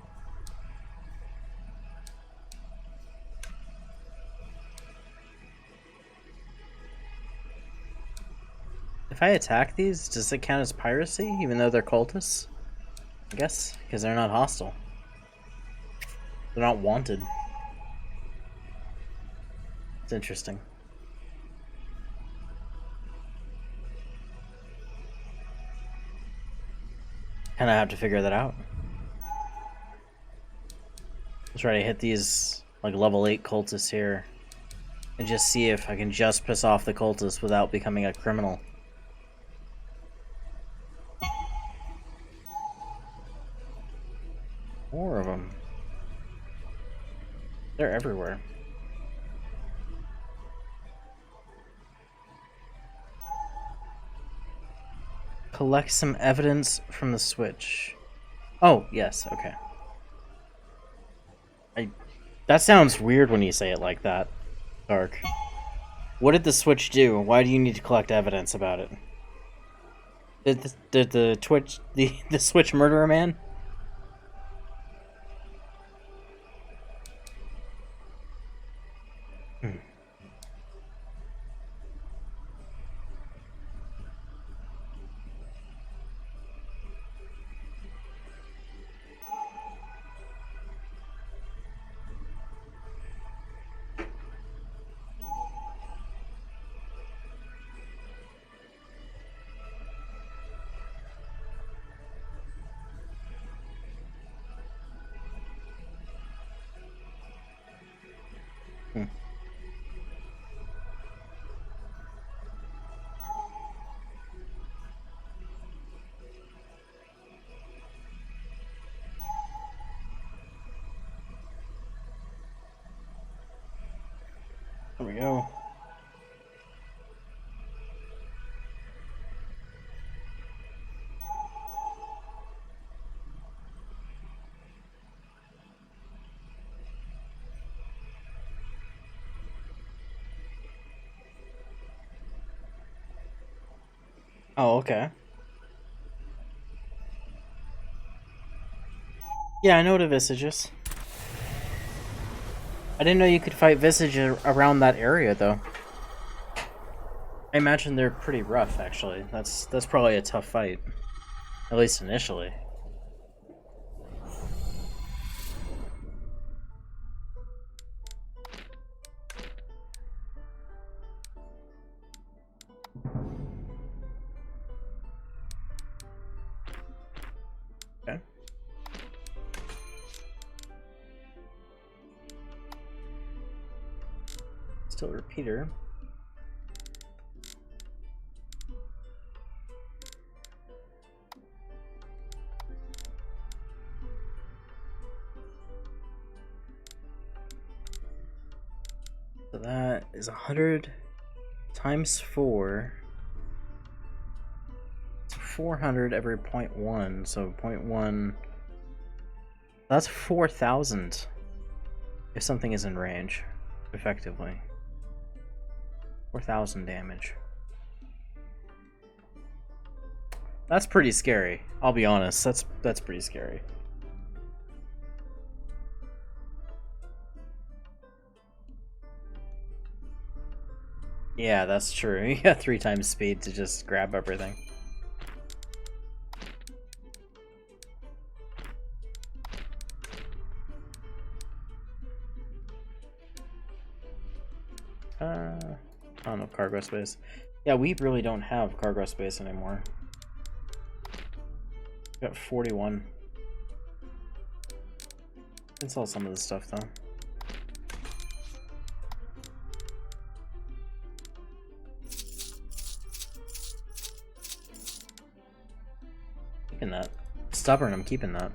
If I attack these, does it count as piracy, even though they're cultists? I guess, because they're not hostile. They're not wanted. It's interesting. Kinda have to figure that out. Let's try to hit these, like, level 8 cultists here. And just see if I can just piss off the cultists without becoming a criminal. More of them. They're everywhere. Collect some evidence from the switch. Oh, yes, okay. That sounds weird when you say it like that, Dark. What did the switch do? Why do you need to collect evidence about it? Did the switch murder a man? There we go. Oh, okay. Yeah, I know what a Visage is. I didn't know you could fight Visage around that area, though. I imagine they're pretty rough, actually. That's probably a tough fight. At least initially. Okay. Still a repeater. So that is 100 times 4. It's 400 every 0.1, so 0.1. That's 4,000 if something is in range, effectively. 4,000 damage. That's pretty scary. I'll be honest. That's pretty scary. Yeah, that's true. You got 3 times speed to just grab everything. I don't know, cargo space. Yeah, we really don't have cargo space anymore. We got 41. Can sell some of this stuff though. Keeping that. Stubborn, I'm keeping that.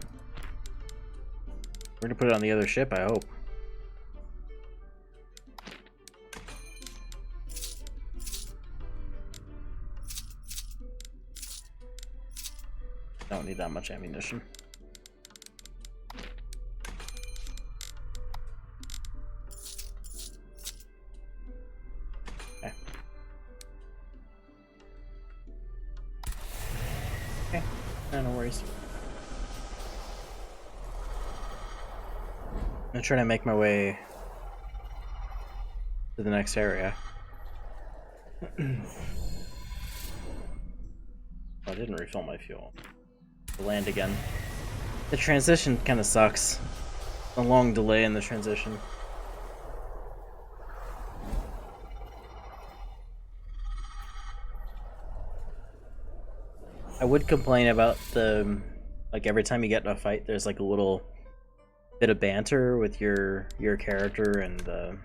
We're gonna put it on the other ship, I hope. Don't need that much ammunition. Okay. Okay. No worries. I'm trying to make my way to the next area. I didn't refill my fuel. To land again. The transition kind of sucks. A long delay in the transition. I would complain about the, like, every time you get in a fight, there's like a little bit of banter with your character and the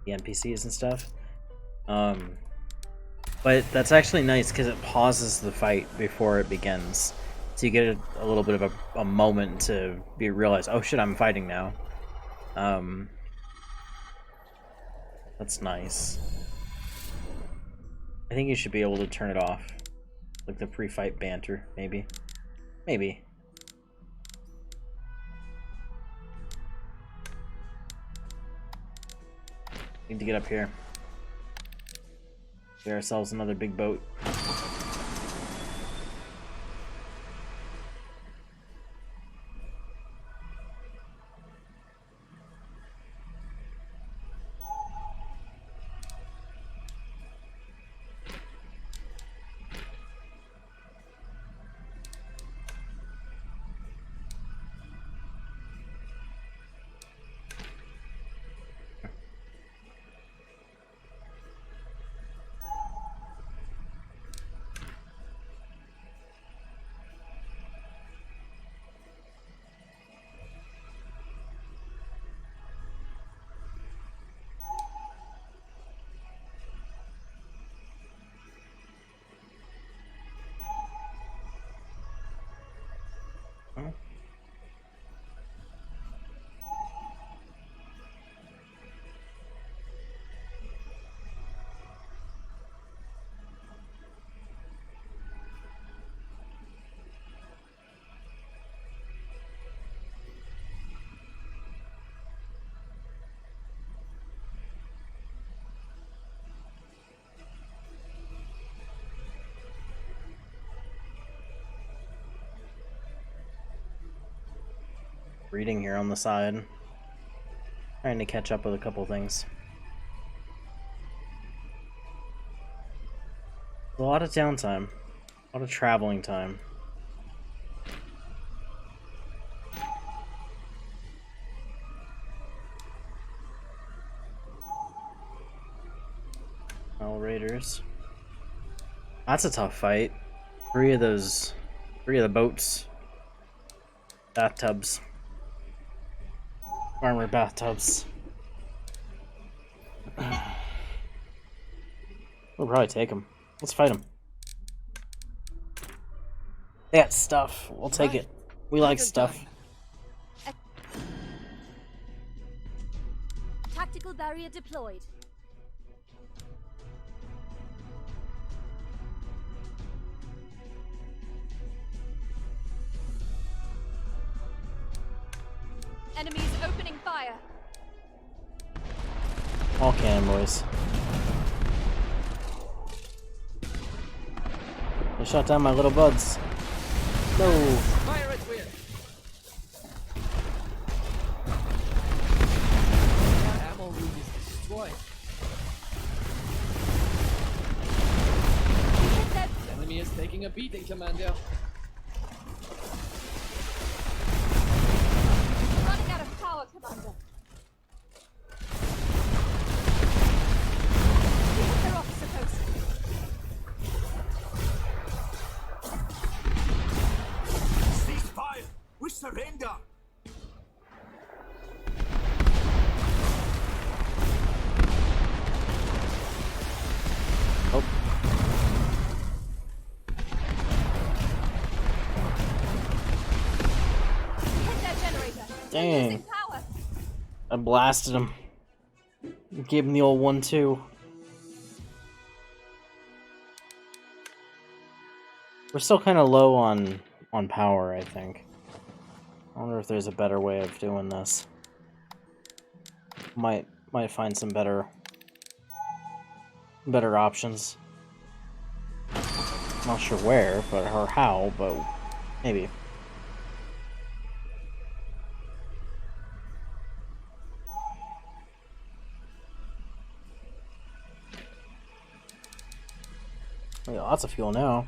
NPCs and stuff. But that's actually nice because it pauses the fight before it begins. So you get a little bit of a moment to realize, oh shit, I'm fighting now. That's nice. I think you should be able to turn it off. Like the pre-fight banter, maybe. Maybe. Need to get up here. Get ourselves another big boat. Reading here on the side. Trying to catch up with a couple things. A lot of downtime. A lot of traveling time. All raiders. That's a tough fight. Three of the boats. Bathtubs. Armor bathtubs. We'll probably take them. Let's fight them. They got stuff. We'll take it. We like stuff. Tactical barrier deployed. Enemies opening fire. All cannon, boys. They shot down my little buds. No. Fire at will. Our ammo room is destroyed. We hit that. The enemy is taking a beating, Commander. Running out of power, Commander. We hit their officer post. Cease fire! We surrender! Oh. Hit that generator. They're Dang. losing power. I blasted him. Gave him the old 1-2. We're still kind of low on power, I think. I wonder if there's a better way of doing this. Might find some better options. Not sure where, or how, but Maybe. We got lots of fuel now.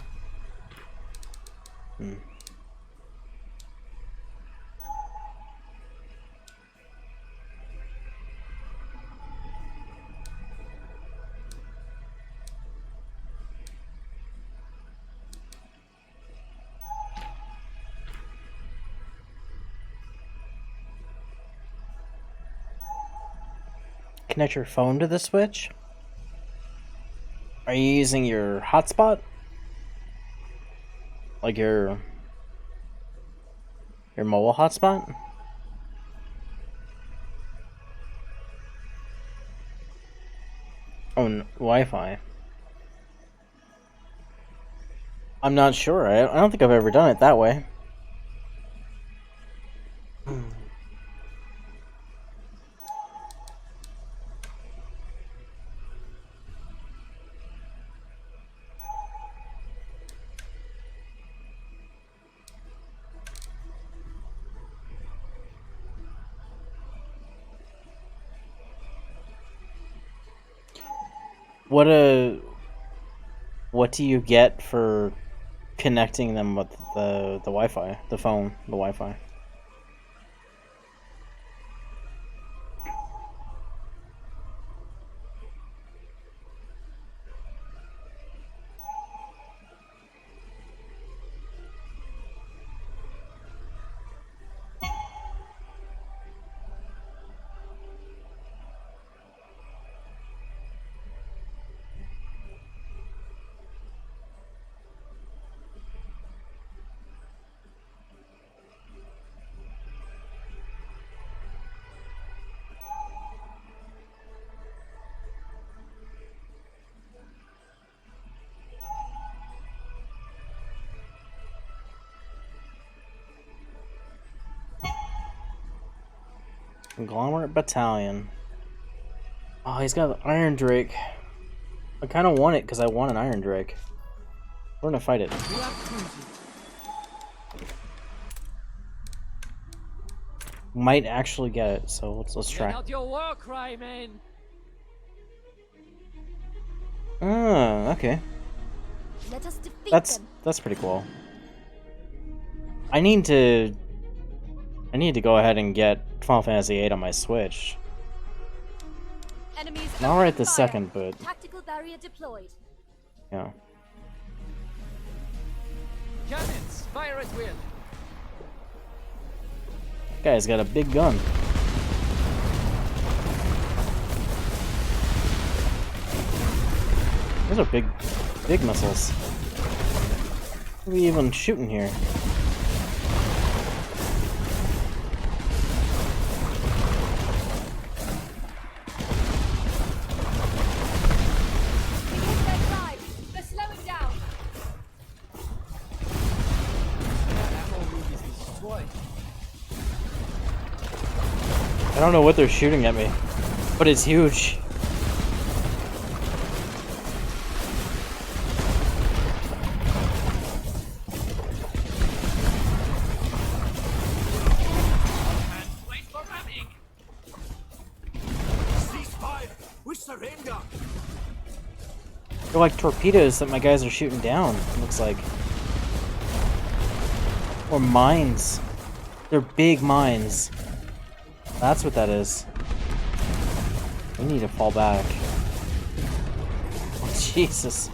Hmm. Connect your phone to the Switch? Are you using your hotspot? Like your mobile hotspot? Oh, Wi-Fi. I'm not sure. I don't think I've ever done it that way. What do you get for connecting them with the Wi-Fi, the phone, the Wi-Fi? Conglomerate Battalion. Oh, he's got an Iron Drake. I kind of want it because I want an Iron Drake. We're gonna fight it. Might actually get it, so let's try. Get out your war cry, man. Oh, okay. Let us defeat them. That's pretty cool. I need to go ahead and get Final Fantasy VIII on my Switch. Enemies Not right this fire. second, but Tactical barrier deployed. yeah. Cannons, fire at will. Guy's got a big gun. Those are big missiles. What are we even shooting here? We hit their drive. They're slowing down. Ammo room is destroyed. I don't know what they're shooting at me, but it's huge. Ceasefire! We surrender! They're like torpedoes that my guys are shooting down, it looks like. Or mines. They're big mines. That's what that is. We need to fall back. Oh, Jesus.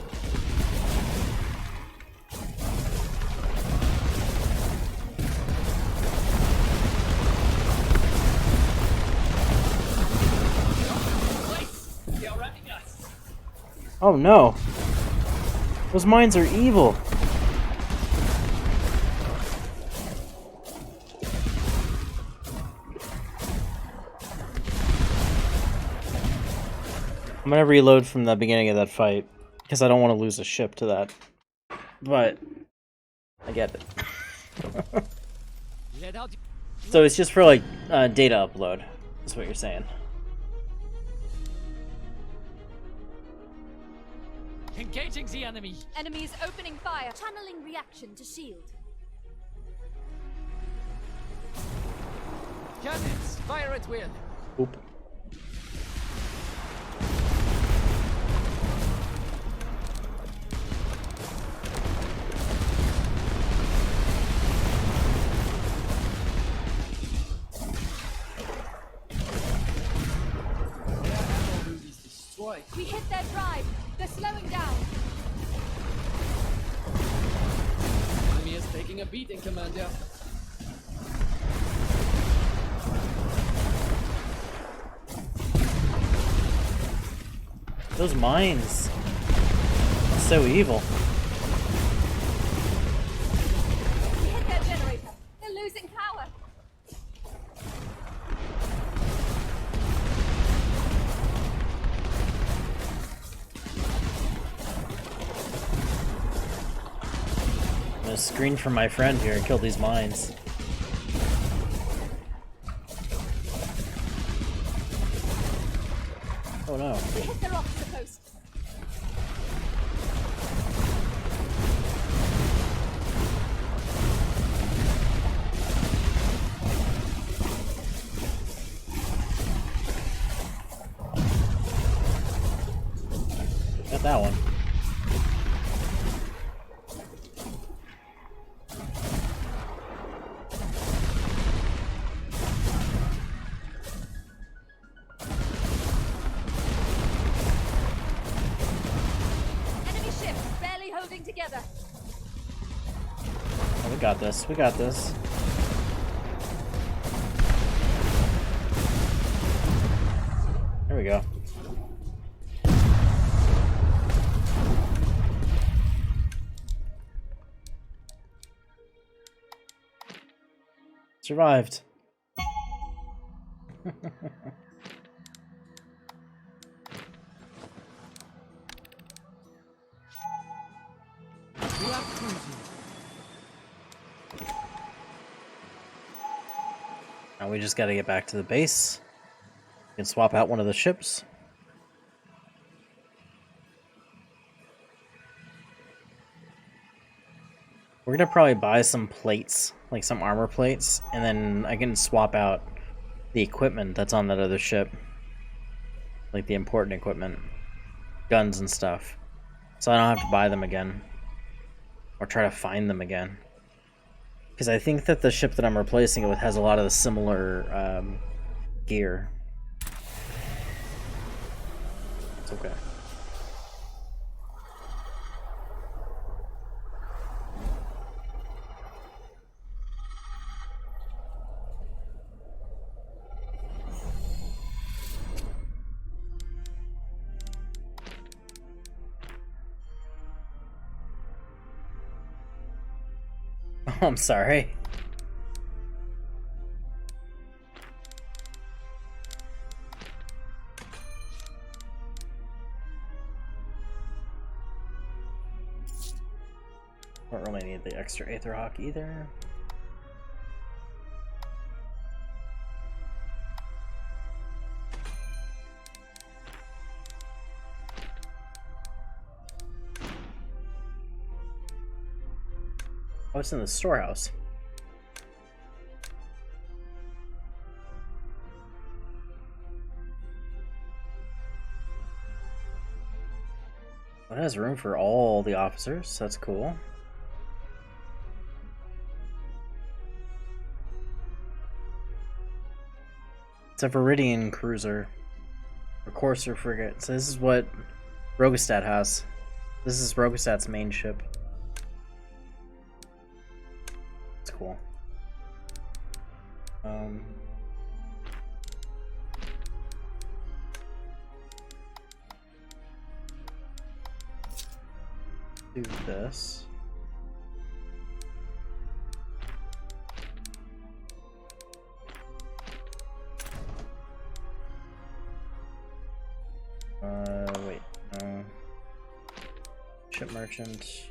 Oh no. Those mines are evil. I'm gonna reload from the beginning of that fight, because I don't want to lose a ship to that. But, I get it. Let out. So it's just for, like, data upload, is what you're saying. Engaging the enemy. Enemies opening fire. Channeling reaction to shield. Cannons, fire at will. Oop. Destroy. We hit their drive. They're slowing down. Enemy is taking a beating, Commander. Those mines. So evil. We hit their generator. They're losing power. I'm gonna screen from my friend here and kill these mines. Oh no. We hit their officer post. Got that one. Enemy ship barely holding together. Oh, we got this. We got this. There we go. Survived. We are cruising. Now we just gotta get back to the base. We can swap out one of the ships. We're gonna probably buy some plates, like some armor plates, and then I can swap out the equipment that's on that other ship. Like the important equipment. Guns and stuff. So I don't have to buy them again. Or try to find them again. Because I think that the ship that I'm replacing it with has a lot of the similar gear. It's okay. Oh, I'm sorry. Don't really need the extra Aetherhawk either. Oh, it's in the storehouse. It has room for all the officers. That's cool. It's a Viridian cruiser. Or Courser frigate. So this is what Rogestad has. This is Rogestad's main ship. It's cool. Do this. Wait, no. Ship merchant.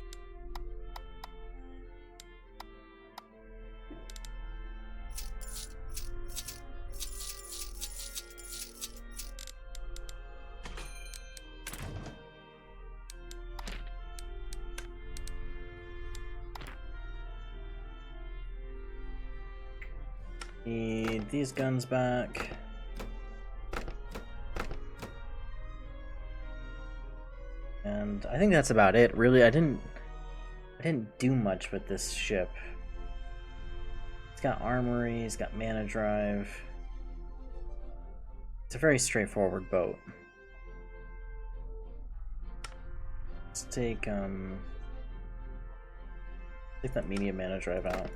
Need Take these guns back. And I think that's about it. Really, I didn't do much with this ship. It's got armory, it's got mana drive. It's a very straightforward boat. Let's take that medium mana drive out.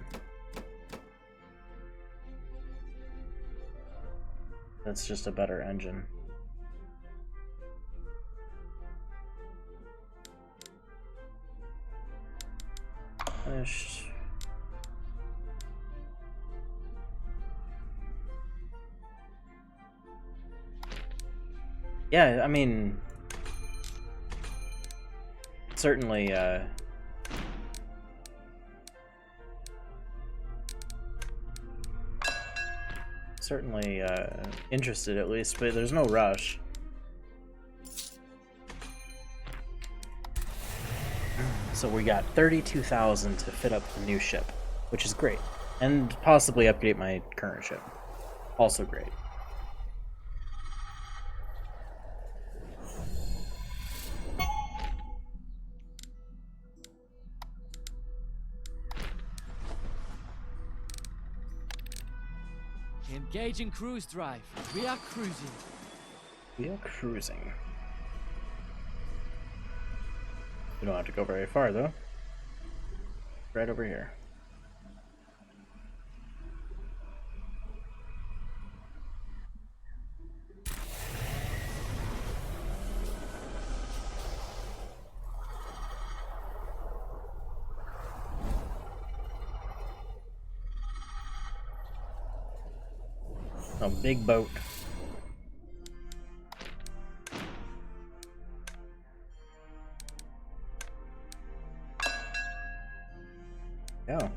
That's just a better engine. Finished. Yeah, I mean, certainly, interested at least, but there's no rush. So we got 32,000 to fit up the new ship, which is great, and possibly update my current ship. Also great. Engaging cruise drive. We are cruising. We are cruising. We don't have to go very far, though. Right over here. A big boat. Yeah.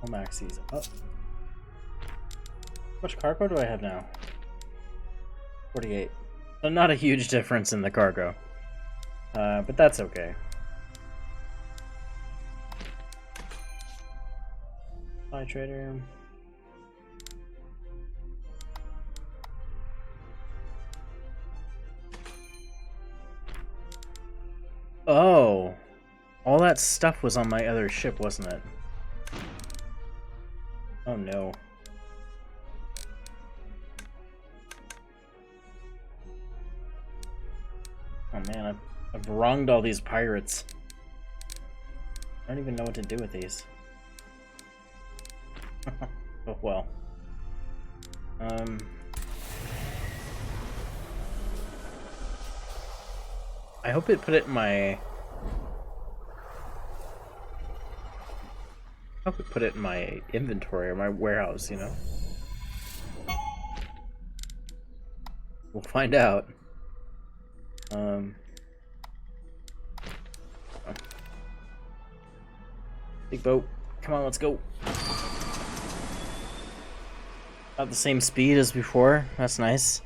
Maxis up. How much cargo do I have now? 48. So not a huge difference in the cargo. But that's okay. Supply trader. Oh, all that stuff was on my other ship, wasn't it? Oh no. Oh man, I've wronged all these pirates. I don't even know what to do with these. Oh well. I hope it put it in my... I hope it put it in my inventory or my warehouse, you know? We'll find out. Big boat. Come on, let's go. About the same speed as before. That's nice.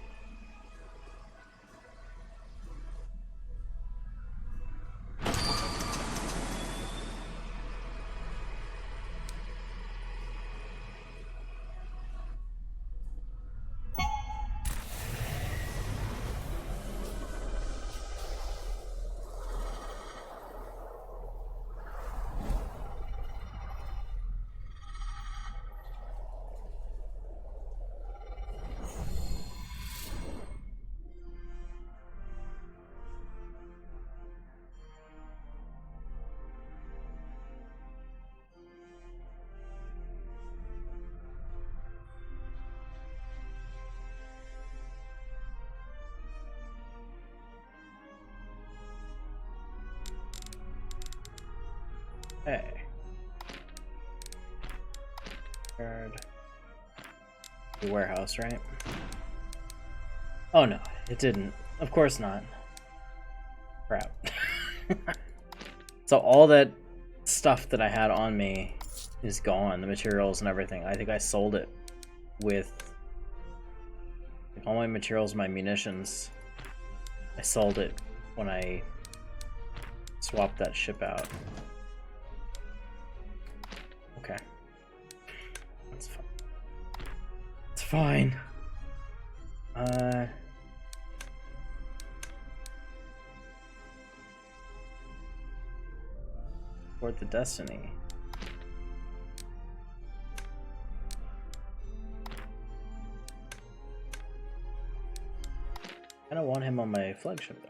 Hey. The warehouse, right? Oh no, it didn't. Of course not. Crap. So all that stuff that I had on me is gone, the materials and everything. I think I sold it with all my materials, my munitions. I sold it when I swap that ship out. Okay. That's fine. It's fine. Toward the Destiny. I don't want him on my flagship though.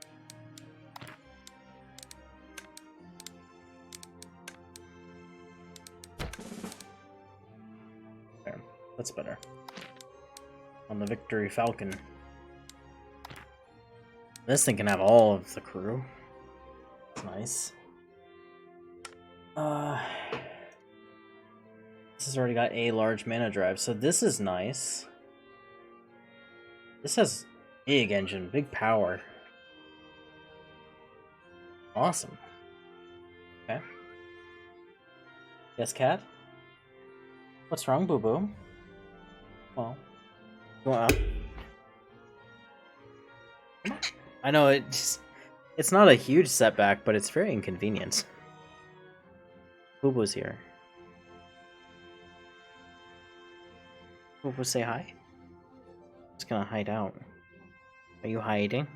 There, that's better. On the Victory Falcon. This thing can have all of the crew. That's nice. This has already got a large mana drive, so this is nice. This has big engine, big power. Awesome. Okay. Yes, cat? What's wrong, Boo Boo? Well, go on. I know it's not a huge setback, but it's very inconvenient. Boo Boo's here. Boo Boo, say hi. Just gonna hide out. Are you hiding?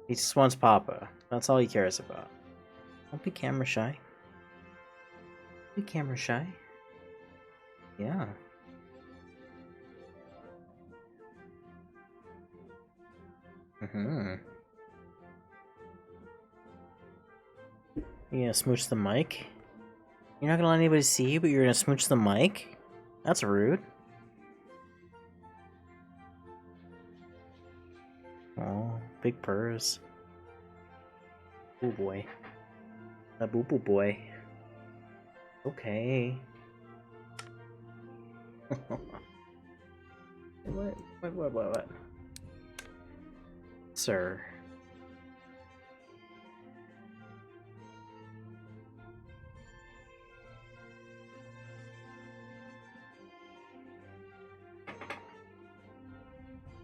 He just wants Papa. That's all he cares about. Don't be camera shy. Be camera shy. Yeah. You gonna smooch the mic? You're not gonna let anybody see you, but you're gonna smooch the mic? That's rude. Oh, big purrs. Oh boy. A boo boo boy. Okay. What? Sir.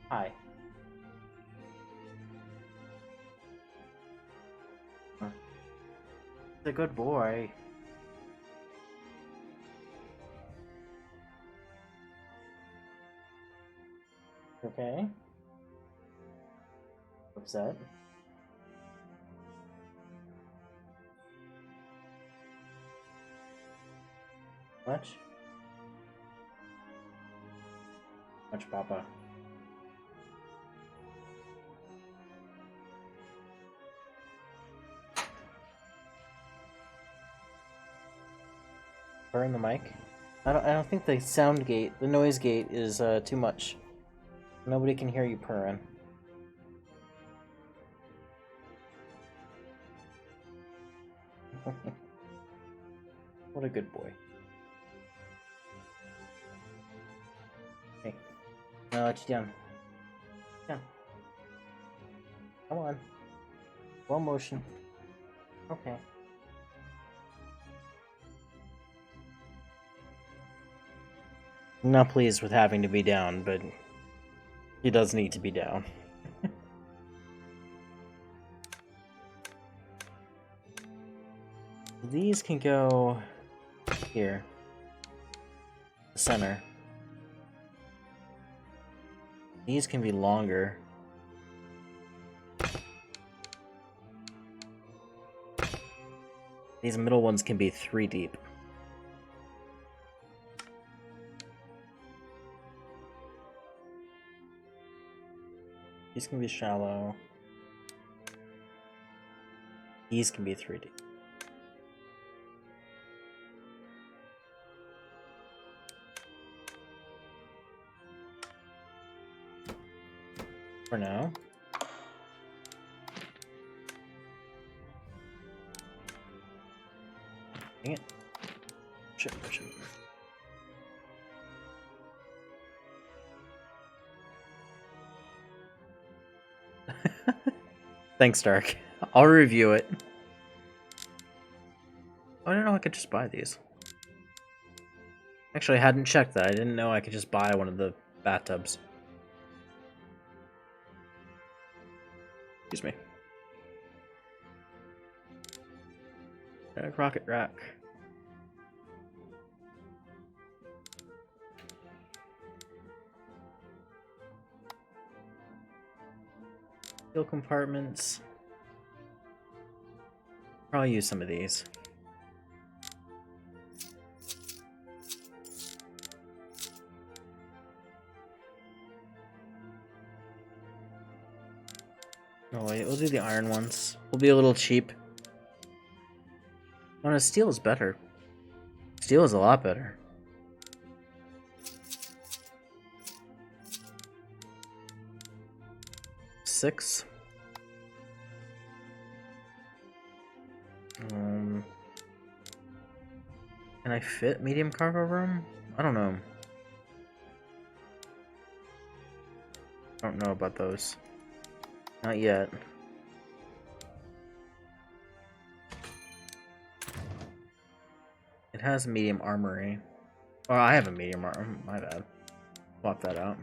Hi. He's a good boy. Okay. Upset. Much? Much, Papa. Burn the mic. I don't think the sound gate, the noise gate, is too much. Nobody can hear you purring. What a good boy. Hey, I'll let you down. Yeah. Come on. Slow motion. Okay. I'm not pleased with having to be down, but he does need to be down. These can go here. The center. These can be longer. These middle ones can be 3 deep. These can be shallow. These can be 3 deep. For now. Dang it. Shit. Thanks, Dark. I'll review it. I didn't know I could just buy these. Actually, I hadn't checked that. I didn't know I could just buy one of the bathtubs. Excuse me. Rocket rack. Steel compartments. I'll use some of these. Oh wait, we'll do the iron ones. We'll be a little cheap. Oh no, steel is better. Steel is a lot better. Six. Can I fit medium cargo room? I don't know. I don't know about those. Not yet. It has medium armory. Oh, I have a medium armor. My bad. Swap that out.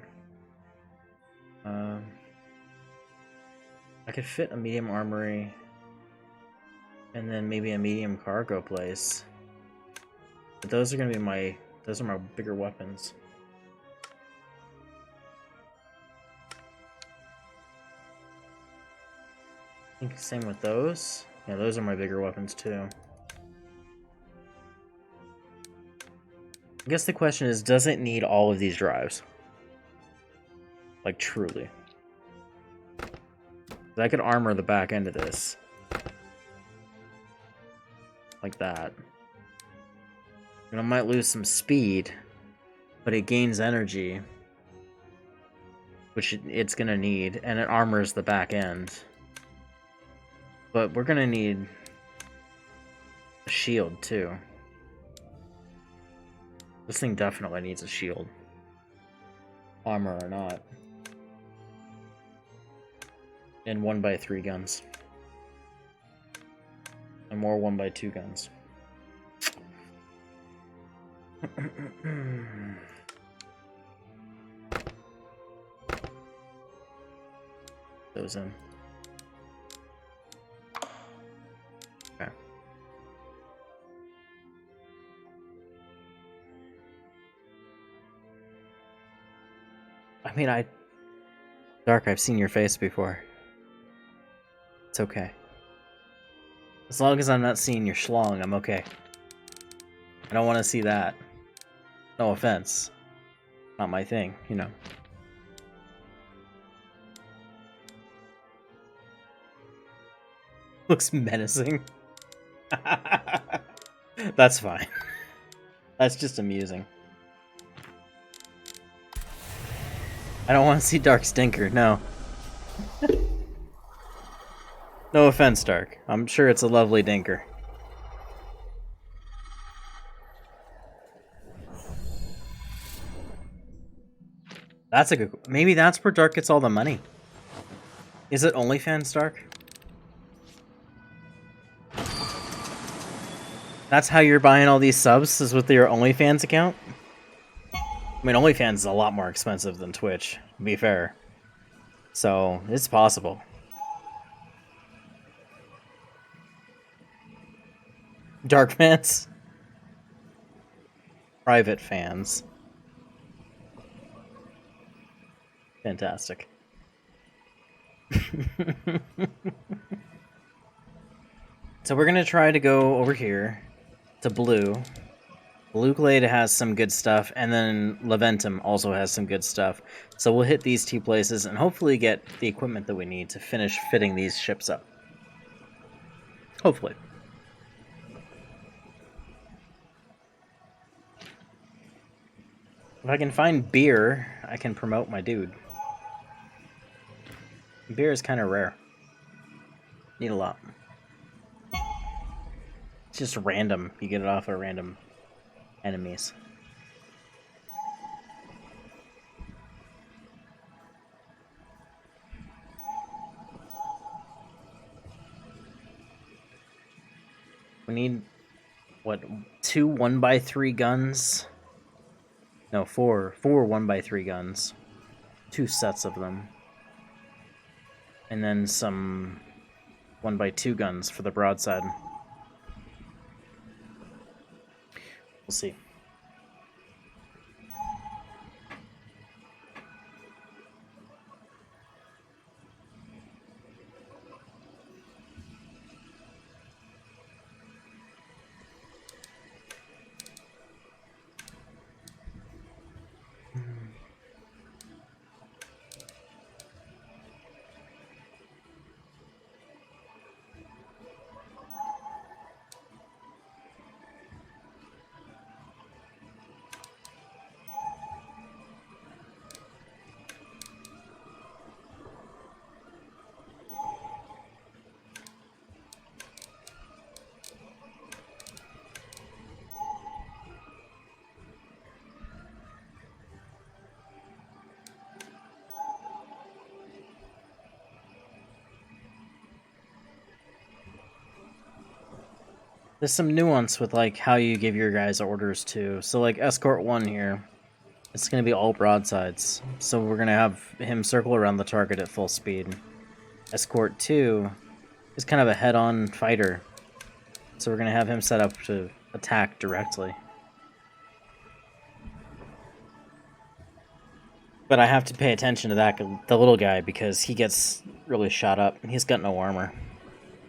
I could fit a medium armory and then maybe a medium cargo place. But those are gonna be those are my bigger weapons. I think same with those. Yeah, those are my bigger weapons too. I guess the question is, does it need all of these drives? Like, truly. I could armor the back end of this. Like that. And I might lose some speed, but it gains energy, which it's gonna need, and it armors the back end. But we're gonna need a shield too. This thing definitely needs a shield. Armor or not. And 1x3 guns. And more 1x2 guns. Those in. Okay. I mean, Dark, I've seen your face before. It's okay. As long as I'm not seeing your schlong, I'm okay. I don't want to see that. No offense. Not my thing, you know. Looks menacing. That's fine. That's just amusing. I don't want to see Dark Stinker, no. No offense, Dark. I'm sure it's a lovely dinker. That's a good... Maybe that's where Dark gets all the money. Is it OnlyFans, Dark? That's how you're buying all these subs, is with your OnlyFans account? I mean, OnlyFans is a lot more expensive than Twitch, to be fair. So, it's possible. Dark fans? Private fans. Fantastic. So we're gonna try to go over here to Blue. Blue Glade has some good stuff, and then Leventum also has some good stuff. So we'll hit these two places and hopefully get the equipment that we need to finish fitting these ships up. Hopefully. If I can find beer, I can promote my dude. Beer is kind of rare. Need a lot. It's just random. You get it off of random enemies. We need, what, 2 1x3 guns? No, 4 1x3 guns. 2 sets of them. And then some 1x2 guns for the broadside. We'll see. There's some nuance with like how you give your guys orders too. So like escort 1 here, it's gonna be all broadsides. So we're gonna have him circle around the target at full speed. Escort 2 is kind of a head-on fighter. So we're gonna have him set up to attack directly. But I have to pay attention to that, the little guy, because he gets really shot up. He's got no armor.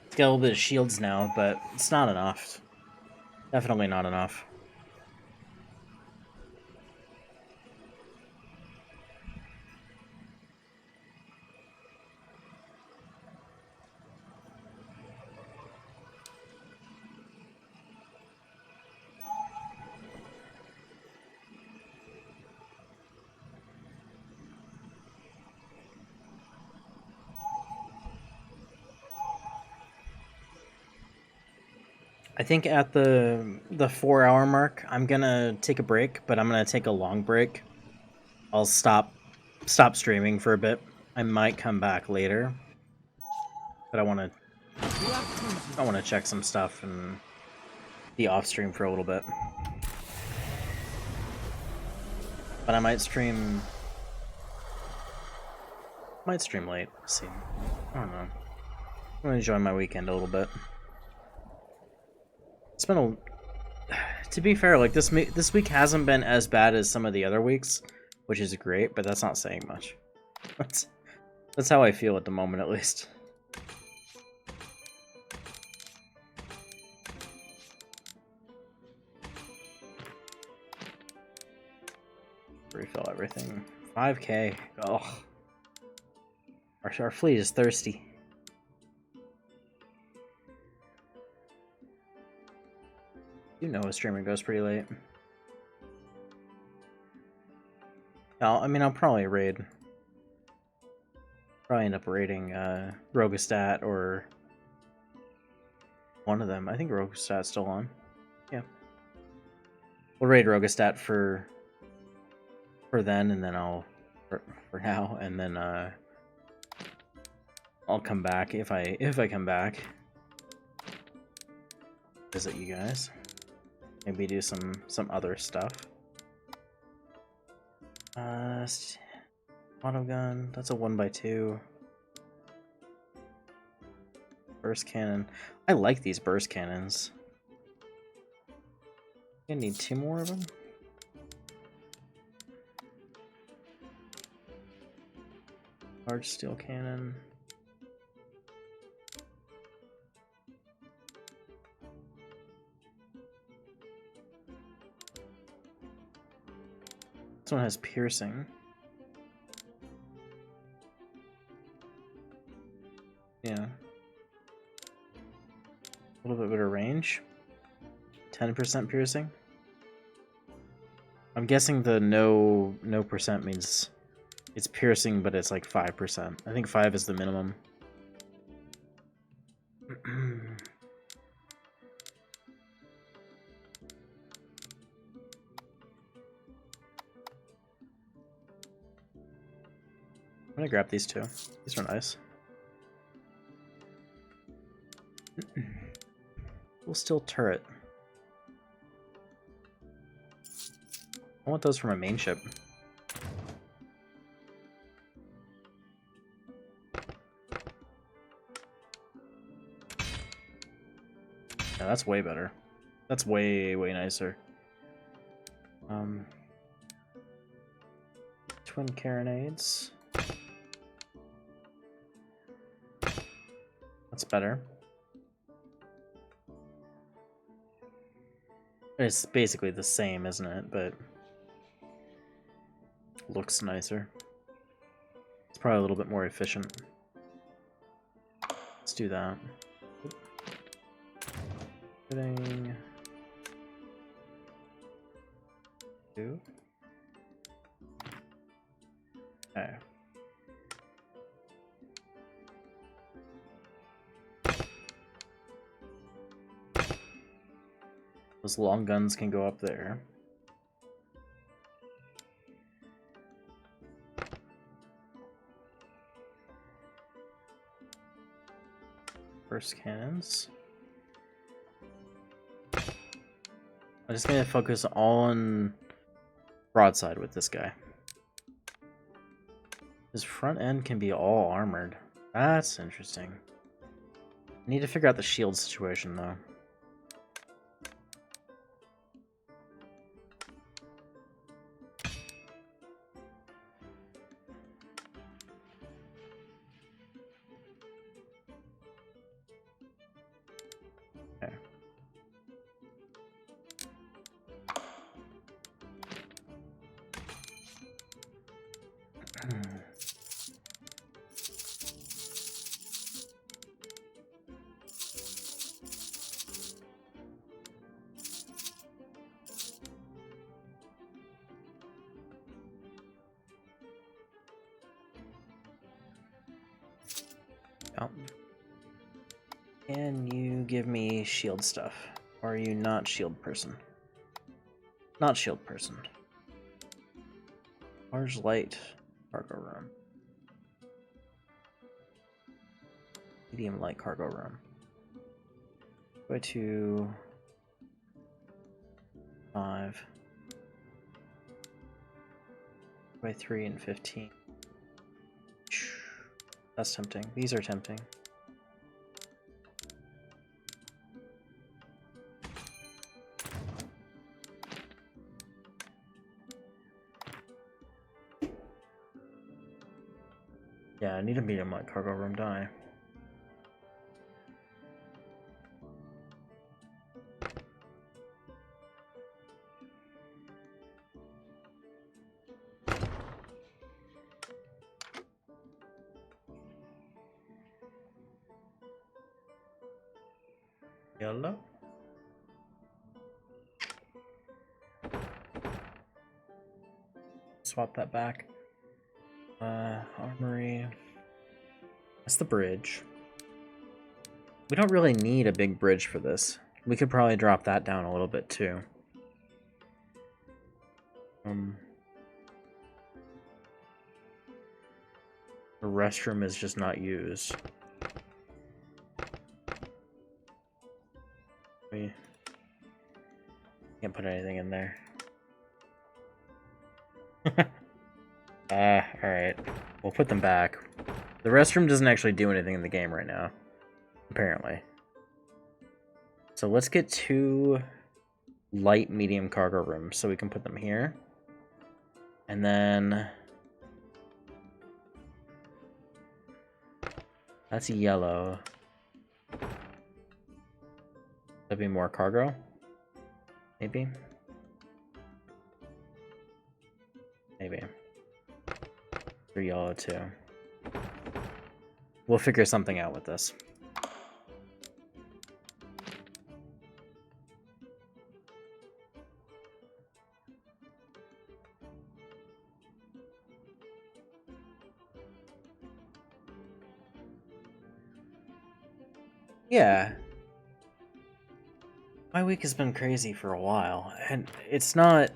He's got a little bit of shields now, but it's not enough. Definitely not enough. I think at the 4-hour mark, I'm gonna take a break, but I'm gonna take a long break. I'll stop streaming for a bit. I might come back later, but I want to check some stuff and be off stream for a little bit. But I might stream late. Let's see, I don't know. I'm gonna enjoy my weekend a little bit. It's been to be fair, like this week hasn't been as bad as some of the other weeks, which is great, but that's not saying much. That's how I feel at the moment, at least. Refill everything. 5K. Oh, our fleet is thirsty. You know a streamer goes pretty late. I'll probably raid. Probably end up raiding Rogostat or one of them. I think Rogostat's still on. Yeah. We'll raid Rogostat for then, and then I'll for now, and then I'll come back if I come back. Visit you guys. Maybe do some other stuff. Auto gun. That's a 1x2. Burst cannon. I like these burst cannons. I need 2 more of them. Large steel cannon. This one has piercing. Yeah. A little bit better range. 10% piercing. I'm guessing the no percent means it's piercing, but it's like 5%. I think 5 is the minimum. I'm gonna grab these 2. These are nice. Full steel turret. I want those from a main ship. Yeah, that's way better. That's way nicer. Twin carronades. That's better. It's basically the same, isn't it? But looks nicer. It's probably a little bit more efficient. Let's do that. Putting 2. Okay. Those long guns can go up there. First cannons. I'm just gonna focus on broadside with this guy. His front end can be all armored. That's interesting. I need to figure out the shield situation though. Okay. Oh. Can you give me shield stuff? Or are you not shield person? Not shield person. Large light cargo room. Medium light cargo room. Go to 5. By 3 and 15. That's tempting. These are tempting. Yeah, I need a medium light cargo room, don't I? Yellow. Swap that back. Armory. That's the bridge. We don't really need a big bridge for this. We could probably drop that down a little bit too. The restroom is just not used. We can't put anything in there. Alright. We'll put them back. The restroom doesn't actually do anything in the game right now. Apparently. So let's get 2 light medium cargo rooms so we can put them here. And then... that's yellow. That'd be more cargo? Maybe? Maybe. For yellow too. We'll figure something out with this. Yeah. My week has been crazy for a while, and it's not...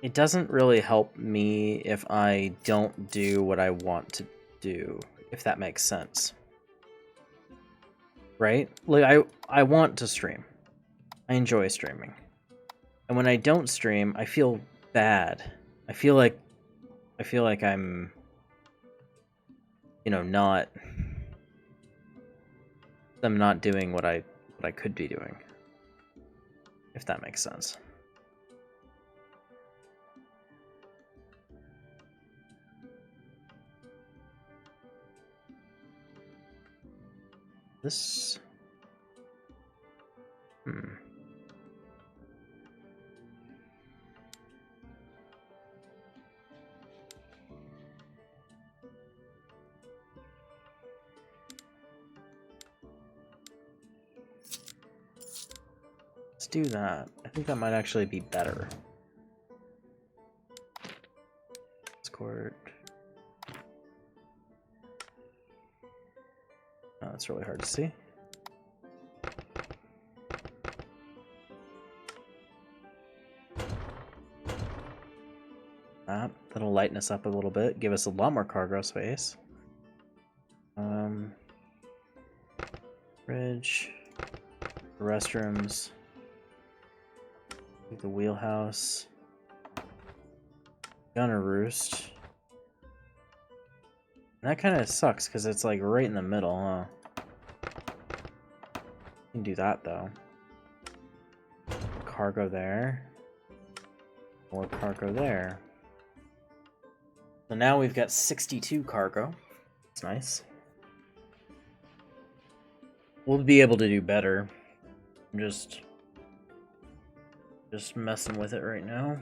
it doesn't really help me if I don't do what I want to do, if that makes sense. Right? Like, I want to stream. I enjoy streaming. And when I don't stream, I feel bad. I feel like I'm, you know, I'm not doing what I could be doing. if that makes sense. This... Let's do that. I think that might actually be better. Escort. Oh, that's really hard to see. That'll lighten us up a little bit, give us a lot more cargo space. Bridge, the restrooms, the wheelhouse, gunner roost. And that kind of sucks because it's like right in the middle, huh? You can do that though. Cargo there, more cargo there. So now we've got 62 cargo. It's nice. We'll be able to do better. I'm just messing with it right now.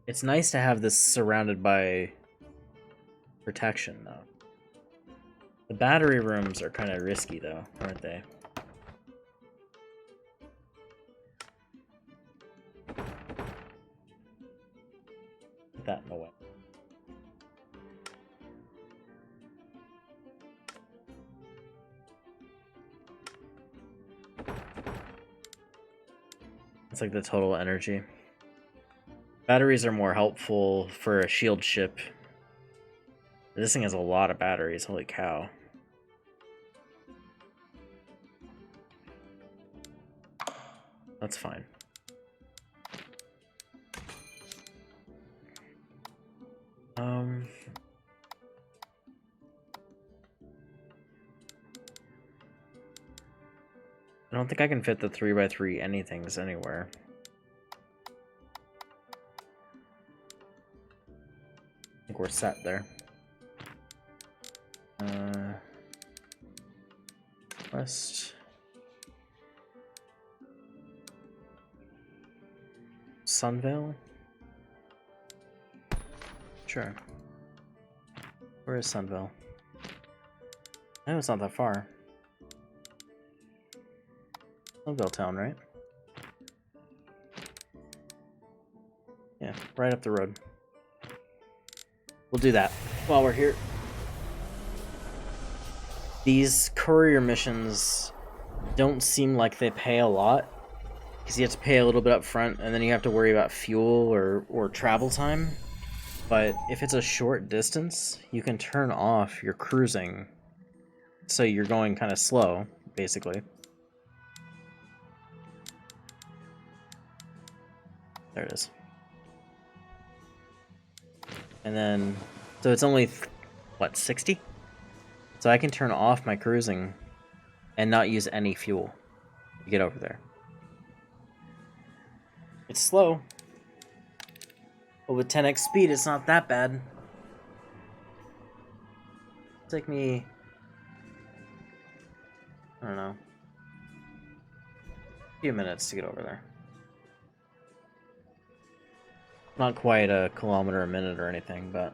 It's nice to have this surrounded by protection, though. The battery rooms are kind of risky, though, aren't they? Put that in the way. It's like the total energy. Batteries are more helpful for a shield ship. This thing has a lot of batteries, holy cow. That's fine. I don't think I can fit the 3x3 anythings anywhere. I think we're set there. West. Sunvale? Sure. Where is Sunvale? I know it's not that far. Sunvale Town, right? Yeah, right up the road. We'll do that while we're here. These courier missions don't seem like they pay a lot, because you have to pay a little bit up front, and then you have to worry about fuel or travel time. But if it's a short distance, you can turn off your cruising, so you're going kind of slow, basically. There it is. And then, so it's only, what, 60? So I can turn off my cruising and not use any fuel to get over there. It's slow, but with 10x speed, it's not that bad. It'll take me, I don't know, a few minutes to get over there. Not quite a kilometer a minute or anything, but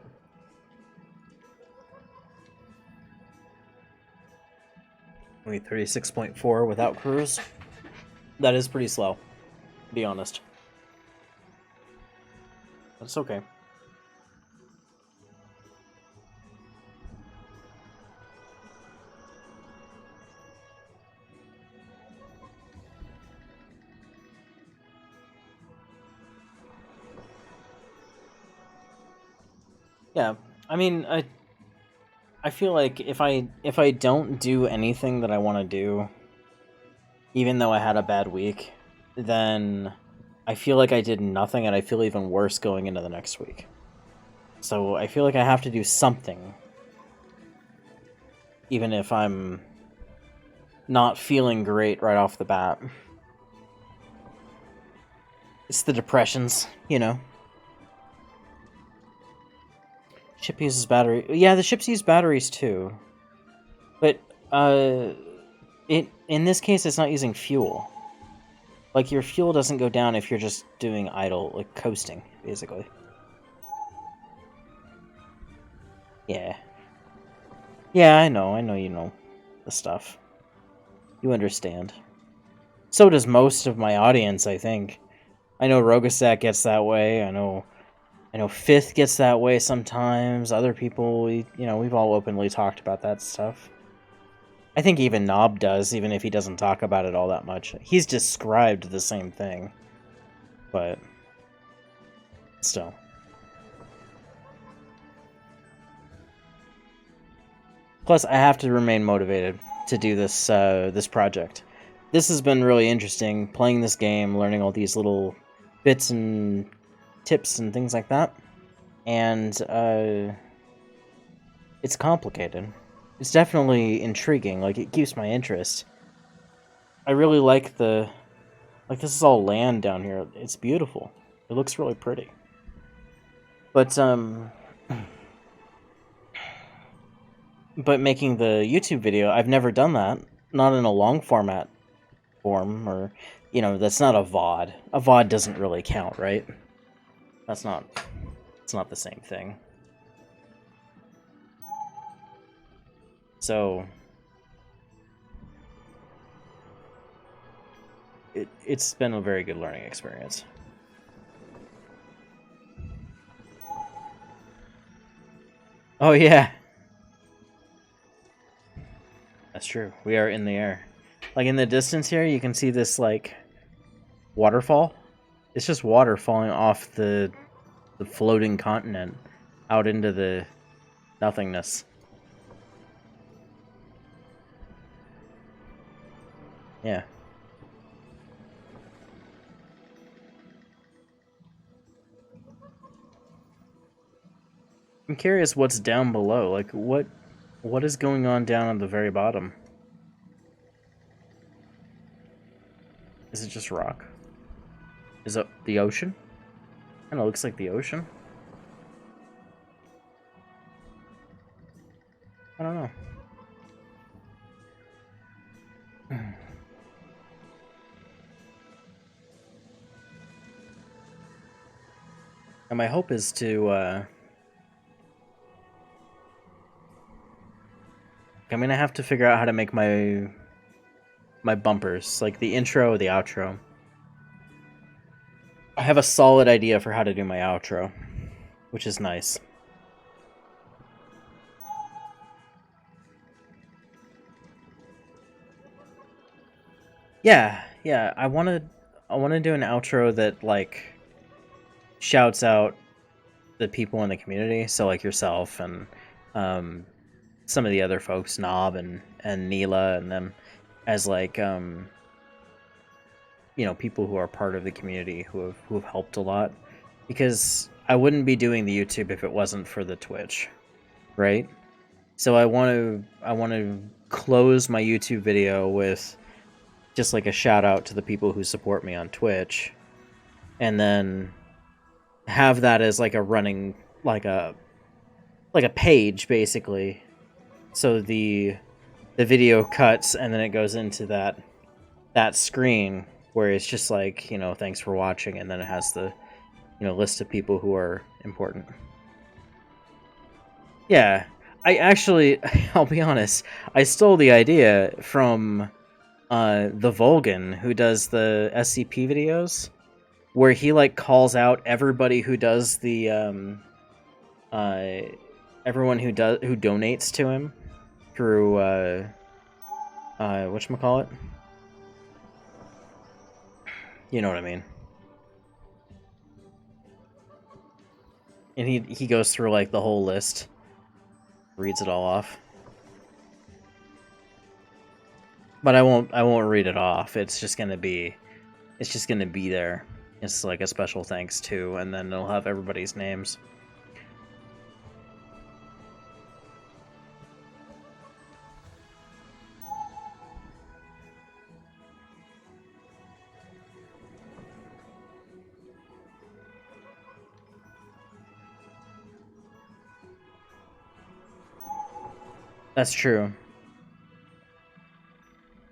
only 36.4 without cruise. That is pretty slow, to be honest. That's okay. Yeah, I mean, I feel like if I don't do anything that I want to do, even though I had a bad week, then I feel like I did nothing, and I feel even worse going into the next week. So I feel like I have to do something. Even if I'm not feeling great right off the bat. It's the depressions, you know. Ship uses battery. Yeah, the ships use batteries too. But, in this case, it's not using fuel. Like, your fuel doesn't go down if you're just doing idle, like, coasting, basically. Yeah. Yeah, I know you know the stuff. You understand. So does most of my audience, I think. I know Rogasat gets that way, I know Fifth gets that way sometimes, other people, we've all openly talked about that stuff. I think even Nob does, even if he doesn't talk about it all that much. He's described the same thing. But still. Plus, I have to remain motivated to do this this project. This has been really interesting, playing this game, learning all these little bits and tips and things like that. And it's complicated. It's definitely intriguing, like, it keeps my interest. I really like this is all land down here. It's beautiful. It looks really pretty. But, but making the YouTube video, I've never done that. Not in a long format form, or, that's not a VOD. A VOD doesn't really count, right? It's not the same thing. So it's been a very good learning experience. Oh yeah. That's true. We are in the air. Like, in the distance here, you can see this, like, waterfall. It's just water falling off the floating continent out into the nothingness. Yeah. I'm curious what's down below. Like, what is going on down at the very bottom? Is it just rock? Is it the ocean? Kinda looks like the ocean. I don't know. And my hope is to, I'm gonna have to figure out how to make my bumpers, like the intro, the outro. I have a solid idea for how to do my outro, which is nice. Yeah, I want to do an outro that, like, shouts out the people in the community, so like yourself and some of the other folks, Nob and Neela, and them as, like, people who are part of the community who have helped a lot, because I wouldn't be doing the YouTube if it wasn't for the Twitch, right? So I want to close my YouTube video with just like a shout out to the people who support me on Twitch, and then have that as like a running, like a page, basically. So the video cuts and then it goes into that screen where it's just like, thanks for watching, and then it has the, list of people who are important. Yeah, I actually, I'll be honest, I stole the idea from the Volgan, who does the SCP videos, where he, like, calls out everybody who does the everyone who donates to him through whatchamacallit? You know what I mean. And he goes through, like, the whole list, reads it all off. But I won't read it off. It's just gonna be there. It's like a special thanks to, and then it'll have everybody's names. That's true.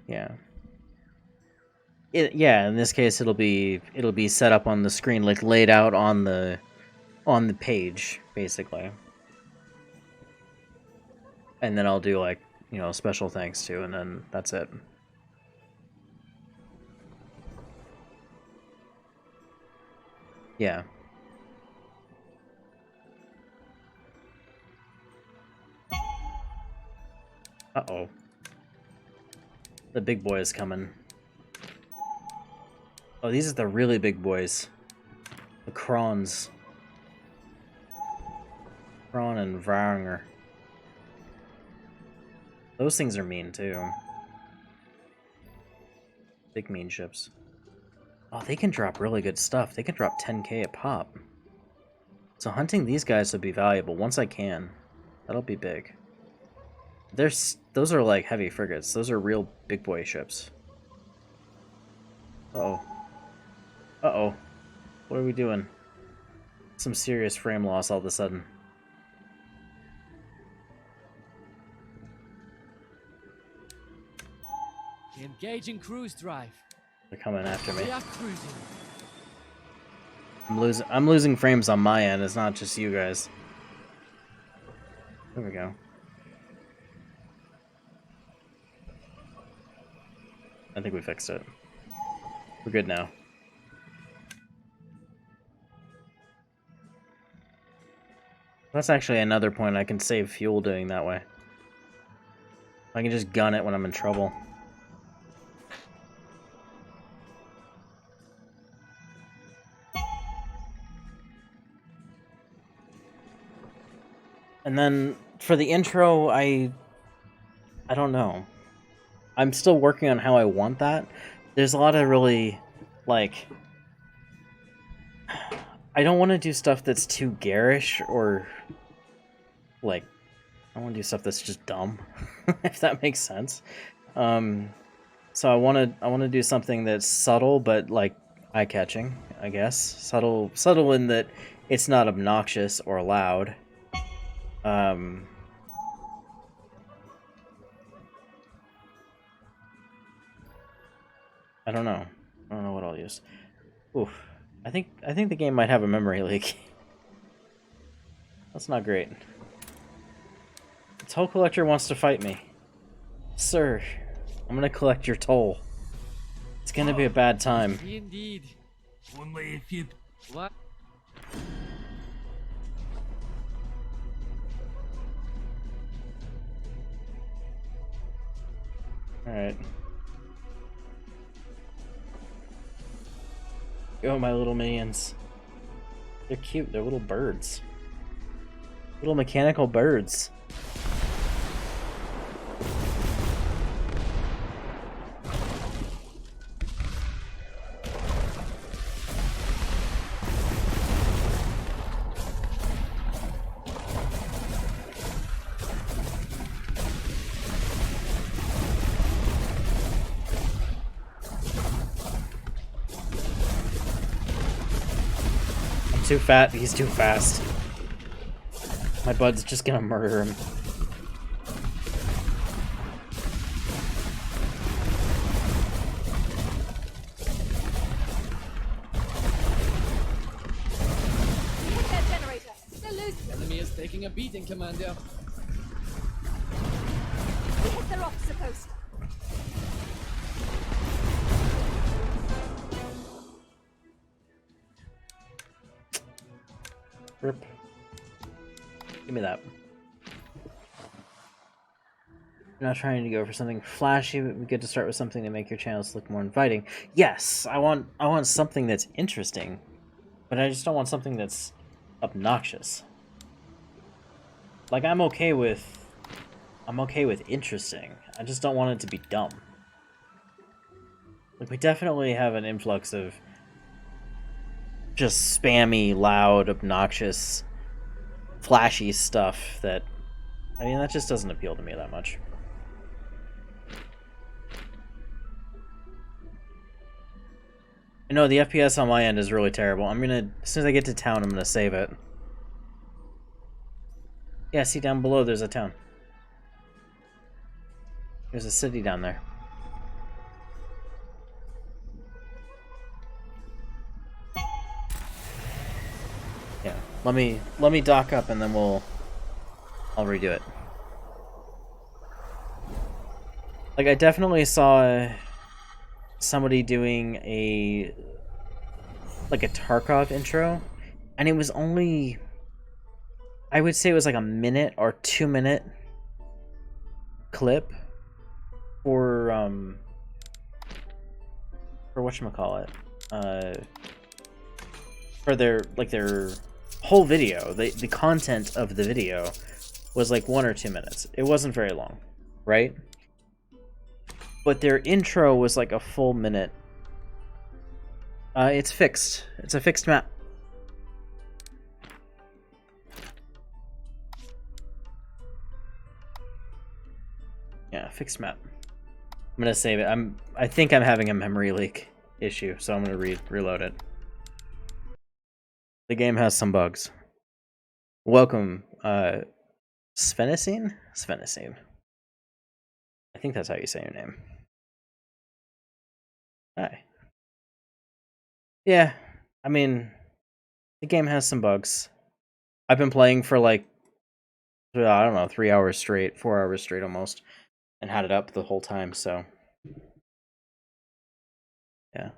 Yeah. Yeah, in this case it'll be set up on the screen, like laid out on the page, basically. And then I'll do like, you know, special thanks to, and then that's it. Yeah. Uh-oh. The big boy is coming. Oh, these are the really big boys. The Krons. Kron and Vranger. Those things are mean, too. Big mean ships. Oh, they can drop really good stuff. They can drop 10k a pop. So hunting these guys would be valuable once I can. That'll be big. Those are like heavy frigates. Those are real big boy ships. Uh-oh. Uh-oh. What are we doing? Some serious frame loss all of a sudden. Engaging cruise drive. They're coming after me. We are cruising. I'm losing frames on my end. It's not just you guys. There we go. I think we fixed it. We're good now. That's actually another point. I can save fuel doing that way. I can just gun it when I'm in trouble. And then for the intro, I don't know. I'm still working on how I want that. There's a lot of really, like, I don't want to do stuff that's too garish or, like, I want to do stuff that's just dumb, if that makes sense. So I want to do something that's subtle but like eye-catching, I guess. Subtle in that it's not obnoxious or loud. I don't know. I don't know what I'll use. Oof. I think the game might have a memory leak. That's not great. The toll collector wants to fight me. Sir, I'm gonna collect your toll. It's gonna be a bad time. Indeed. Only if you... What? Alright. Go, my little minions. They're cute. They're little birds. Little mechanical birds. Too fat, he's too fast. My bud's just gonna murder him. Hit that generator. They're losing. Enemy is taking a beating, Commander. We hit their officer post. Rip. Give me that. You're not trying to go for something flashy, but we get to start with something to make your channels look more inviting. Yes, I want something that's interesting, but I just don't want something that's obnoxious. Like I'm okay with interesting. I just don't want it to be dumb. Like we definitely have an influx of just spammy, loud, obnoxious, flashy stuff that, I mean, that just doesn't appeal to me that much. I know the FPS on my end is really terrible. I'm gonna, as soon as I get to town, I'm gonna save it. Yeah, see down below, there's a town. There's a city down there. Yeah. Let me dock up and then I'll redo it. Like, I definitely saw somebody doing a Tarkov intro, and it was only, I would say it was like a minute or 2 minute clip for whatchamacallit, for their whole video. The content of the video was like 1 or 2 minutes. It wasn't very long, right? But their intro was like a full minute. It's fixed. It's a fixed map. Yeah, fixed map. I'm gonna save it. I think I'm having a memory leak issue, so I'm gonna reload it. The game has some bugs. Welcome, Svenacine? Svenacine. I think that's how you say your name. Hi. Yeah, I mean, the game has some bugs. I've been playing for like, I don't know, 3 hours straight, 4 hours straight almost, and had it up the whole time, so. Yeah.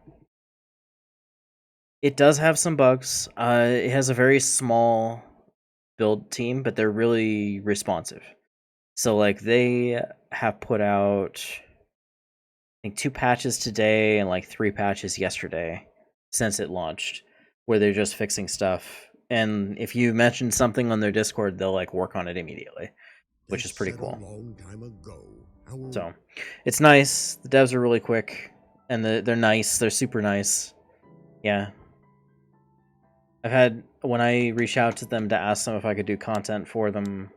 It does have some bugs. It has a very small build team, but they're really responsive. So, like, they have put out, I think, 2 patches today and like 3 patches yesterday since it launched, where they're just fixing stuff. And if you mention something on their Discord, they'll like work on it immediately, which is pretty cool. So it's nice. The devs are really quick, and they're nice. They're super nice. Yeah. I've had, when I reach out to them to ask them if I could do content for them,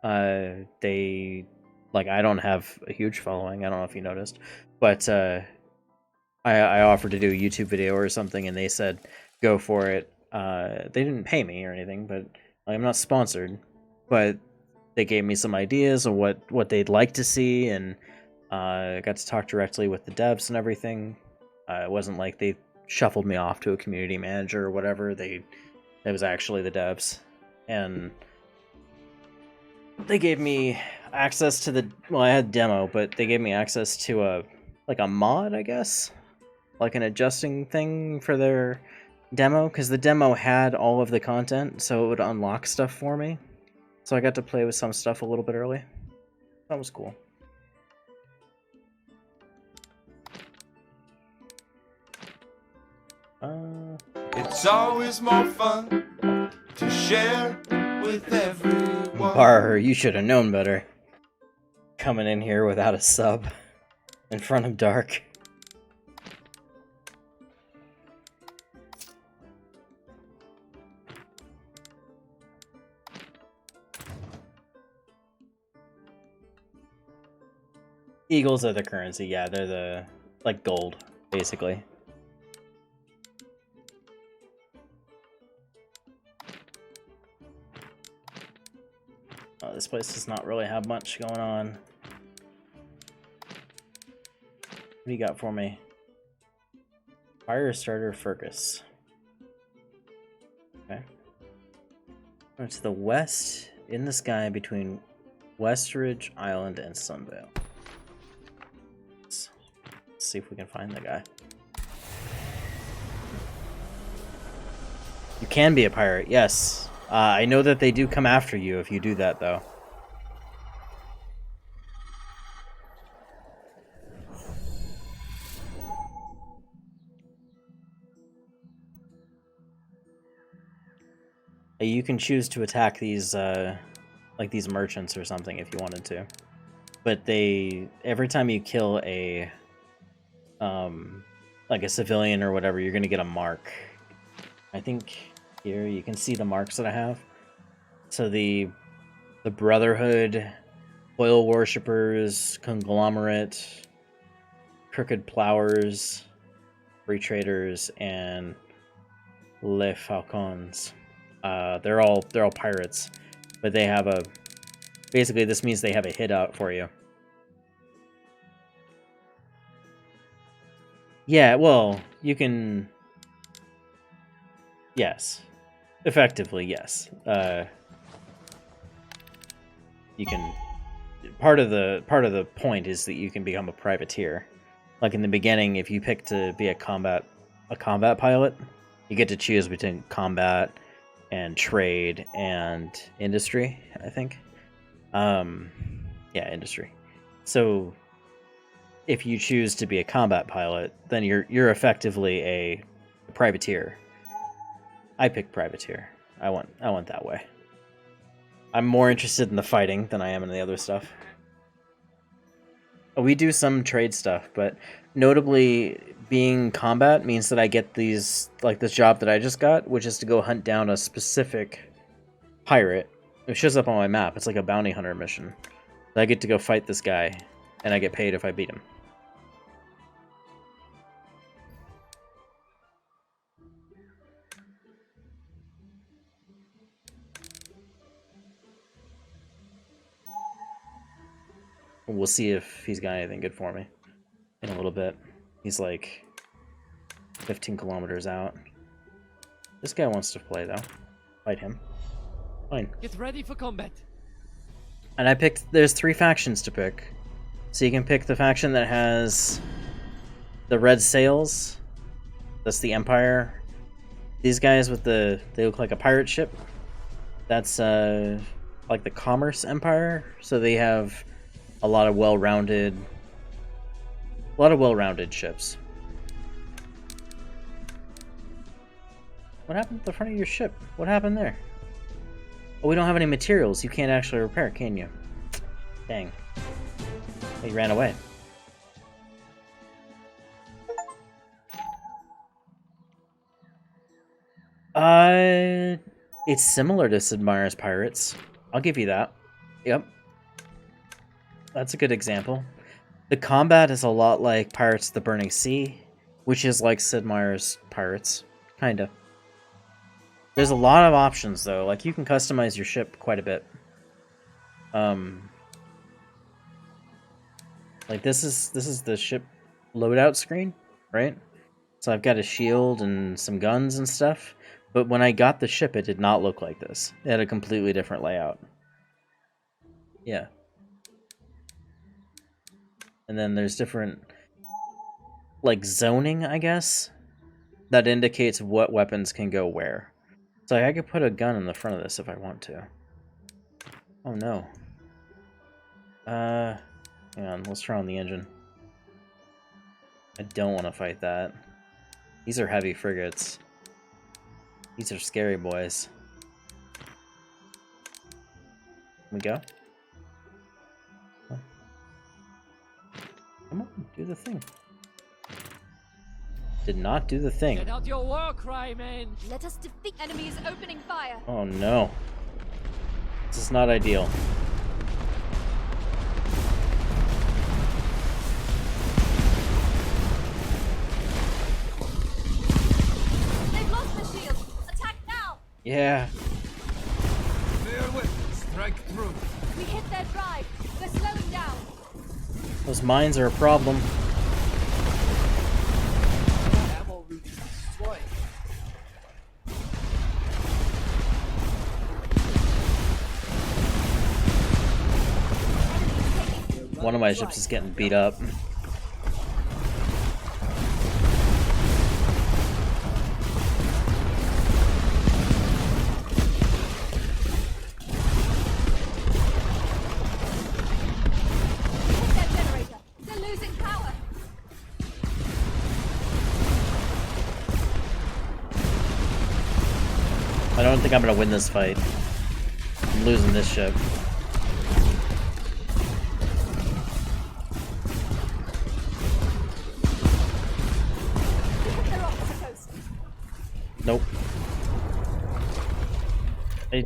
they, like, I don't have a huge following. I don't know if you noticed, but I offered to do a YouTube video or something, and they said go for it. They didn't pay me or anything, but I'm not sponsored. But they gave me some ideas of what they'd like to see, and I got to talk directly with the devs and everything. It wasn't like they shuffled me off to a community manager or whatever. It was actually the devs, and they gave me access to the, well, I had demo, but they gave me access to a mod, I guess, like an adjusting thing for their demo, because the demo had all of the content, so it would unlock stuff for me. So I got to play with some stuff a little bit early. That was cool. It's always more fun to share with everyone. Bar, you should have known better. Coming in here without a sub in front of Dark. Eagles are the currency, yeah, they're the, like, gold, basically. Oh, this place does not really have much going on. What do you got for me? Fire starter Fergus. Okay. To the west, in the sky between Westridge Island and Sunvale. Let's see if we can find the guy. You can be a pirate, yes. I know that they do come after you if you do that, though. You can choose to attack these, like these merchants or something if you wanted to. But every time you kill a, like a civilian or whatever, you're gonna get a mark. I think here you can see the marks that I have. So the Brotherhood, Oil Worshippers, Conglomerate, Crooked Plowers, Free Traders, and Les Falcons. They're all pirates, but they have basically this means they have a hit out for you. Yeah, well, you can. Yes, effectively, yes. You can. Part of the point is that you can become a privateer. Like in the beginning, if you pick to be a combat pilot, you get to choose between combat and trade and industry, I think. Yeah, industry. So if you choose to be a combat pilot, then you're effectively a privateer. I picked privateer. I went that way. I'm more interested in the fighting than I am in the other stuff. We do some trade stuff, but notably being combat means that I get these, like this job that I just got, which is to go hunt down a specific pirate. It shows up on my map. It's like a bounty hunter mission. I get to go fight this guy, and I get paid if I beat him. We'll see if he's got anything good for me in a little bit. He's like 15 kilometers out. This guy wants to play, though. Fight him. Fine. Get ready for combat. And I picked... There's 3 factions to pick. So you can pick the faction that has the red sails. That's the Empire. These guys with the... They look like a pirate ship. That's like the Commerce Empire. So they have a lot of well-rounded ships. What happened to the front of your ship? What happened there? Oh, we don't have any materials. You can't actually repair, can you? Dang. He ran away. It's similar to Sid Meier's Pirates. I'll give you that. Yep. That's a good example. The combat is a lot like Pirates of the Burning Sea, which is like Sid Meier's Pirates. Kinda. There's a lot of options, though. Like, you can customize your ship quite a bit. Like, this is the ship loadout screen, right? So I've got a shield and some guns and stuff. But when I got the ship, it did not look like this. It had a completely different layout. Yeah. And then there's different, like, zoning, I guess, that indicates what weapons can go where. So I could put a gun in the front of this if I want to. Oh no. Hang on, let's turn on the engine. I don't want to fight that. These are heavy frigates. These are scary boys. Can we go? Come on, do the thing. Did not do the thing. Get out your war cry, man. Let us defeat enemies opening fire. Oh no. This is not ideal. They've lost the shield. Attack now. Yeah. Bear with me. Strike through. We hit their drive. They're slowing down. Those mines are a problem. Ammo route is destroyed. One of my ships is getting beat up. Hit that generator. They're losing power. I don't think I'm gonna win this fight. I'm losing this ship. We hit their officer post. Nope. I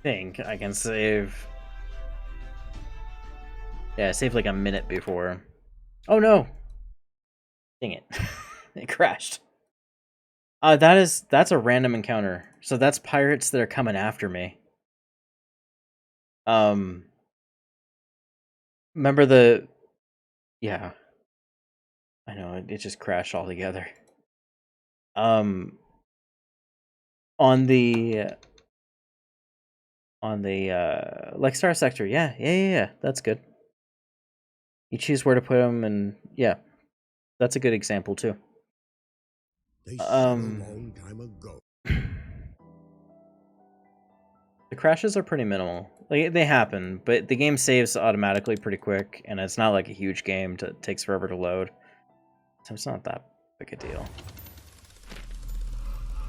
think I can save... Yeah, I saved like a minute before. Oh no! Dang it. It crashed. That's a random encounter. So that's pirates that are coming after me. Remember the... Yeah. I know, it just crashed altogether. On the Lexstar sector, yeah, that's good. You choose where to put them, and yeah, that's a good example too. They said a long time ago. The crashes are pretty minimal. Like, they happen, but the game saves automatically pretty quick, and it's not like a huge game. It takes forever to load, so it's not that big a deal.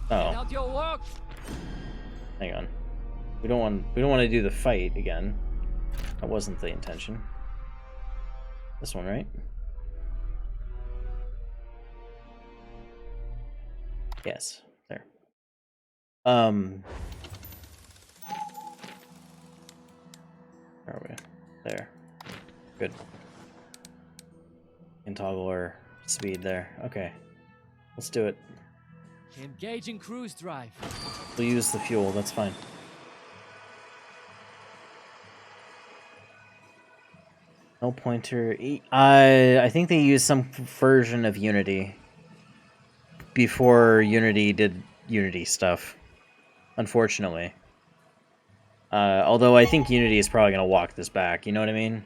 Get Oh, out your work. hang on. We don't want to do the fight again. That wasn't the intention. This one, right? Yes, there. Where are we? There. Good. Can toggle our speed there. Okay. Let's do it. Engaging cruise drive. We'll use the fuel, that's fine. No pointer. I think they used some version of Unity before Unity did Unity stuff, unfortunately. Although I think Unity is probably going to walk this back, you know what I mean?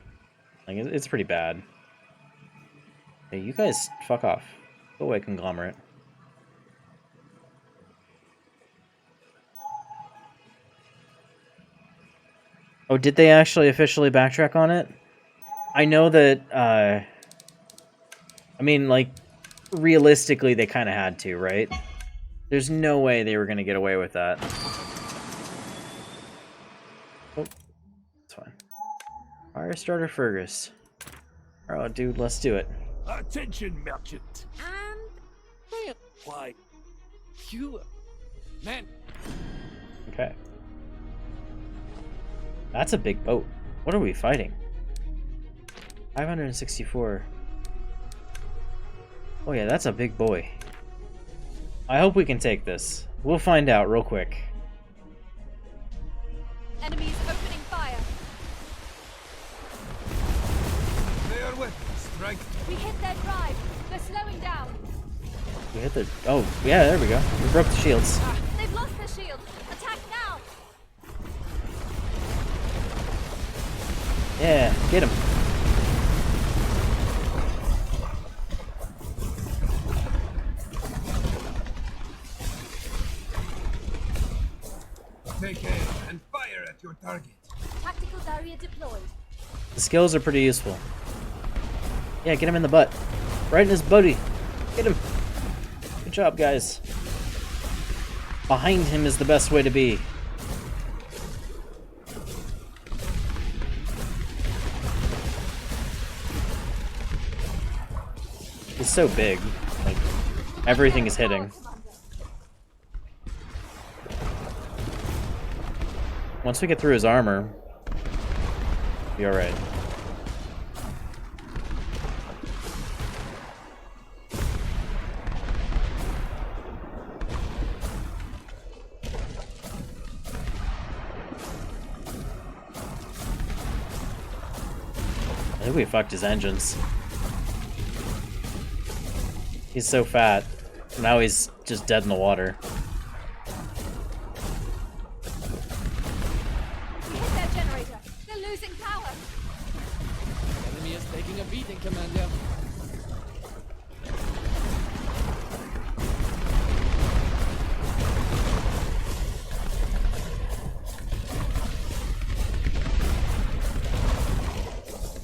Like, it's pretty bad. Hey, you guys, fuck off. Go away, Conglomerate. Oh, did they actually officially backtrack on it? I know that, I mean, like, realistically, they kind of had to, right? There's no way they were going to get away with that. Oh, it's fine. Firestarter Fergus. Oh, dude, let's do it. Attention, merchant. And why? You, man. Okay. That's a big boat. What are we fighting? 564. Oh yeah, that's a big boy. I hope we can take this. We'll find out real quick. Enemies opening fire. Their weapons strike. We hit their drive. They're slowing down. We hit the... Oh, yeah, there we go. We broke the shields. They've lost their shield. Attack now. Yeah, get him. Take aim and fire at your target. Tactical barrier deployed. The skills are pretty useful. Yeah, get him in the butt. Right in his booty. Get him. Good job, guys. Behind him is the best way to be. He's so big. Like, everything is hitting. Once we get through his armor, be alright. I think we fucked his engines. He's so fat. Now he's just dead in the water. We hit their generator. They're losing power. Enemy is taking a beating, Commander.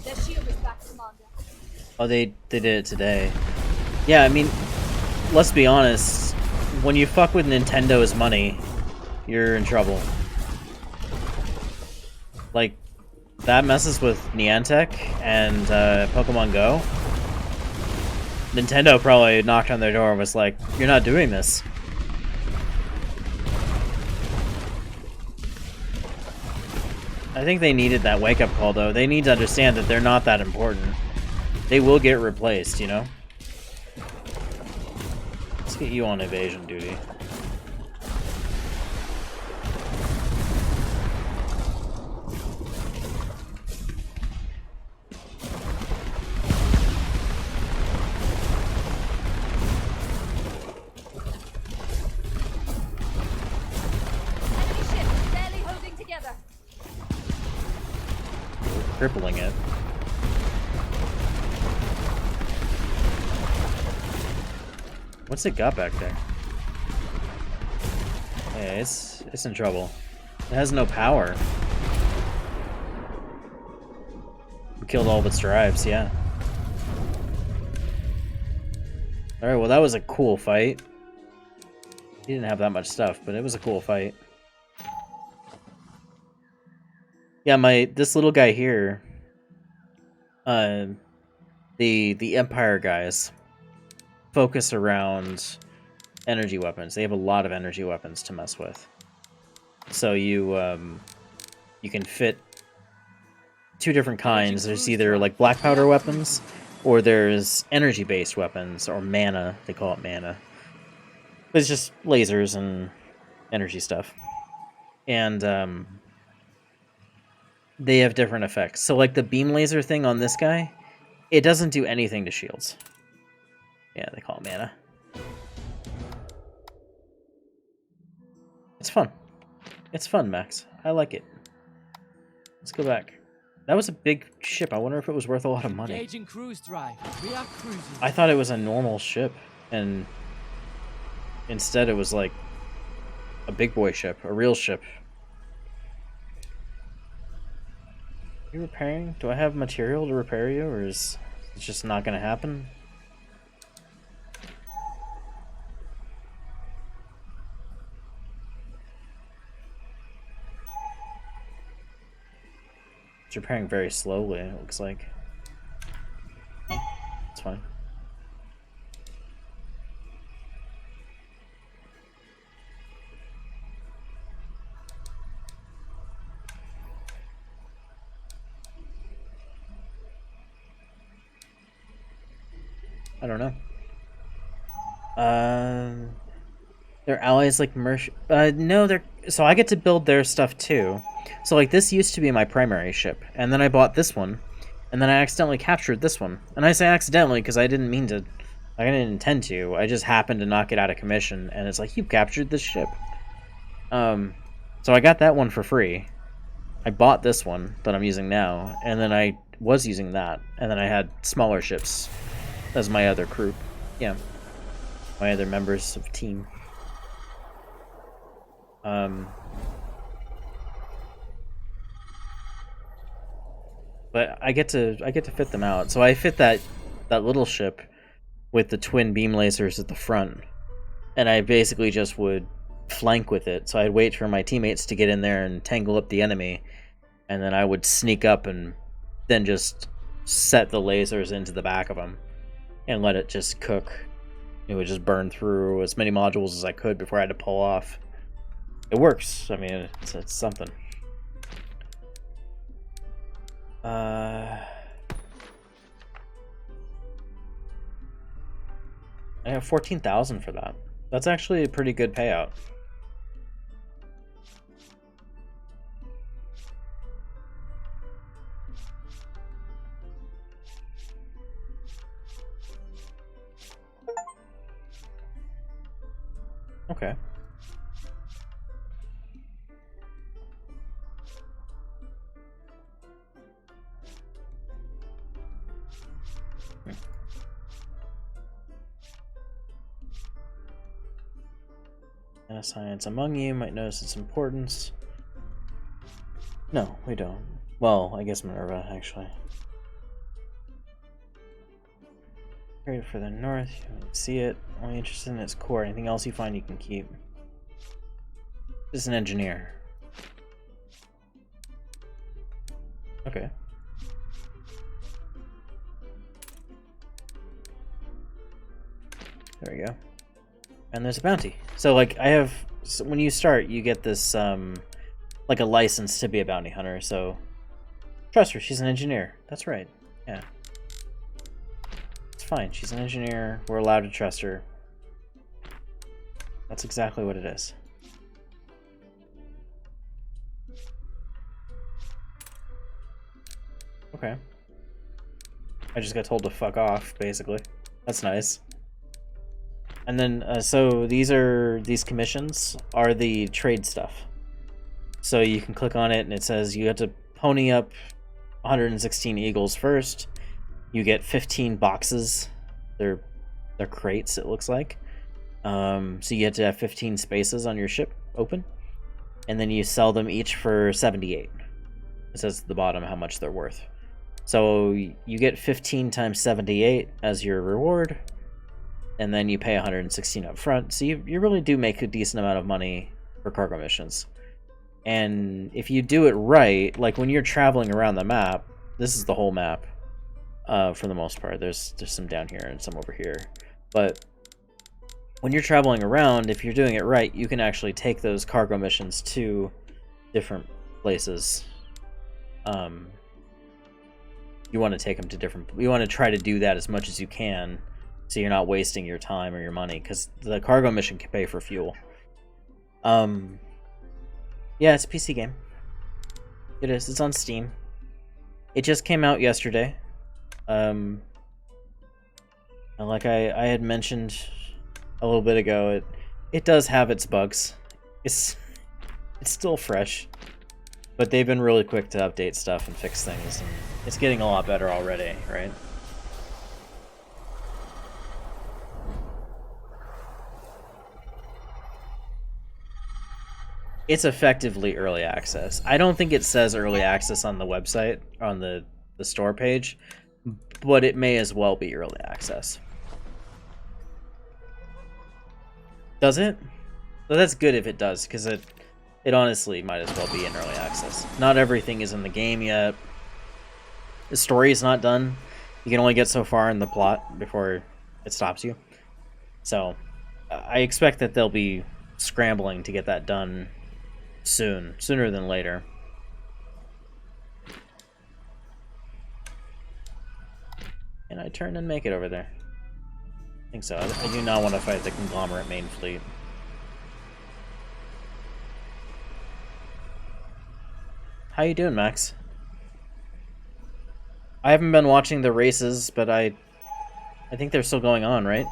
Their shield is back, Commander. Oh, they did it today. Yeah, I mean, let's be honest. When you fuck with Nintendo's money, you're in trouble. Like, that messes with Niantic and Pokemon Go. Nintendo probably knocked on their door and was like, "You're not doing this." I think they needed that wake-up call, though. They need to understand that they're not that important. They will get replaced, you know? Let's get you on evasion duty. crippling it. What's it got back there? Yeah, it's in trouble. It has no power. We killed all of its drives, yeah. Alright, well that was a cool fight. He didn't have that much stuff, but it was a cool fight. Yeah, this little guy here, the Empire guys focus around energy weapons. They have a lot of energy weapons to mess with. So you can fit two different kinds. There's either like black powder weapons, or there's energy-based weapons, or mana. They call it mana. It's just lasers and energy stuff. And they have different effects. So like the beam laser thing on this guy, it doesn't do anything to shields. Yeah, they call it mana. It's fun. It's fun, Max. I like it. Let's go back. That was a big ship. I wonder if it was worth a lot of money. Engaging cruise drive. We are cruising. I thought it was a normal ship, and instead it was like a big boy ship, a real ship. Are you repairing? Do I have material to repair you, or is it just not going to happen? It's repairing very slowly, it looks like. It's fine. I don't know. Their allies like no, they're so I get to build their stuff too. So like this used to be my primary ship, and then I bought this one, and then I accidentally captured this one. And I say accidentally because I didn't mean to, I didn't intend to. I just happened to knock it out of commission, and it's like, you captured this ship. So I got that one for free. I bought this one that I'm using now, and then I was using that, and then I had smaller ships as my other crew. Yeah. My other members of team. But I get to fit them out. So I fit that little ship with the twin beam lasers at the front, and I basically just would flank with it. So I'd wait for my teammates to get in there and tangle up the enemy, and then I would sneak up and then just set the lasers into the back of them and let it just cook. It would just burn through as many modules as I could before I had to pull off. It works. I mean, it's something. I have 14,000 for that. That's actually a pretty good payout. Okay. And a science among you might notice its importance. No, we don't. Well, I guess Minerva, actually. Great for the north, you can see it. Only interested in its core. Anything else you find you can keep. This is an engineer. Okay. There we go. And there's a bounty. So like I have, so when you start, you get this like a license to be a bounty hunter. So trust her, she's an engineer. That's right. Yeah. It's fine. She's an engineer. We're allowed to trust her. That's exactly what it is. Okay. I just got told to fuck off, basically. That's nice. And then, so these commissions are the trade stuff. So you can click on it and it says you have to pony up 116 eagles first, you get 15 boxes. They're crates, it looks like. So you get to have 15 spaces on your ship open, and then you sell them each for 78. It says at the bottom how much they're worth. So you get 15 times 78 as your reward, and then you pay 116 up front. So you really do make a decent amount of money for cargo missions. And if you do it right, like when you're traveling around the map, this is the whole map for the most part. There's some down here and some over here. But when you're traveling around, if you're doing it right, you can actually take those cargo missions to different places. You want to take them to different... You want to try to do that as much as you can, so you're not wasting your time or your money, because the cargo mission can pay for fuel. Yeah, it's a PC game. It is. It's on Steam. It just came out yesterday. And like I had mentioned a little bit ago, it does have its bugs. It's still fresh, but they've been really quick to update stuff and fix things, and it's getting a lot better already, right? It's effectively early access. I don't think it says early access on the website, on the store page, but it may as well be early access. Does it? Well, that's good if it does, because it honestly might as well be in early access. Not everything is in the game yet. The story is not done. You can only get so far in the plot before it stops you. So, I expect that they'll be scrambling to get that done sooner than later. Can I turn and make it over there? I think so. I do not want to fight the conglomerate main fleet. How you doing, Max? I haven't been watching the races, but I think they're still going on, right?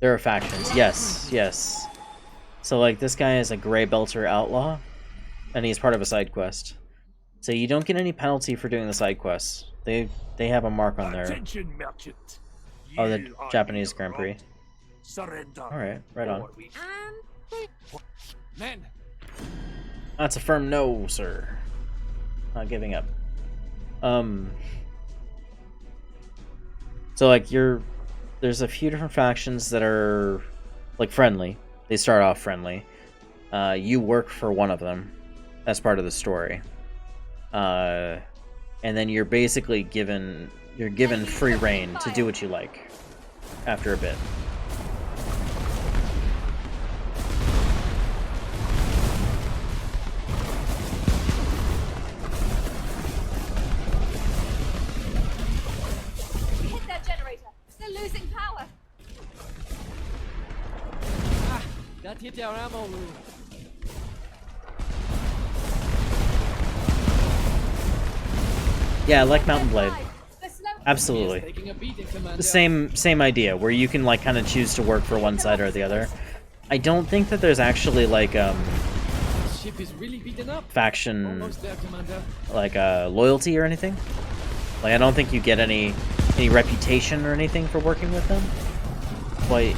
There are factions. Yes. So, like, this guy is a Grey Belter outlaw, and he's part of a side quest. So you don't get any penalty for doing the side quests. They have a mark on there. Attention, merchant. Oh, the You are Japanese in Grand wrong. Prix. Surrender. Alright, right on. or we- Men, That's a firm no, sir. Not giving up. So, like, there's a few different factions that are, like, friendly. They start off friendly. You work for one of them. That's part of the story. And then you're basically given free reign to do what you like after a bit. We hit their generator. They're losing power. that hit our ammo room. Yeah, like Mountain Blade. The slow Absolutely. Taking a beating, Commander. The same idea, where you can, like, kind of choose to work for one side or the other. I don't think that there's actually, like, Ship is really beaten up. faction, Almost there, Commander. like, loyalty or anything. Like, I don't think you get any reputation or anything for working with them. But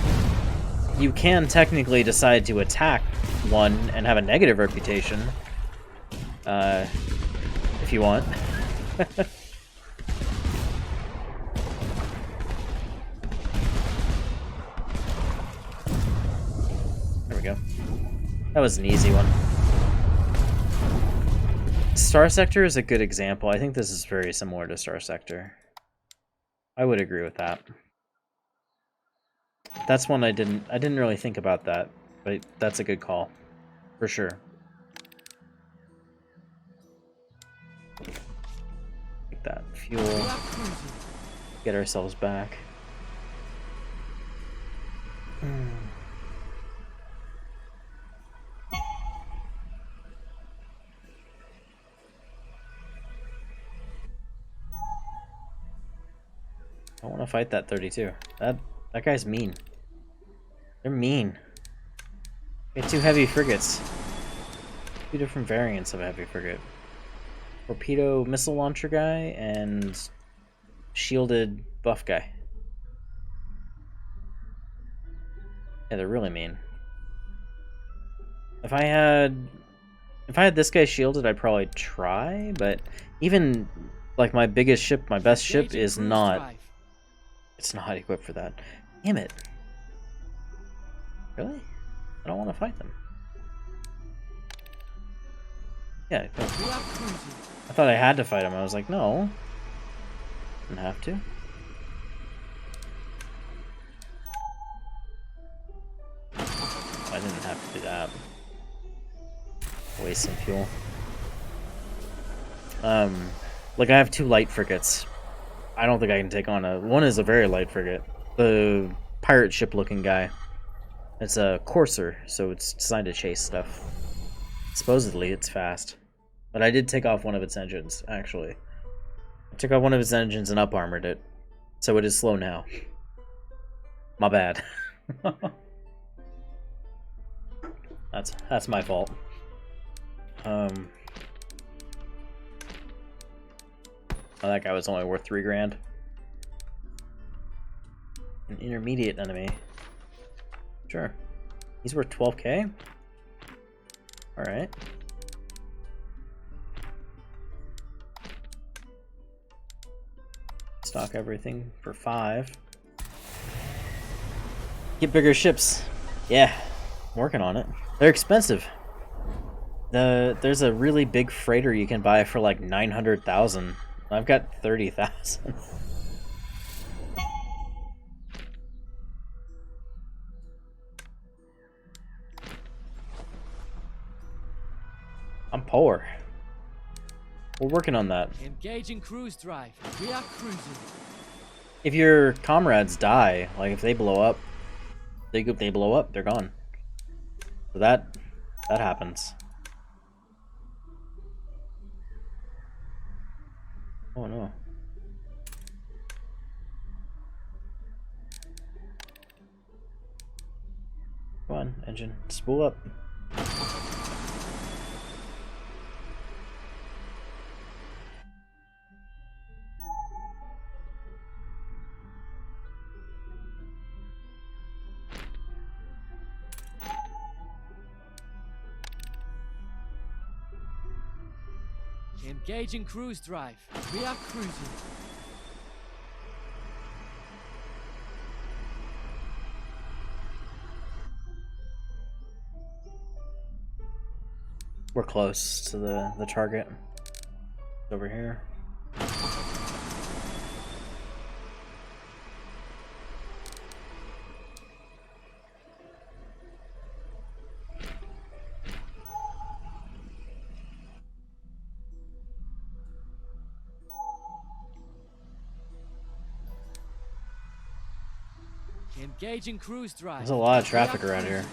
you can technically decide to attack one and have a negative reputation, if you want. There we go. That was an easy one. Star Sector is a good example. I think this is very similar to Star Sector. I would agree with that. That's one I didn't really think about that, but that's a good call. For sure. Take that fuel. Get ourselves back. I want to fight that 32. That guy's mean. They're mean. We have 2 heavy frigates. 2 different variants of a heavy frigate. Torpedo missile launcher guy and shielded buff guy. Yeah, they're really mean. If I had this guy shielded, I'd probably try, but even like my biggest ship, my best ship is not. It's not equipped for that. Damn it. Really? I don't want to fight them. Yeah, I thought I had to fight him. I was like, no. Didn't have to. I didn't have to do that. Waste some fuel. Like I have 2 light frigates. I don't think I can take on a... One is a very light frigate. The pirate ship looking guy. It's a courser, so it's designed to chase stuff. Supposedly, it's fast. But I did take off one of its engines, actually. I took off one of its engines and up-armored it. So it is slow now. My bad. That's my fault. Oh, that guy was only worth 3 grand. An intermediate enemy. Sure. He's worth 12k? Alright. Stock everything for 5. Get bigger ships. Yeah, I'm working on it. They're expensive. There's a really big freighter you can buy for like 900,000. I've got 30,000. I'm poor. We're working on that. Engaging cruise drive. We are cruising. If your comrades die, like if they blow up, they blow up, they're gone. So that happens. Oh no. Come on, engine, spool up. Engaging cruise drive. We are cruising. We're close to the target. It's over here. Engaging cruise drive. There's a lot of traffic around here.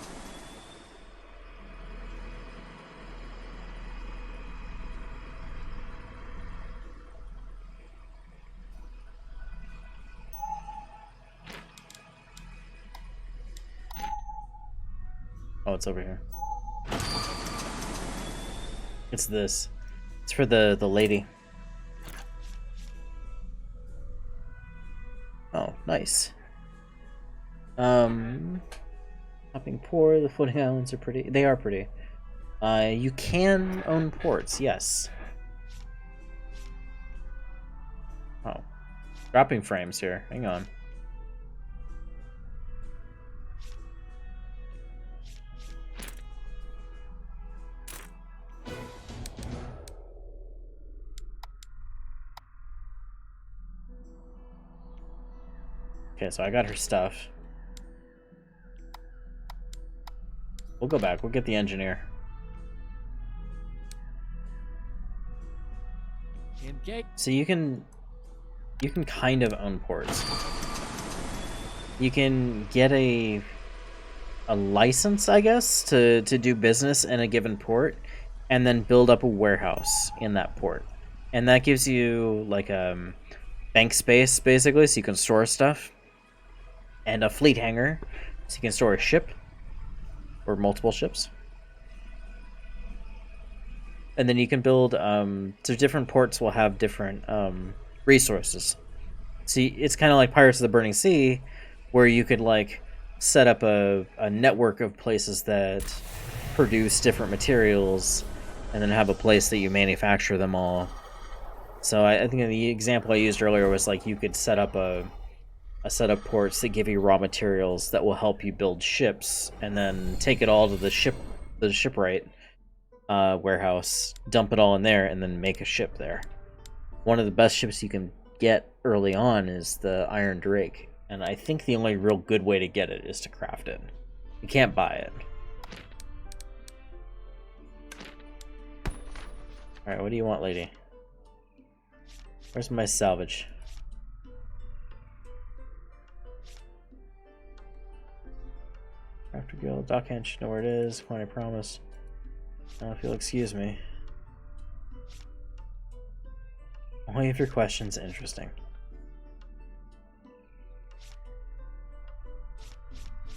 Oh, it's over here. It's this. It's for the lady. Oh, nice. Hopping port, the floating islands are pretty. They are pretty. You can own ports, yes. Oh. Dropping frames here. Hang on. Okay, so I got her stuff. We'll go back. We'll get the engineer. So you can kind of own ports. You can get a license, I guess, to do business in a given port, and then build up a warehouse in that port. And that gives you like bank space, basically, so you can store stuff. And a fleet hangar, so you can store a ship. or multiple ships. And then you can build, so different ports will have different resources. See, it's kind of like Pirates of the Burning Sea, where you could like set up a network of places that produce different materials, and then have a place that you manufacture them all. So I think the example I used earlier was like you could set up a set of ports that give you raw materials that will help you build ships, and then take it all to the shipwright warehouse, dump it all in there, and then make a ship there. One of the best ships you can get early on is the Iron Drake, and I think the only real good way to get it is to craft it. You can't buy it. Alright, what do you want, lady? Where's my salvage? Crafter Guild, Dockhand should know where it is. Point I promise. If you'll excuse me. Only if your question's interesting.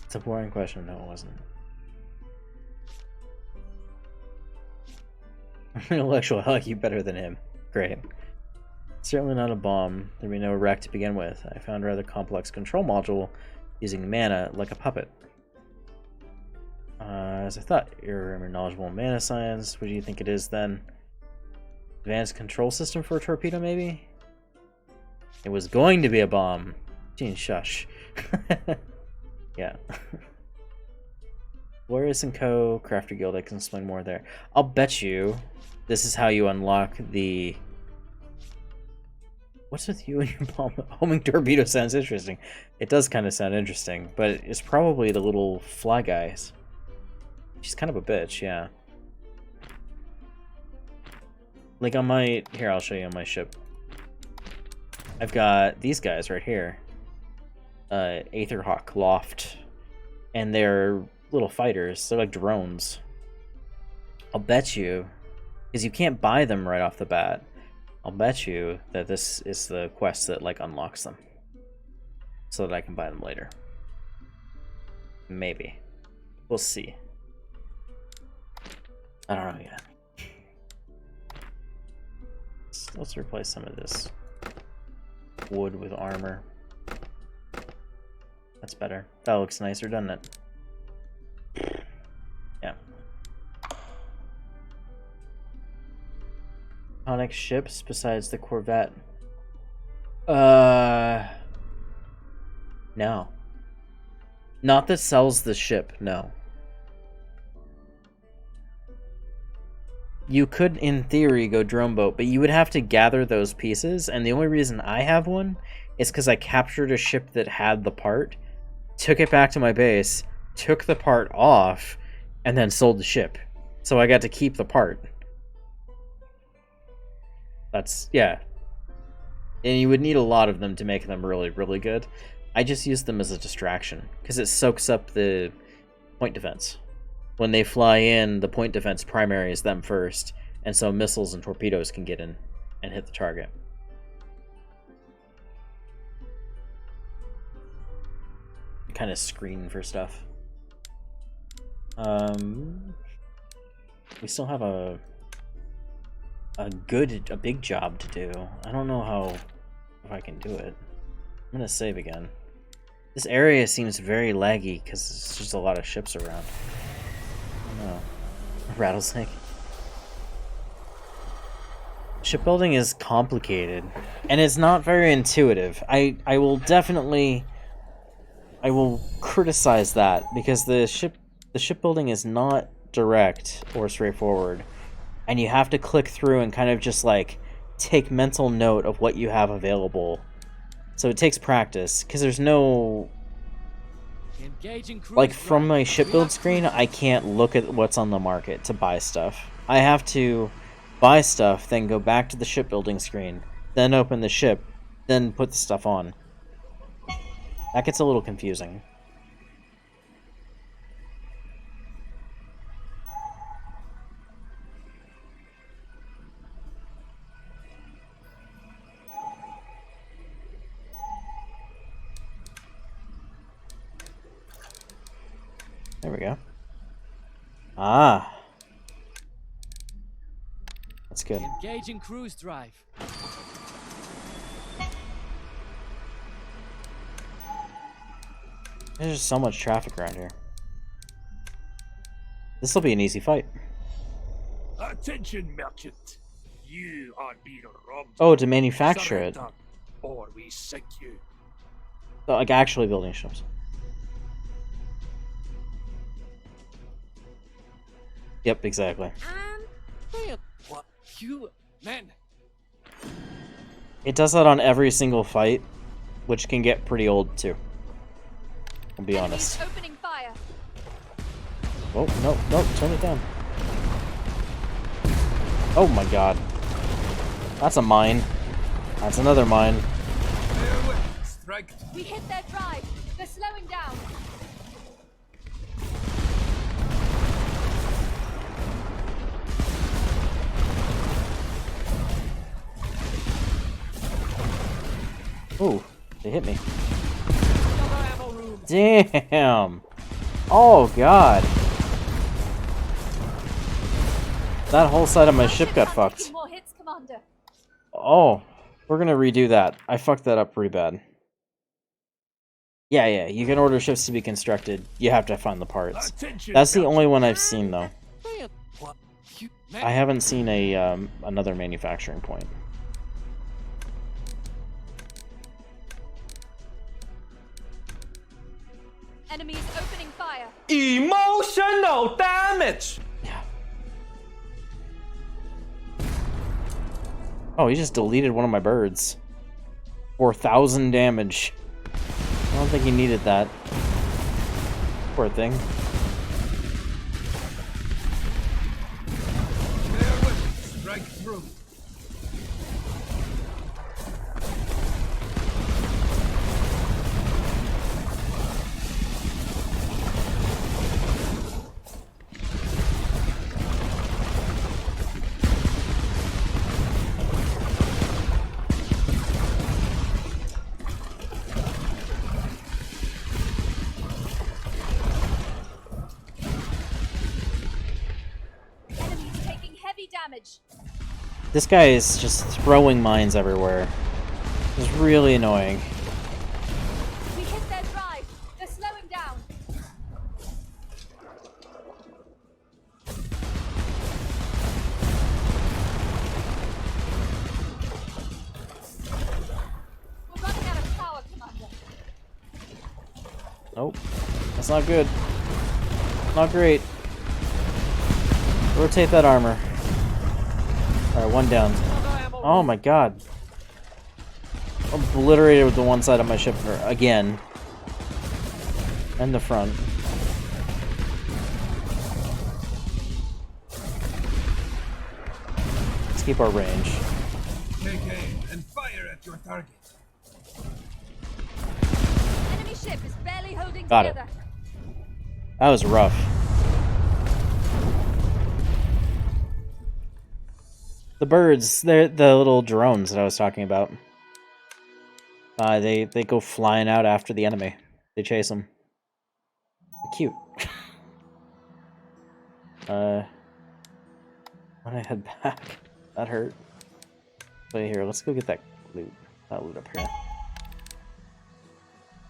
It's a boring question. No, it wasn't. Intellectual, I like you better than him. Great. Certainly not a bomb. There'd be no wreck to begin with. I found a rather complex control module using mana like a puppet. As I thought, you're knowledgeable in mana science. What do you think it is then? Advanced control system for a torpedo, maybe? It was going to be a bomb. Gene, shush. Yeah. Glorious & Co. Crafter Guild, I can explain more there. I'll bet you this is how you unlock the... What's with you and your bomb? Homing torpedo sounds interesting. It does kind of sound interesting, but it's probably the little fly guys. She's kind of a bitch, yeah. Like on my... Here, I'll show you on my ship. I've got these guys right here. Aetherhawk, Loft. And they're little fighters. They're like drones. I'll bet you... Because you can't buy them right off the bat. I'll bet you that this is the quest that, like, unlocks them. So that I can buy them later. Maybe. We'll see. I don't know yet. Let's replace some of this wood with armor. That's better. That looks nicer, doesn't it? Yeah. Iconic ships besides the Corvette? No. Not that sells the ship, no. You could, in theory, go drone boat, but you would have to gather those pieces, and the only reason I have one is because I captured a ship that had the part, took it back to my base, took the part off, and then sold the ship. So I got to keep the part. That's, yeah. And you would need a lot of them to make them really, really good. I just use them as a distraction, because it soaks up the point defense. When they fly in, the point defense primary is them first, and so missiles and torpedoes can get in and hit the target. Kind of screen for stuff. We still have a big job to do. I don't know if I can do it. I'm gonna save again. This area seems very laggy because there's just a lot of ships around. Oh, rattlesnake. Shipbuilding is complicated, and it's not very intuitive. I will criticize that because the shipbuilding is not direct or straightforward, and you have to click through and kind of just like take mental note of what you have available. So it takes practice because there's no... Like, from my shipbuild screen, I can't look at what's on the market to buy stuff. I have to buy stuff, then go back to the shipbuilding screen, then open the ship, then put the stuff on. That gets a little confusing. There we go. Ah. That's good. Engaging cruise drive. There's just so much traffic around here. This will be an easy fight. Attention, merchant. You are being robbed. Oh, to manufacture it. Surrender, or we sink you. So, like actually building ships. Yep, exactly. What? You man. It does that on every single fight, which can get pretty old too. I'll be honest. Opening fire. Oh, no, turn it down. Oh my god. That's a mine. That's another mine. Bear with. Strike. We hit their drive. They're slowing down. Ooh, they hit me. Another ammo room. Damn. Oh god. That whole side of my ship got fucked. More hits, Commander. Oh, we're gonna redo that. I fucked that up pretty bad. Yeah, you can order ships to be constructed. You have to find the parts. Attention, That's the merchant. only one I've seen, though. What? You man. I haven't seen a another manufacturing point. Enemies opening fire. Emotional damage. Yeah. Oh, he just deleted one of my birds. 4,000 damage. I don't think he needed that. Poor thing. Bear with. Strike through. Enemies taking heavy damage. This guy is just throwing mines everywhere. It's really annoying. We hit their drive. They're slowing down. We're running out of power, Commander. Nope. That's not good. Not great. Rotate that armor. Alright, one down. Another ammo Oh room. my god. Obliterated with the one side of my ship again. And the front. Let's keep our range. Take aim and fire at your target. Enemy ship is barely holding Got it. together. That was rough. The birds, they're the little drones that I was talking about. They go flying out after the enemy. They chase them. Cute. When I head back, that hurt. Wait here, let's go get that loot. That loot up here.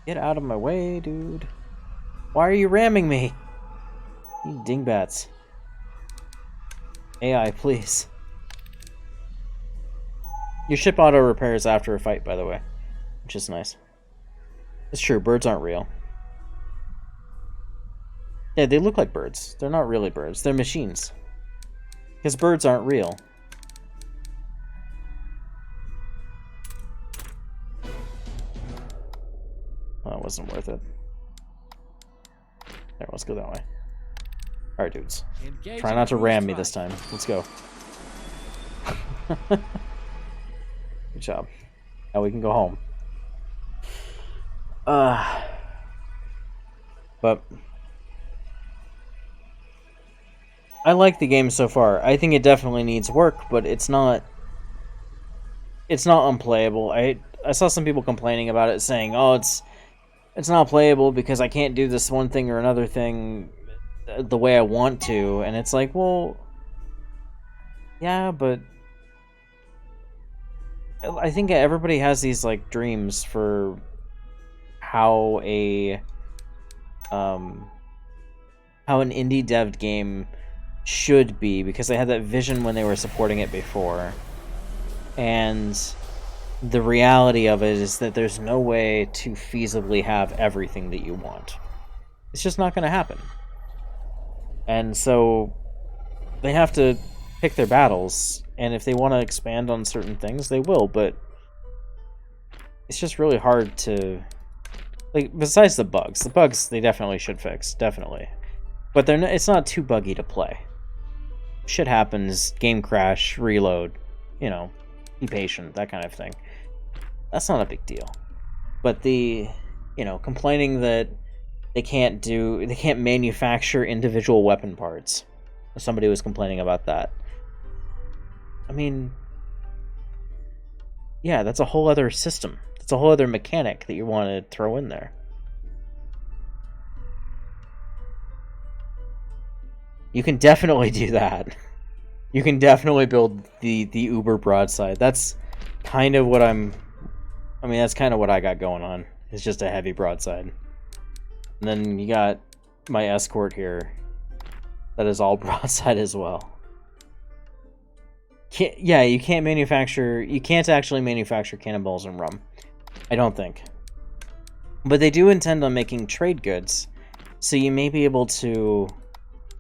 Get out of my way, dude. Why are you ramming me? You dingbats. AI, please. Your ship auto repairs after a fight, by the way, which is nice. It's true, birds aren't real. Yeah, they look like birds. They're not really birds. They're machines. Because birds aren't real. Well, that wasn't worth it. There, let's go that way. Alright, dudes. Engaging Try not to cruise ram me drive. this time. Let's go. Good job. Now we can go home. But I like the game so far. I think it definitely needs work, but it's not unplayable. I saw some people complaining about it, saying, "Oh, it's not playable because I can't do this one thing or another thing." the way I want to, and it's like, well, yeah, but I think everybody has these like dreams for how an indie devved game should be, because they had that vision when they were supporting it before. And the reality of it is that there's no way to feasibly have everything that you want. It's just not going to happen. And so they have to pick their battles, and if they want to expand on certain things, they will, but it's just really hard to... Like, besides the bugs they definitely should fix, definitely. But they're not, it's not too buggy to play. Shit happens, game crash, reload, you know, be patient, that kind of thing. That's not a big deal. But the, you know, complaining that they can't manufacture individual weapon parts. Somebody was complaining about that. I mean, yeah, that's a whole other system. It's a whole other mechanic that you want to throw in there. You can definitely do that. You can definitely build the Uber broadside. That's kind of what that's kind of what I got going on. It's just a heavy broadside. And then you got my escort here. That is all broadside as well. You can't actually manufacture cannonballs and rum. I don't think. But they do intend on making trade goods. So you may be able to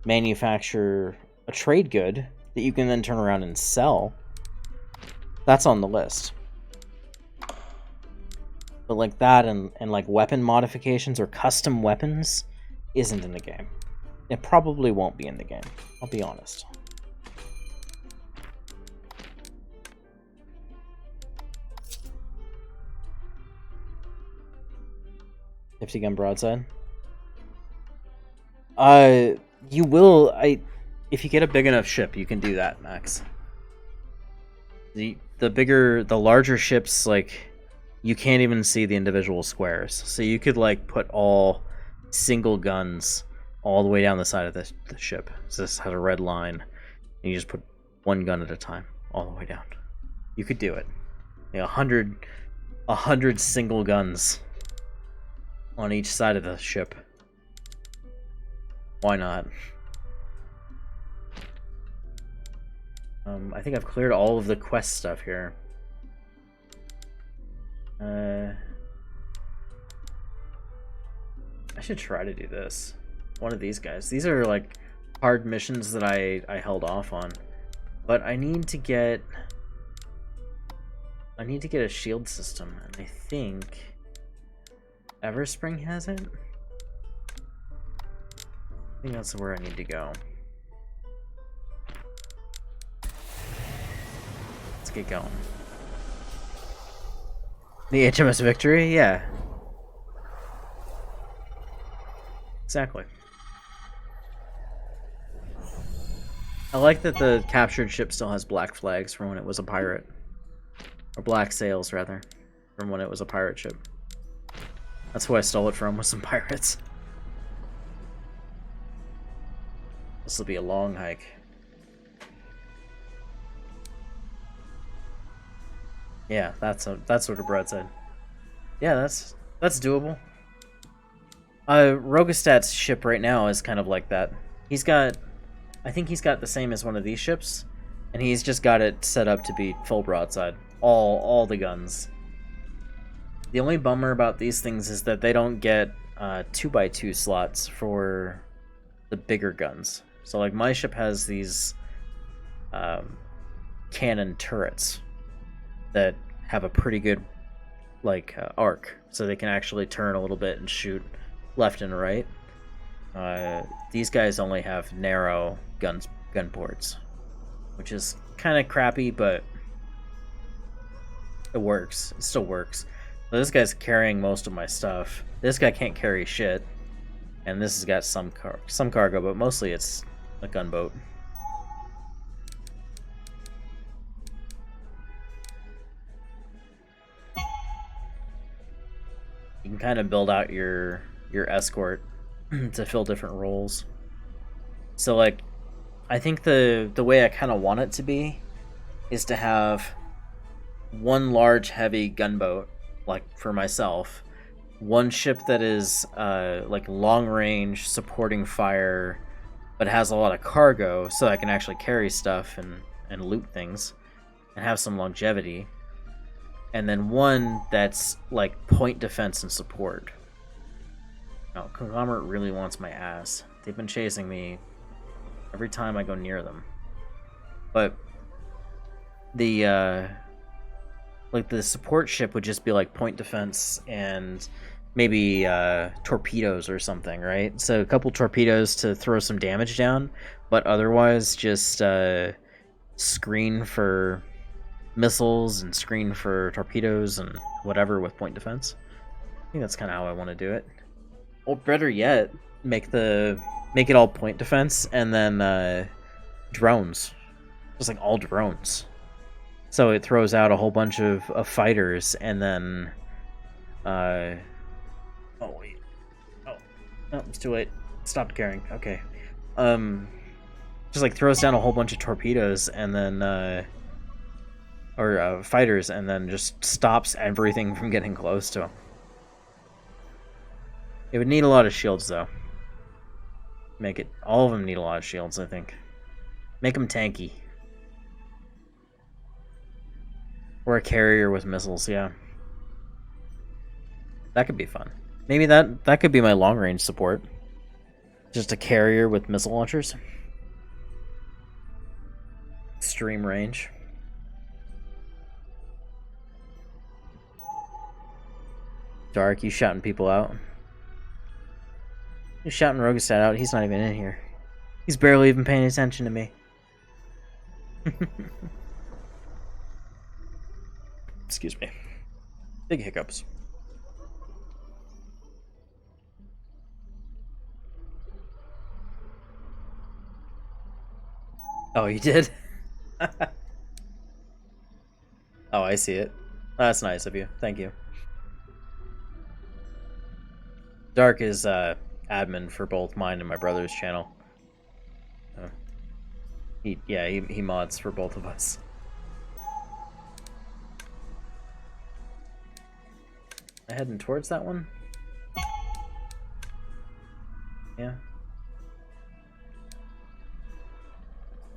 manufacture a trade good that you can then turn around and sell. That's on the list. But like that and like weapon modifications or custom weapons isn't in the game. It probably won't be in the game. I'll be honest. 50-gun broadside. You will. If you get a big enough ship, you can do that, Max. The larger ships, like, you can't even see the individual squares. So you could like put all single guns all the way down the side of the ship. So this has a red line, and you just put one gun at a time all the way down. You could do it. 100 single guns on each side of the ship. Why not? I think I've cleared all of the quest stuff here. I should try to do this. One of these guys. These are like hard missions that I held off on. But I need to get a shield system, and I think Everspring has it? I think that's where I need to go. Let's get going. The HMS Victory? Yeah. Exactly. I like that the captured ship still has black flags from when it was a pirate. Or black sails, rather, from when it was a pirate ship. That's who I stole it from, was some pirates. This will be a long hike. Yeah, that's sort of broadside. Yeah, that's doable. Rogastat's ship right now is kind of like that. I think he's got the same as one of these ships, and he's just got it set up to be full broadside. All the guns. The only bummer about these things is that they don't get 2x2 slots for the bigger guns. So like my ship has these cannon turrets that have a pretty good arc, so they can actually turn a little bit and shoot left and right. These guys only have narrow gun ports, which is kind of crappy, but it works. It still works. So this guy's carrying most of my stuff. This guy can't carry shit, and this has got some cargo, but mostly it's a gunboat. You can kind of build out your escort to fill different roles. So like, I think the way I kind of want it to be is to have one large heavy gunboat, like for myself, one ship that is like long range supporting fire, but has a lot of cargo, so I can actually carry stuff and loot things, and have some longevity. And then one that's like point defense and support. Oh, Conglomerate really wants my ass. They've been chasing me every time I go near them. But the like the support ship would just be like point defense and maybe torpedoes or something, right? So a couple torpedoes to throw some damage down, but otherwise just screen for missiles and screen for torpedoes and whatever with point defense. I think that's kind of how I want to do it. Or better yet, make it all point defense and then drones, just like all drones. So it throws out a whole bunch of fighters and then oh wait, oh no, it's too late. Stopped caring. Okay, just like throws down a whole bunch of torpedoes and then or fighters, and then just stops everything from getting close to them. It would need a lot of shields, though. Make it... all of them need a lot of shields, I think. Make them tanky. Or a carrier with missiles, yeah. That could be fun. Maybe that could be my long-range support. Just a carrier with missile launchers. Extreme range. Dark, you shouting people out? You're shouting Rogestad out. He's not even in here. He's barely even paying attention to me. Excuse me. Big hiccups. Oh, you did? Oh, I see it. That's nice of you. Thank you. Dark is admin for both mine and my brother's channel. He mods for both of us. Am I heading towards that one? Yeah.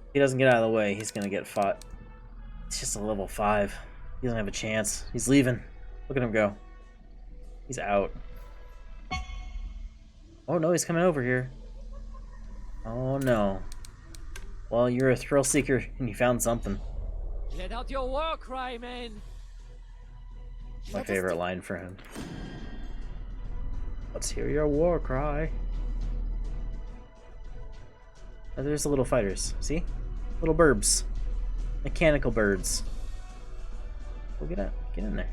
If he doesn't get out of the way, he's gonna get fought. It's just a level 5. He doesn't have a chance. He's leaving. Look at him go. He's out. Oh no, he's coming over here. Oh no. Well, you're a thrill seeker and you found something. Let out your war cry, man. My favorite line for him. Let's hear your war cry. Oh, there's the little fighters. See? Little burbs. Mechanical birds. Go get out. Get in there.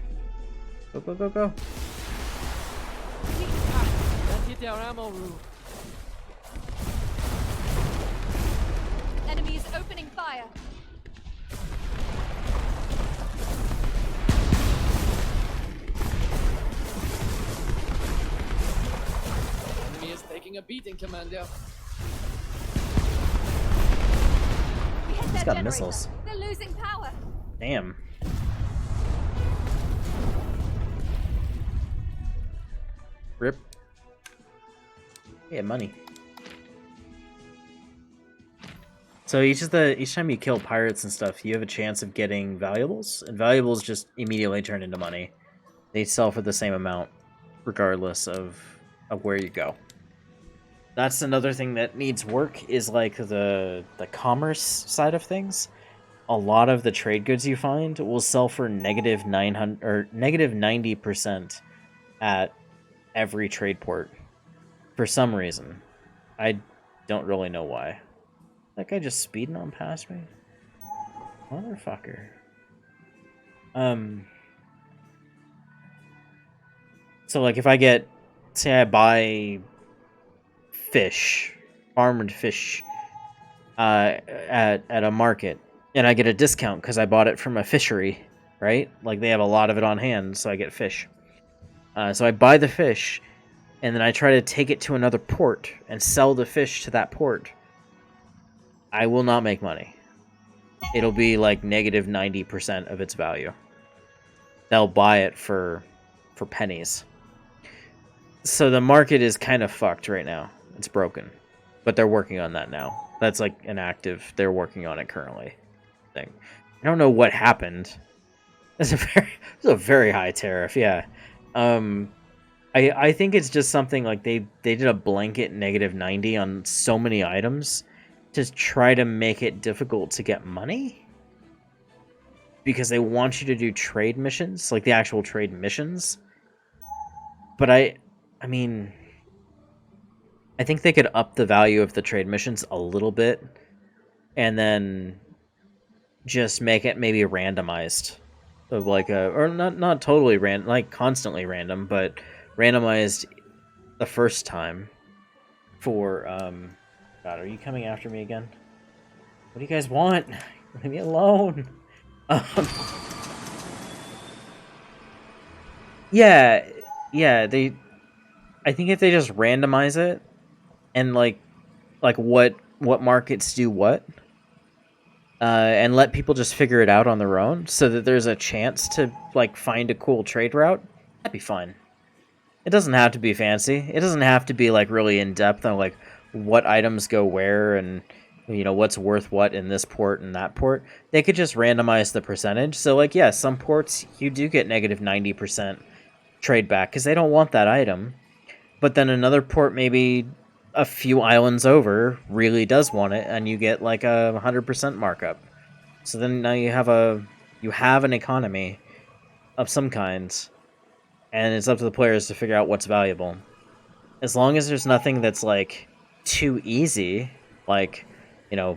Go, go, go, go. That hit our ammo room. Enemy is opening fire. Enemy is taking a beating, Commander. We hit their got generator. missiles. They're losing power. Damn. Rip. Yeah, money. So each time you kill pirates and stuff, you have a chance of getting valuables, and valuables just immediately turn into money. They sell for the same amount, regardless of where you go. That's another thing that needs work, is like the commerce side of things. A lot of the trade goods you find will sell for negative 900 or negative 90% at every trade port for some reason. I don't really know why. That guy just speeding on past me? Motherfucker. So like if I get, say I buy fish, farmed fish at a market, and I get a discount because I bought it from a fishery, right? Like they have a lot of it on hand, so I get fish. So I buy the fish, and then I try to take it to another port and sell the fish to that port. I will not make money. It'll be like negative 90% of its value. They'll buy it for pennies. So the market is kind of fucked right now. It's broken. But they're working on that now. That's like an active, they're working on it currently thing. I don't know what happened. It's a very high tariff, yeah. I think it's just something like they did a blanket negative 90 on so many items to try to make it difficult to get money. Because they want you to do trade missions, like the actual trade missions. But I mean, I think they could up the value of the trade missions a little bit, and then just make it maybe randomized, of like a, or not totally random, like constantly random, but randomized the first time for God, are you coming after me again? What do you guys want? Leave me alone. Yeah, they. I think if they just randomize it, and like what markets do what, and let people just figure it out on their own, so that there's a chance to like find a cool trade route, that'd be fine. It doesn't have to be fancy. It doesn't have to be like really in depth on like what items go where and what's worth what in this port and that port. They could just randomize the percentage. So like, yeah, some ports you do get negative 90% trade back because they don't want that item, but then another port maybe a few islands over really does want it, and you get like a 100% markup. So then now you have an economy of some kind, and it's up to the players to figure out what's valuable. As long as there's nothing that's like too easy, like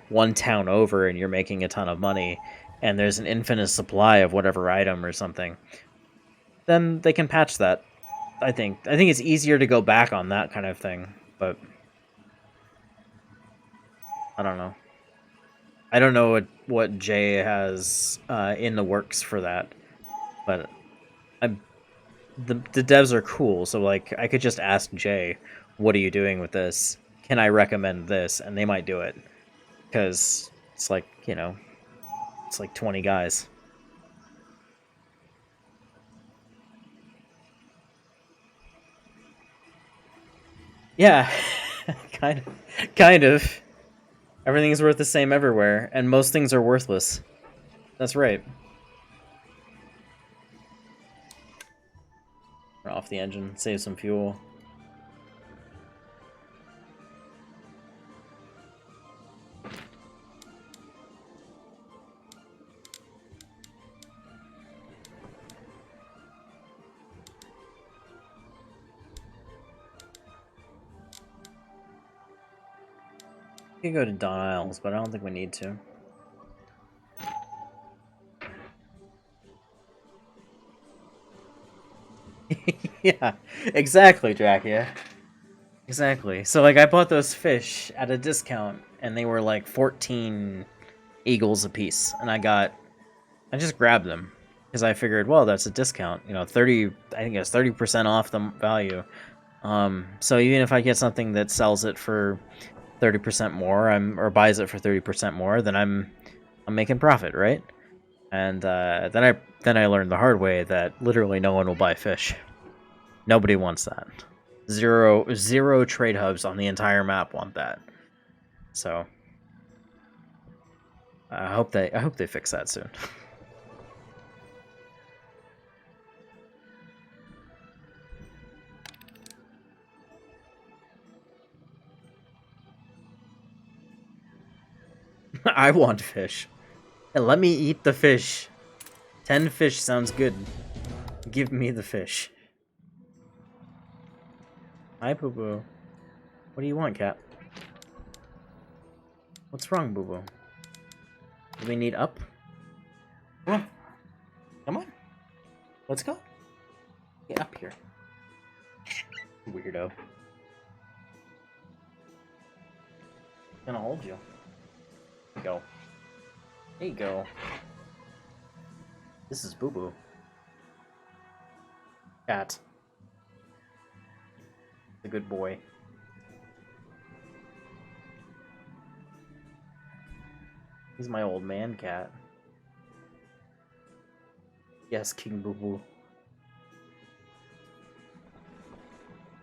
one town over and you're making a ton of money, and there's an infinite supply of whatever item or something, then they can patch that. I think it's easier to go back on that kind of thing, but I don't know. I don't know what Jay has in the works for that, but the devs are cool, so like I could just ask Jay, what are you doing with this? Can I recommend this? And they might do it, because it's like, it's like 20 guys. Yeah, kind of. Everything's worth the same everywhere, and most things are worthless. That's right. Off the engine, save some fuel. We could go to Dawn Isles, but I don't think we need to. Yeah, exactly, Dracia. Exactly. So, like, I bought those fish at a discount, and they were like 14 eagles a piece, and I just grabbed them, because I figured, well, that's a discount. 30, I think it's 30% off the value. So even if I get something that sells it for 30% more, or buys it for 30% more, then I'm making profit, right? And then I learned the hard way that literally no one will buy fish. Nobody wants that. Zero trade hubs on the entire map want that. So I hope they fix that soon. I want fish. And let me eat the fish. 10 fish sounds good. Give me the fish. Hi, Boo Boo. What do you want, cat? What's wrong, Boo Boo? Do we need up? Come on. Come on. Let's go. Get up here. Weirdo. I'm gonna hold you. There you go. There you go. This is Boo Boo. Cat. A good boy. He's my old man cat. Yes, King Boo Boo.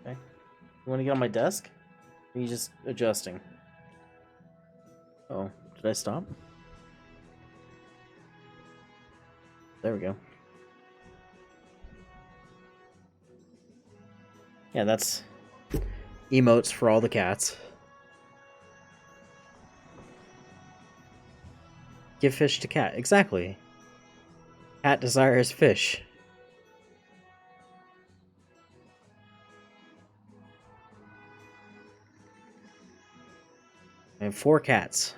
Okay. You want to get on my desk? Are you just adjusting? Oh, did I stop? There we go. Yeah, that's emotes for all the cats. Give fish to cat. Exactly. Cat desires fish. I have 4 cats.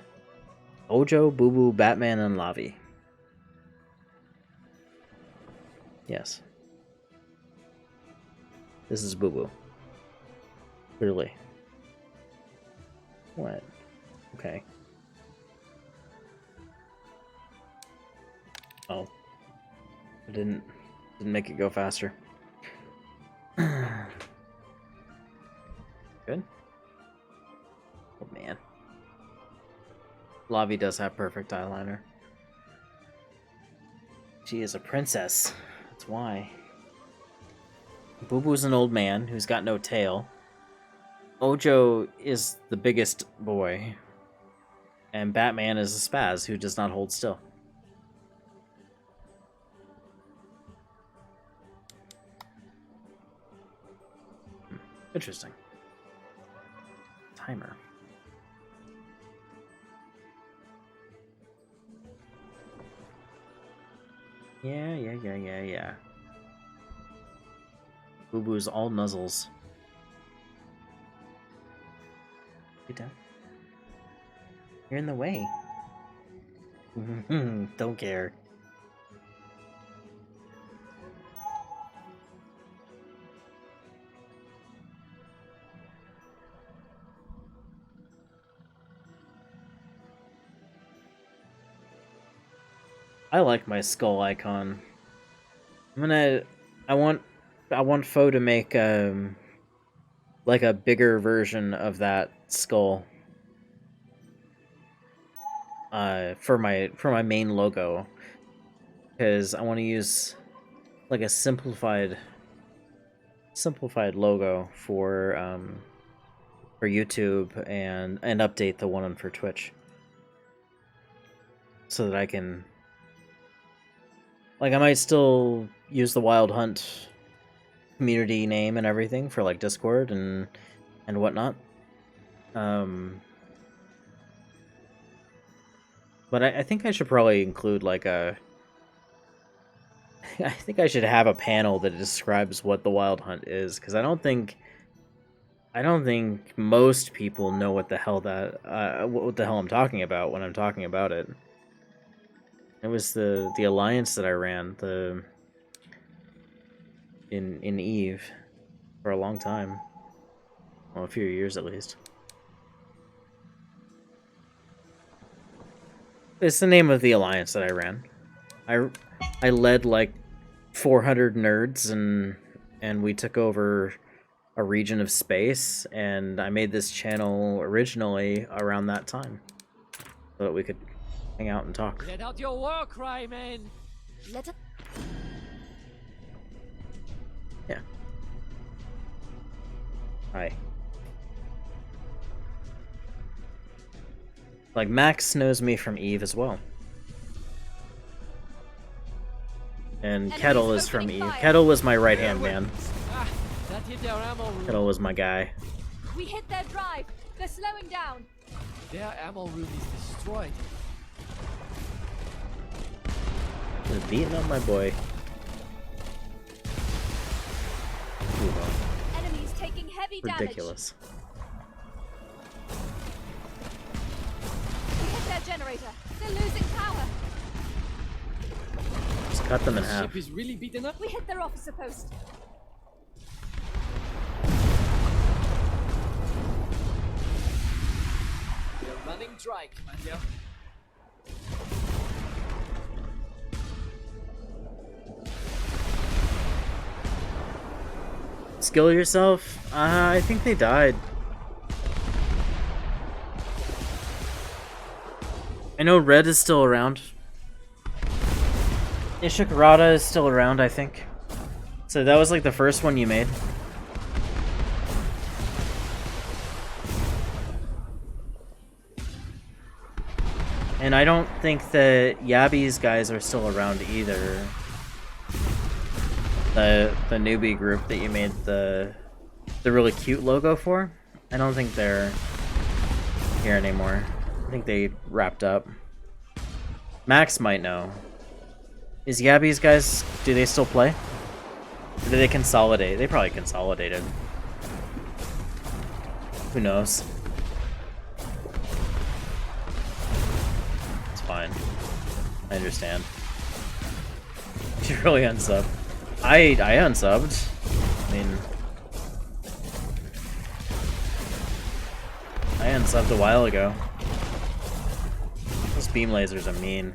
Ojo, Boo Boo, Batman, and Lavi. Yes. This is Boo Boo. Clearly. What? Okay. Oh. I didn't make it go faster. Good. Oh man. Lavi does have perfect eyeliner. She is a princess. That's why. Boo Boo's an old man who's got no tail. Ojo is the biggest boy. And Batman is a spaz who does not hold still. Interesting. Timer. Yeah. Boo Boo's all nuzzles. Get down. You're in the way. Don't care. I like my skull icon. I want Foe to make like a bigger version of that skull for my main logo, because I want to use like a simplified logo for YouTube and update the one for Twitch, so that I can, like, I might still use the Wild Hunt community name and everything for like Discord and whatnot. But I think I should probably include like I think I should have a panel that describes what the Wild Hunt is, because I don't think most people know what the hell I'm talking about when I'm talking about it. It was the alliance that I ran in EVE for a long time. Well, a few years at least. It's the name of the alliance that I ran. I led like 400 nerds and we took over a region of space, and I made this channel originally around that time so that we could hang out and talk. Let out your war cry, man. Let us. Yeah. Hi. Like, Max knows me from EVE as well. And Kettle is from EVE. Kettle was my right-hand man. That hit their ammo room. Kettle was my guy. We hit their drive. They're slowing down. Their ammo room is destroyed. Just beating up my boy. Enemies taking heavy damage. Ridiculous. We hit their generator. They're losing power. Just cut them in half. Ship is really beaten up. We hit their officer post. You're running dry, Commander. Skill yourself? I think they died. I know Red is still around. Ishikarada is still around, I think. So that was like the first one you made. And I don't think that Yabi's guys are still around either. The newbie group that you made the really cute logo for. I don't think they're here anymore. I think they wrapped up. Max might know. Is Yabi's guys, do they still play? Or do they consolidate? They probably consolidated. Who knows? It's fine. I understand. You really unsub. I unsubbed. I mean, I unsubbed a while ago. Those beam lasers are mean.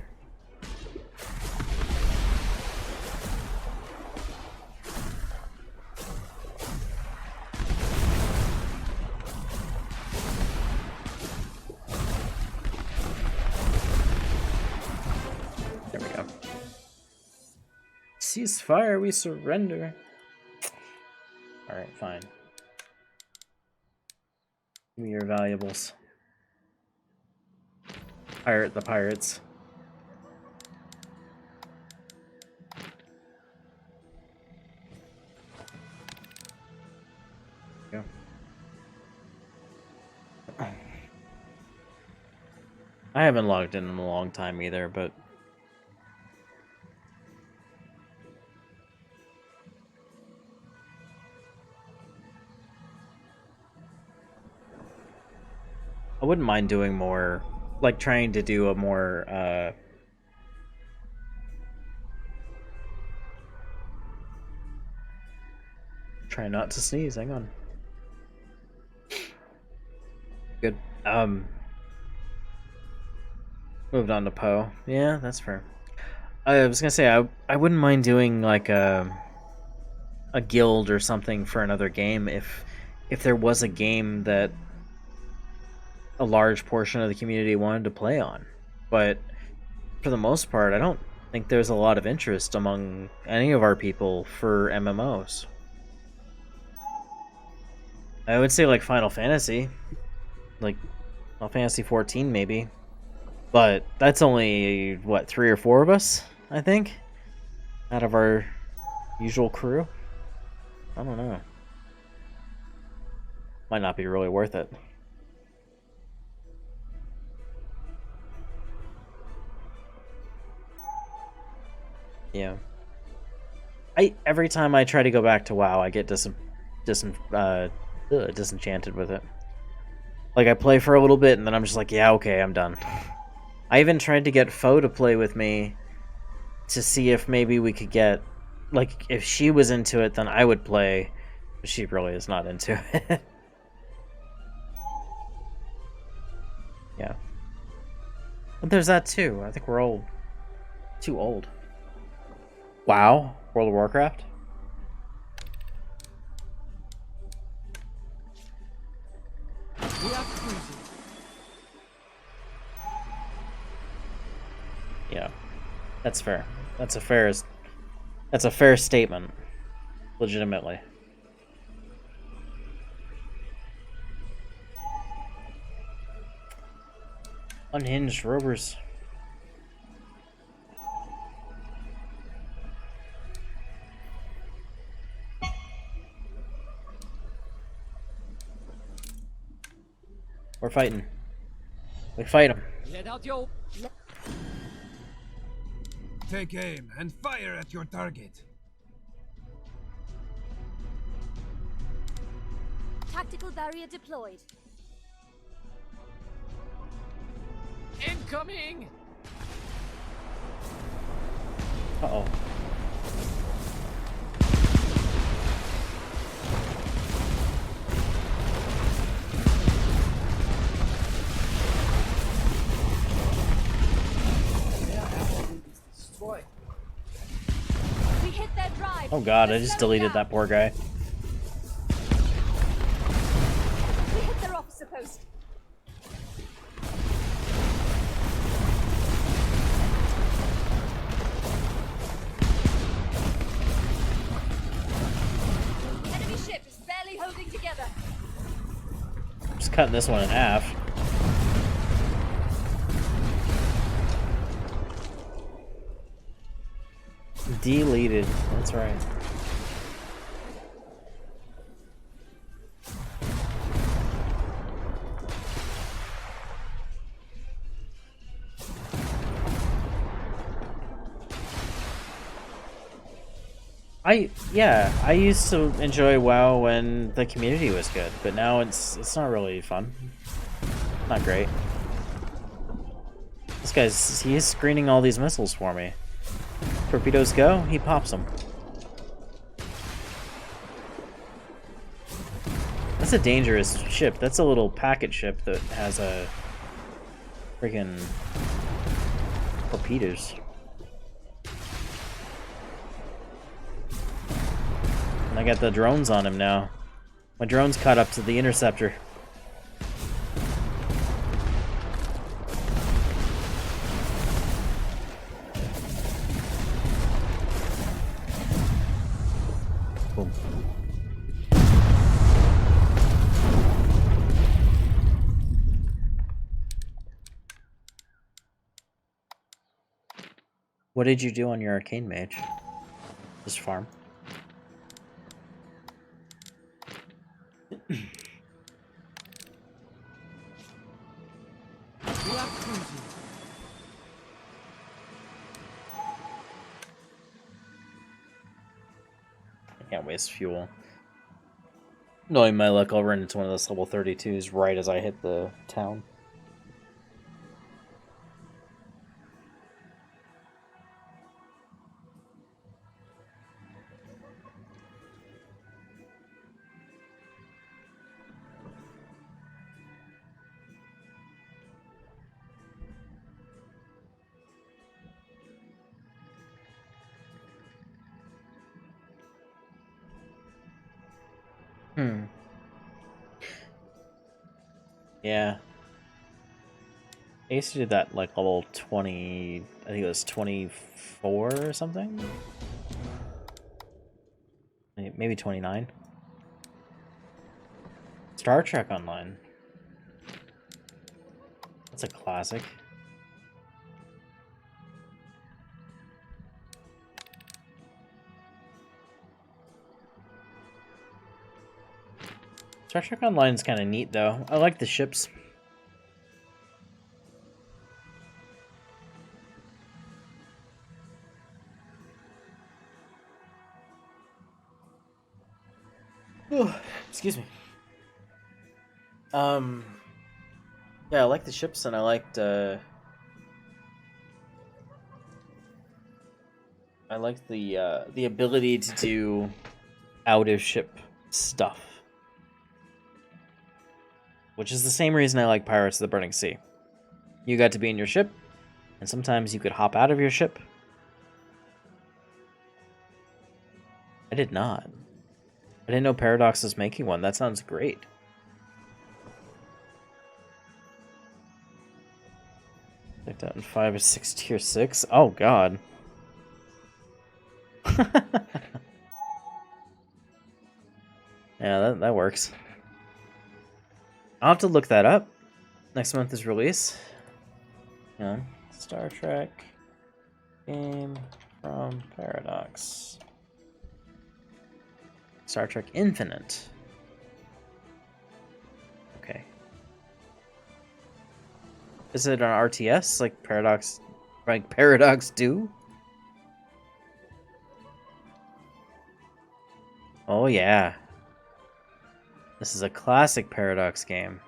There we go. Ceasefire, we surrender. Alright, fine. Give me your valuables. Pirate the pirates. Go. I haven't logged in a long time either, but I wouldn't mind doing more, like trying to do a more, try not to sneeze, hang on. Good. Moved on to Poe. Yeah, that's fair. I was gonna say, I wouldn't mind doing like a guild or something for another game if there was a game that a large portion of the community wanted to play on. But for the most part, I don't think there's a lot of interest among any of our people for MMOs. I would say like Final Fantasy, like Final Fantasy 14 maybe, but that's only what, 3 or 4 of us, I think, out of our usual crew. I don't know. Might not be really worth it. Yeah. Every time I try to go back to WoW, I get disenchanted with it. Like, I play for a little bit, and then I'm just like, yeah, okay, I'm done. I even tried to get Foe to play with me to see if maybe we could get... Like, if she was into it, then I would play. But she really is not into it. Yeah. But there's that, too. I think we're all too old. WoW? World of Warcraft? We are cruising. Yeah. That's fair. That's a fair statement. Legitimately. Unhinged rovers. We're fighting. We fight them. Let out your... Take aim and fire at your target. Tactical barrier deployed. Incoming! Uh-oh. We hit their drive. Oh god, They're I just slowing deleted down. that poor guy. We hit their officer post. cutting this one in half. Deleted. That's right. I used to enjoy WoW when the community was good, but now it's not really fun. Not great. This he's screening all these missiles for me. Torpedoes go, he pops them. That's a dangerous ship. That's a little packet ship that has a freaking torpedoes. And I got the drones on him now. My drone's caught up to the interceptor. Boom. What did you do on your arcane mage? Just farm. I can't waste fuel. Knowing my luck, I'll run into one of those level 32s right as I hit the town. Yeah. I used to do that like level 20, I think it was 24 or something? Maybe 29. Star Trek Online. That's a classic. Star Trek Online is kind of neat, though. I like the ships. Excuse me. Yeah, I like the ships, and I liked the ability to do out of ship stuff. Which is the same reason I like Pirates of the Burning Sea. You got to be in your ship, and sometimes you could hop out of your ship. I did not. I didn't know Paradox was making one. That sounds great. Like that in 5 or 6 tier 6? Oh god. Yeah, that works. I'll have to look that up. Next month is release. Yeah. Star Trek game from Paradox. Star Trek Infinite. Okay. Is it on RTS like Paradox do? Oh yeah. This is a classic Paradox game.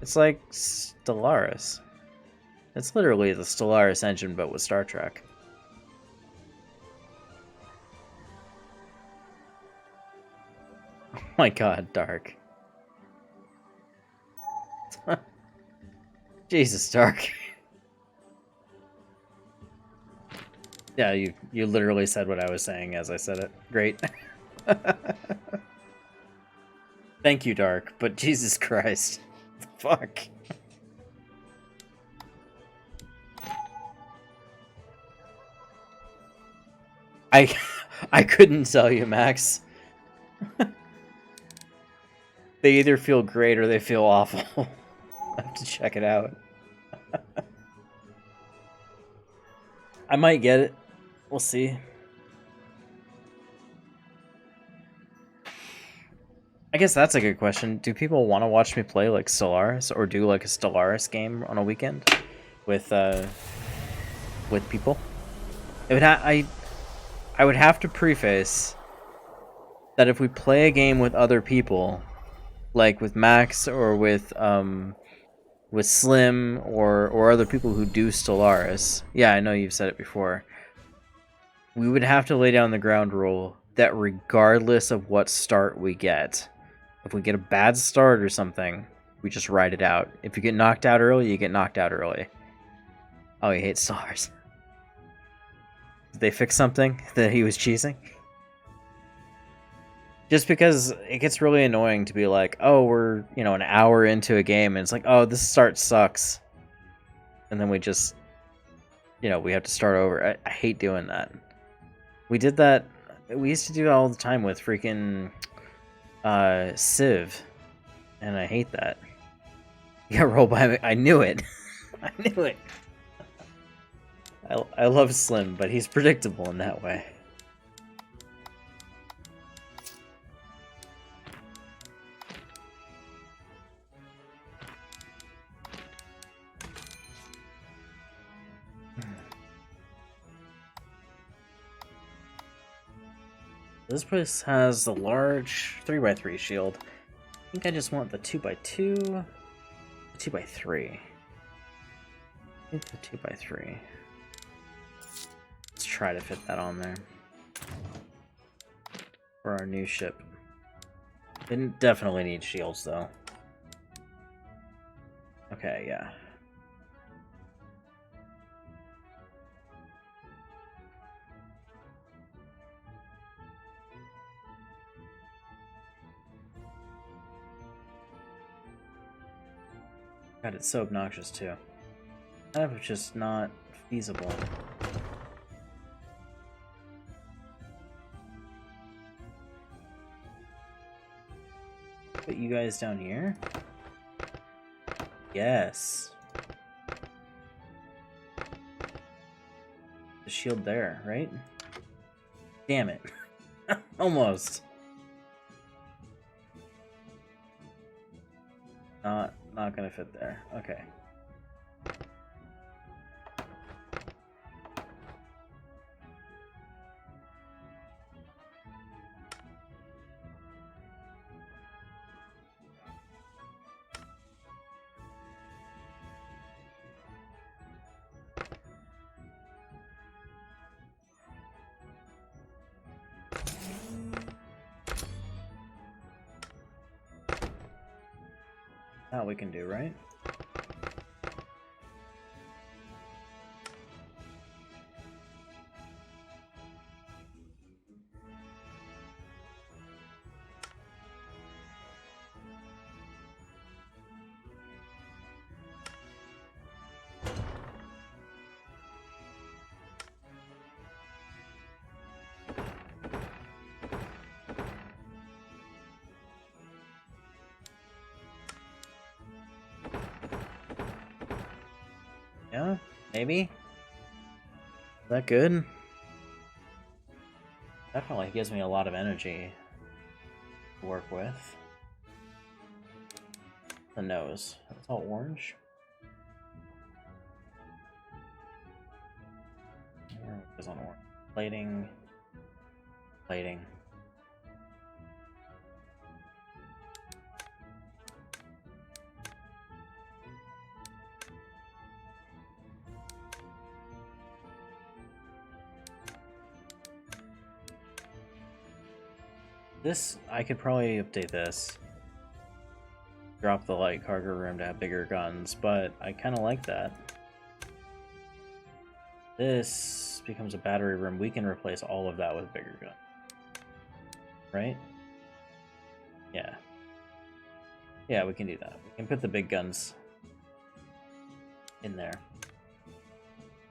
It's like Stellaris. It's literally the Stellaris engine, but with Star Trek. Oh my god, Dark. Jesus, Dark. Yeah, you literally said what I was saying as I said it. Great. Thank you, Dark, but Jesus Christ. Fuck. I couldn't tell you, Max. They either feel great or they feel awful. I have to check it out. I might get it. We'll see. I guess that's a good question. Do people want to watch me play like Stellaris or do like a Stellaris game on a weekend with people? It would I would have to preface that if we play a game with other people, like with Max or with Slim or other people who do Stellaris. Yeah, I know you've said it before. We would have to lay down the ground rule that regardless of what start we get, if we get a bad start or something, we just ride it out. If you get knocked out early, you get knocked out early. Oh, he hates Stellaris. Did they fix something that he was cheesing? Just because it gets really annoying to be like, oh, we're, an hour into a game, and it's like, oh, this start sucks. And then we just, we have to start over. I hate doing that. We did that, we used to do it all the time with freaking Civ. And I hate that. You got rolled by me. I knew it. I knew it. I love Slim, but he's predictable in that way. This place has the large 3x3 shield. I think I just want the 2x2, the 2x3. I think the 2x3. Let's try to fit that on there for our new ship. Didn't definitely need shields though. Okay, yeah. God, it's so obnoxious too. That was just not feasible. Put you guys down here? Yes. The shield there, right? Damn it. Almost. Not gonna fit there. Okay. That we can do, right? Yeah, maybe? Is that good? Definitely gives me a lot of energy to work with. The nose. That's all orange. Where is on orange? Plating. Plating. This, I could probably update this. Drop the light cargo room to have bigger guns, but I kind of like that. This becomes a battery room. We can replace all of that with bigger guns. Right? Yeah. Yeah, we can do that. We can put the big guns in there.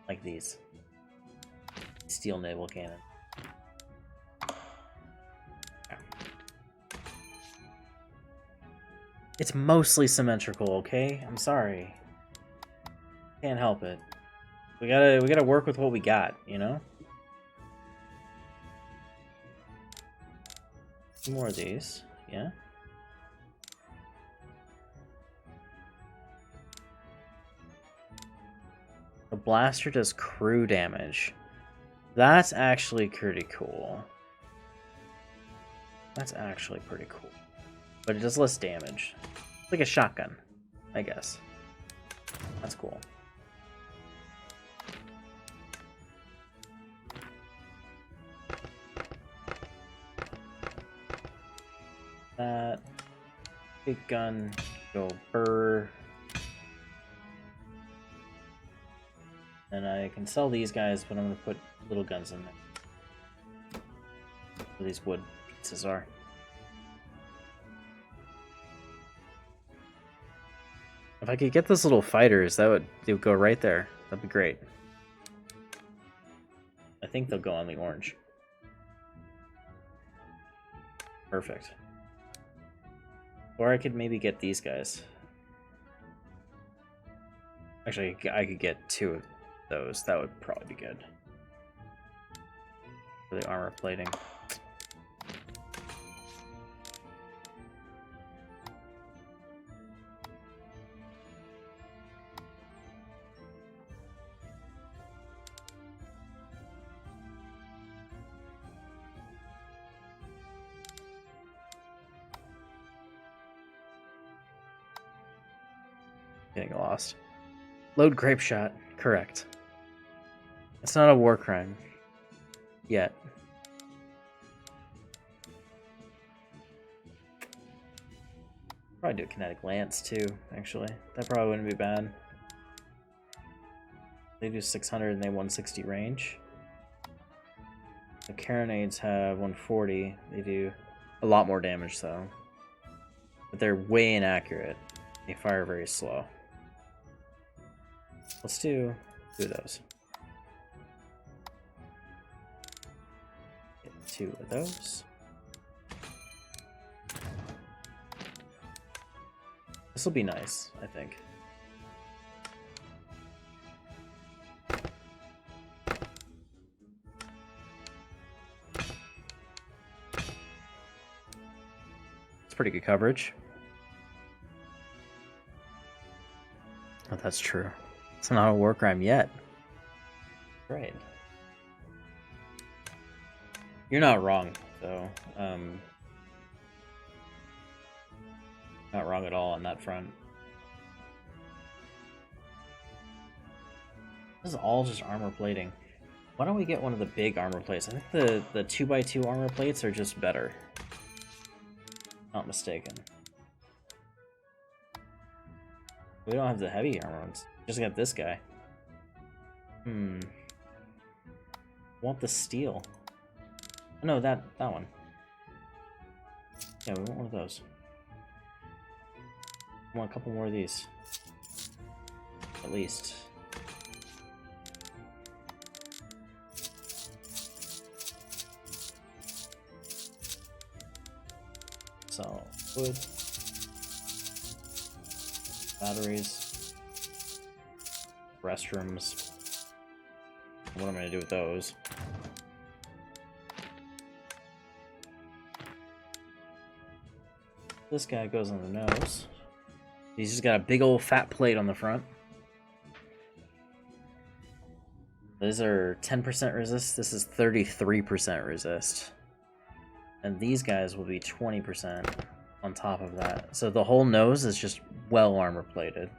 Like these. Steel naval cannon. It's mostly symmetrical, okay? I'm sorry. Can't help it. We gotta work with what we got, you know? More of these, yeah. The blaster does crew damage. That's actually pretty cool. That's actually pretty cool. But it does less damage. It's like a shotgun, I guess. That's cool. That big gun, go burr. And I can sell these guys, but I'm gonna put little guns in there. Where these wood pieces are. If I could get those little fighters, they would go right there. That'd be great. I think they'll go on the orange. Perfect. Or I could maybe get these guys. Actually, I could get 2 of those. That would probably be good. For the armor plating. Getting lost. Load grape shot. Correct. It's not a war crime. Yet. Probably do a kinetic lance too, actually. That probably wouldn't be bad. They do 600 and they 160 range. The carronades have 140. They do a lot more damage though. But they're way inaccurate. They fire very slow. Let's do 2 of those. Get 2 of those. This will be nice, I think. It's pretty good coverage. Oh, that's true. It's not a war crime yet. Right. You're not wrong, though. Not wrong at all on that front. This is all just armor plating. Why don't we get one of the big armor plates? I think the 2x2 armor plates are just better. Not mistaken. We don't have the heavy armor ones. Just got this guy. Want the steel. No, that one. Yeah, we want one of those. I want a couple more of these. At least. So, wood. Batteries. Restrooms. What am I gonna do with those? This guy goes on the nose. He's just got a big old fat plate on the front. These are 10% resist. This is 33% resist. And these guys will be 20% on top of that. So the whole nose is just well armor plated.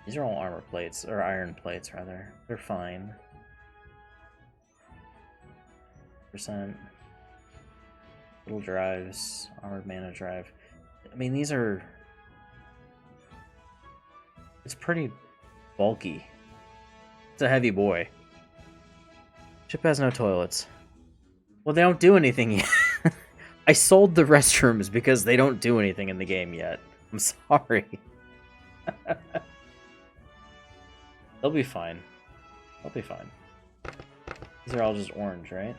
These are all armor plates, or iron plates rather. They're fine. Percent. Little drives, armored mana drive. I mean, these are... It's pretty bulky. It's a heavy boy. Ship has no toilets. Well, they don't do anything yet. I sold the restrooms because they don't do anything in the game yet. I'm sorry. They'll be fine. They'll be fine. These are all just orange, right?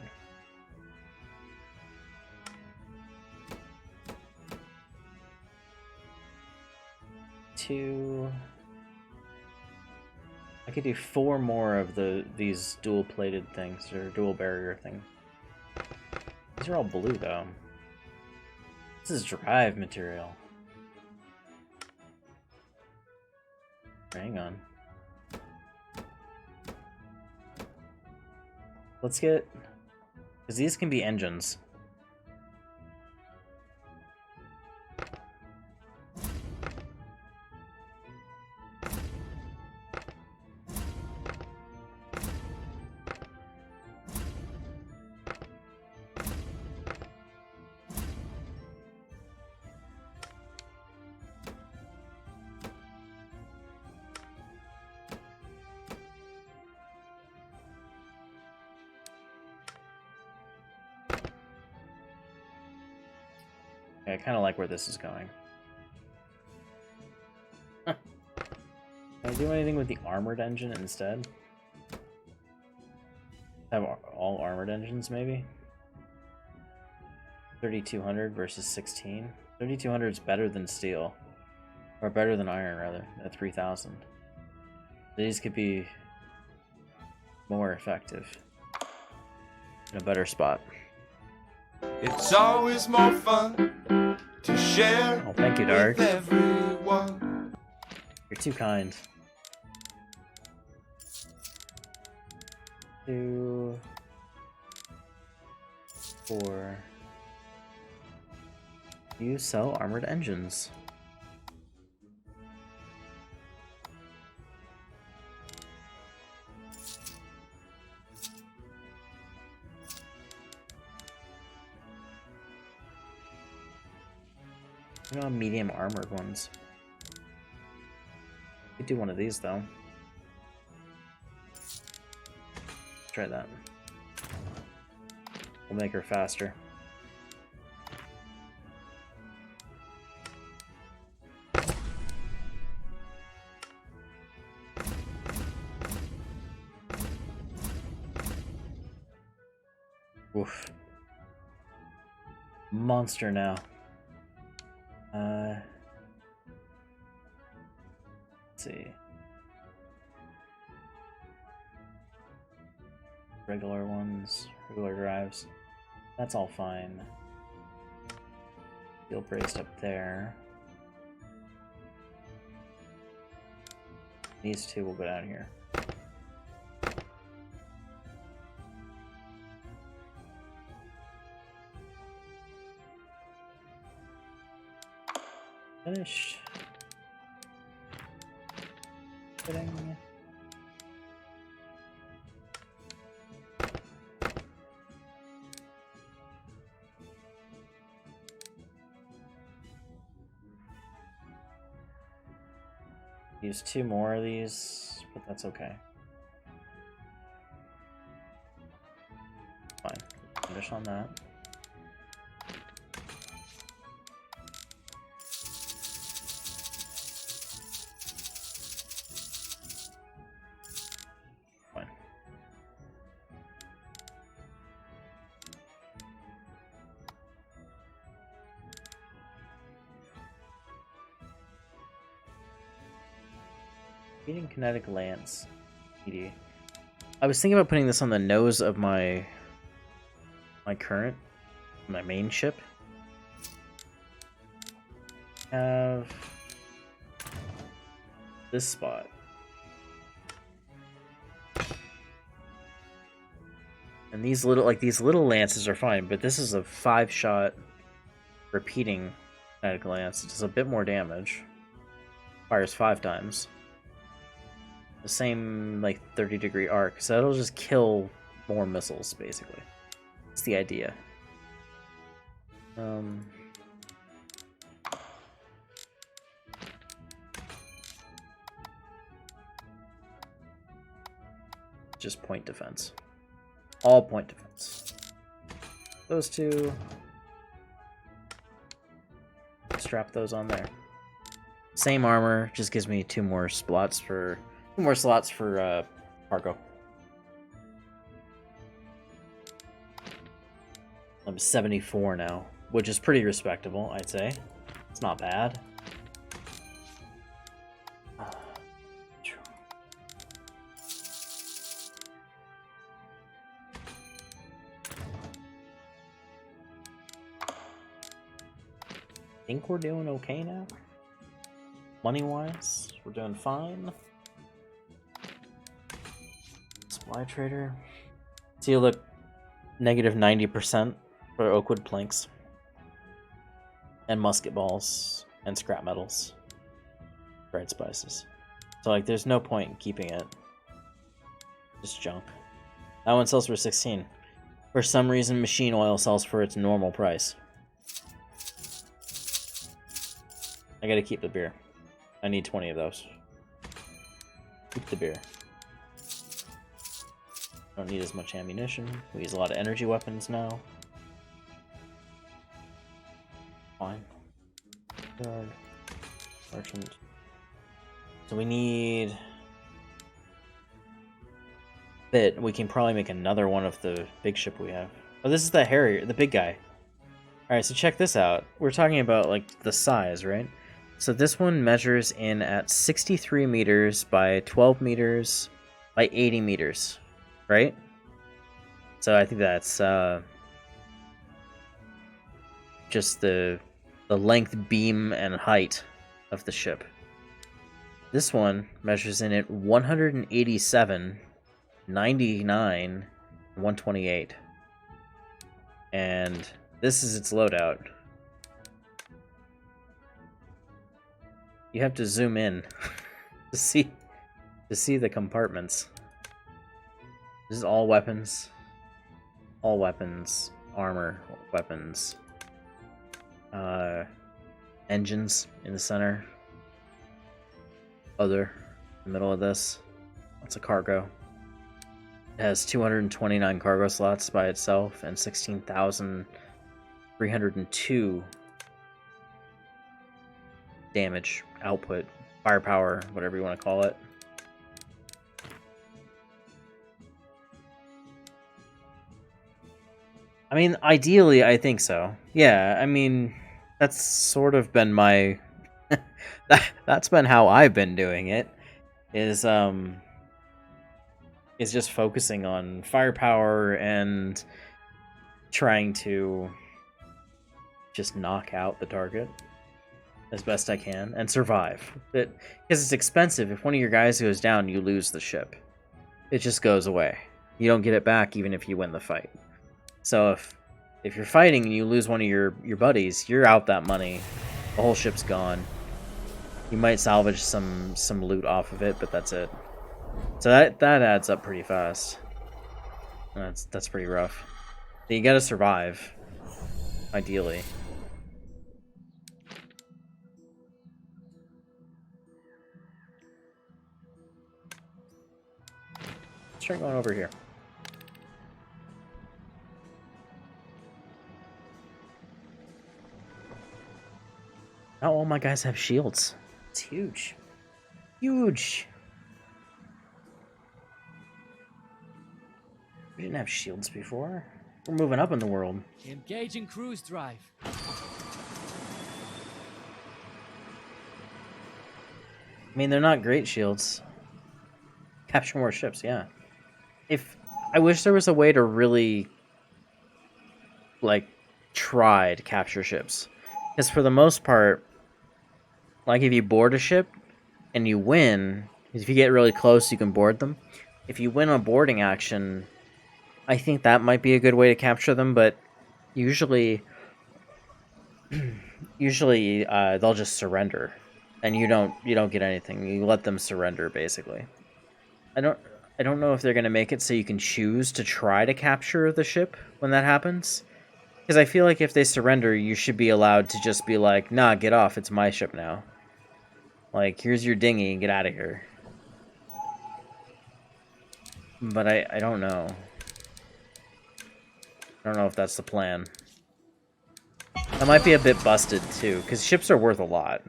2. I could do 4 more of these dual plated things or dual barrier things. These are all blue though. This is drive material. Hang on. Let's get, because these can be engines. I kind of like where this is going. Huh. Can I do anything with the armored engine instead? Have all armored engines, maybe? 3200 versus 16. 3200 is better than steel. Or better than iron, rather, at 3000. These could be more effective. In a better spot. It's always more fun to share. Oh, thank you, Dark. With everyone. You're too kind. 2, 4. You sell armored engines. You know, medium armored ones. Could do one of these though. Try that. We'll make her faster. Oof. Monster now. Let's see. Regular ones, regular drives. That's all fine. Steel braced up there. These two will go down here. Finished. Fitting. Use 2 more of these, but that's okay. Fine. Finish on that. Fine. Heating kinetic lance. ED. I was thinking about putting this on the nose of my main ship. Have this spot. And these little lances are fine, but this is a 5-shot repeating kinetic lance. It does a bit more damage. Fires 5 times. The same, 30-degree arc, so it'll just kill more missiles, basically. That's the idea. Just point defense. All point defense. Those two. Strap those on there. Same armor, just gives me 2 more slots for cargo. I'm 74 now, which is pretty respectable, I'd say. It's not bad. think we're doing okay now. Money-wise, we're doing fine. Supply trader. See, look, negative 90% for oakwood planks. And musket balls. And scrap metals. Dried spices. So, like, there's no point in keeping it. Just junk. That one sells for 16. For some reason, machine oil sells for its normal price. I gotta keep the beer. I need 20 of those. Keep the beer. Don't need as much ammunition. We use a lot of energy weapons now. Fine. Guard. Merchant. So we need... Bit. We can probably make another one of the big ship we have. Oh, this is the Harrier, the big guy. Alright, so check this out. We're talking about, like, the size, right? So this one measures in at 63 meters by 12 meters by 80 meters, right? So I think that's just the length, beam, and height of the ship. This one measures in at 187, 99, 128. And this is its loadout. You have to zoom in to see the compartments. This is all weapons, armor, weapons, engines in the center, other in the middle of this. That's a cargo. It has 229 cargo slots by itself and 16,302 damage output, firepower, whatever you want to call it. I mean, ideally, I think so. Yeah, I mean, that's sort of been my... that's been how I've been doing it, is just focusing on firepower and trying to just knock out the target as best I can and survive. Because it's expensive. If one of your guys goes down, you lose the ship. It just goes away. You don't get it back even if you win the fight. So if you're fighting and you lose one of your buddies, you're out that money. The whole ship's gone. You might salvage some loot off of it, but that's it. So that adds up pretty fast. That's pretty rough. You gotta survive, ideally. Let's try going over here. Now all my guys have shields. It's huge. Huge! We didn't have shields before. We're moving up in the world. Engaging cruise drive. I mean, they're not great shields. Capture more ships, yeah. I wish there was a way to really, like, try to capture ships. Because for the most part, like, if you board a ship and you win, if you get really close, you can board them. If you win a boarding action, I think that might be a good way to capture them, but usually they'll just surrender, and you don't get anything. You let them surrender, basically. I don't know if they're gonna make it so you can choose to try to capture the ship when that happens. Because I feel like if they surrender, you should be allowed to just be like, nah, get off, it's my ship now. Like, here's your dinghy, get out of here. But I don't know. I don't know if that's the plan. That might be a bit busted, too, because ships are worth a lot.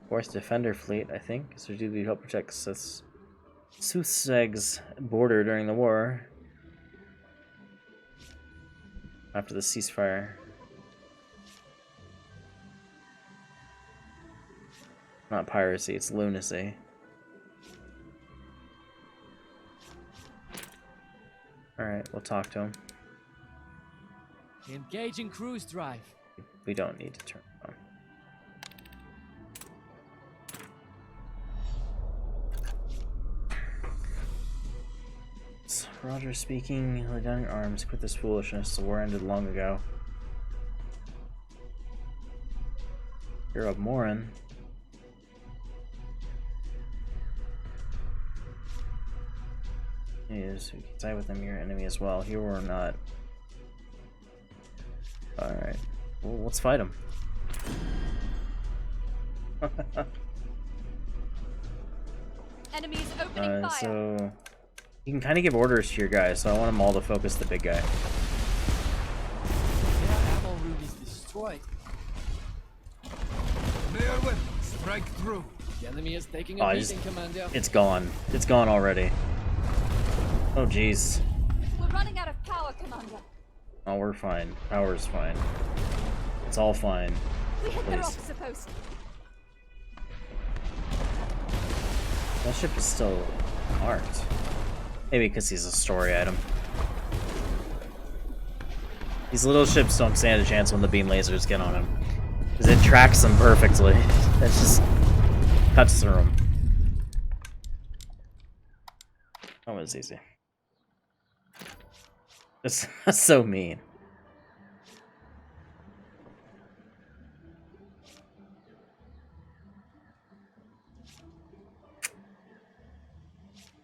Force Defender Fleet, I think, is due to help protect Soothseg's border during the war. After the ceasefire. Not piracy, it's lunacy. Alright, we'll talk to him. Engaging cruise drive. We don't need to turn it on. Roger speaking. Lay down your arms. Quit this foolishness. The war ended long ago. You're of Morin. Is we can side with them, your enemy as well. Here or not. Alright. Well, let's fight him. Enemies opening fire. So you can kind of give orders to your guys, so I want them all to focus the big guy. Their ammo room is destroyed. Their weapons strike through. The enemy is taking Oh, a beating, Commander. It's gone. It's gone already. Oh, jeez. We're running out of power, Commander. Oh, we're fine. Power's fine. It's all fine. We hit their Please. officer post. That ship is still marked. Maybe because he's a story item. These little ships don't stand a chance when the beam lasers get on them. Because it tracks them perfectly. It just cuts through them. That was easy. That's so mean.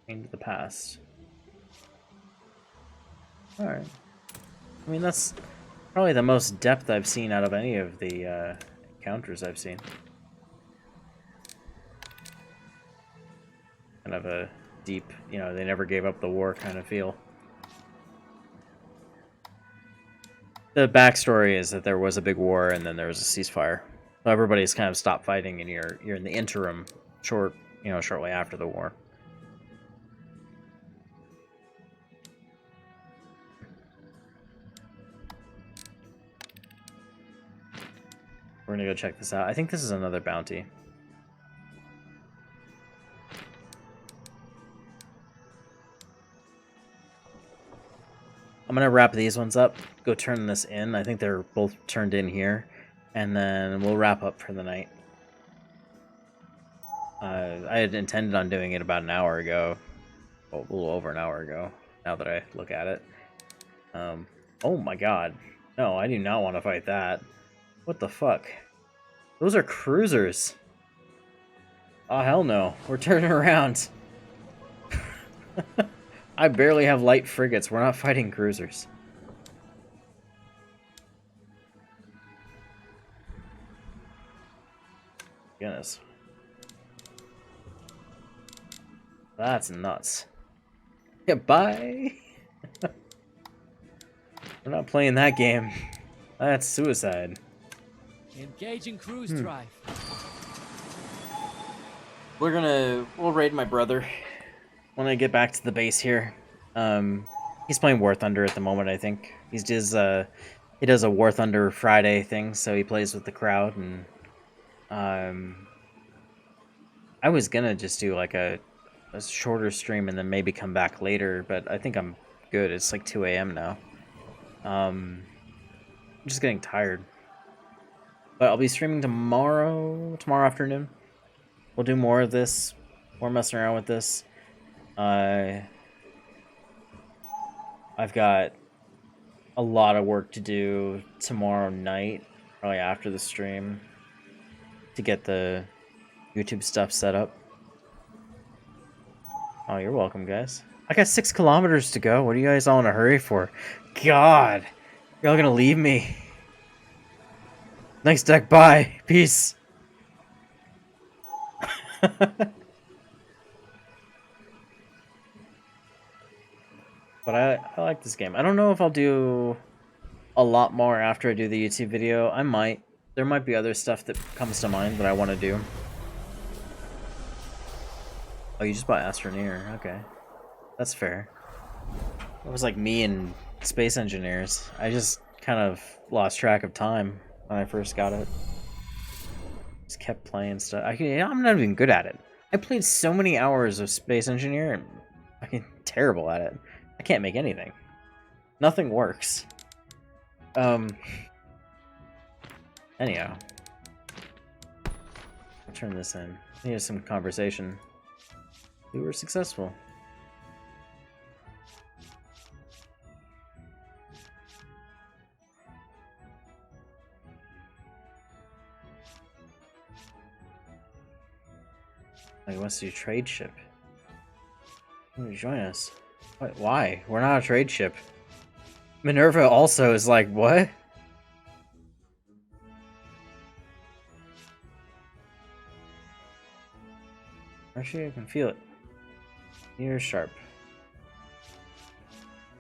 Into the past. Alright. I mean, that's probably the most depth I've seen out of any of the encounters I've seen. Kind of a deep, you know, they never gave up the war kind of feel. The backstory is that there was a big war and then there was a ceasefire. So everybody's kind of stopped fighting and you're in the interim shortly after the war. We're gonna go check this out. I think this is another bounty. I'm gonna wrap these ones up, go turn this in. I think they're both turned in here. And then we'll wrap up for the night. I had intended on doing it about an hour ago. Well, a little over an hour ago, now that I look at it. Oh my god. No, I do not want to fight that. What the fuck? Those are cruisers. Oh, hell no. We're turning around. I barely have light frigates. We're not fighting cruisers. Goodness. That's nuts. Yeah, bye. We're not playing that game. That's suicide. Engaging cruise drive. We'll raid my brother when I get back to the base here. He's playing War Thunder at the moment, I think. He does a War Thunder Friday thing, so he plays with the crowd, and I was gonna just do like a shorter stream and then maybe come back later, but I think I'm good. It's like 2 a.m. now. I'm just getting tired. But I'll be streaming tomorrow afternoon. We'll do more of this, more messing around with this. I've got a lot of work to do tomorrow night, probably after the stream, to get the YouTube stuff set up. Oh, you're welcome, guys. I got 6 kilometers to go. What are you guys all in a hurry for? God, you're all gonna leave me. Thanks, deck. Bye. Peace. But I like this game. I don't know if I'll do a lot more after I do the YouTube video. I might. There might be other stuff that comes to mind that I want to do. Oh, you just bought Astroneer. Okay. That's fair. It was like me and Space Engineers. I just kind of lost track of time when I first got it. Just kept playing stuff. I'm not even good at it. I played so many hours of Space Engineer and I'm terrible at it. I can't make anything. Nothing works. Anyhow. I'll turn this in. We had some conversation. We were successful. He wants to do trade ship. Come to join us. What? Why? We're not a trade ship. Minerva also is like, what? Actually, I can feel it. Ears sharp.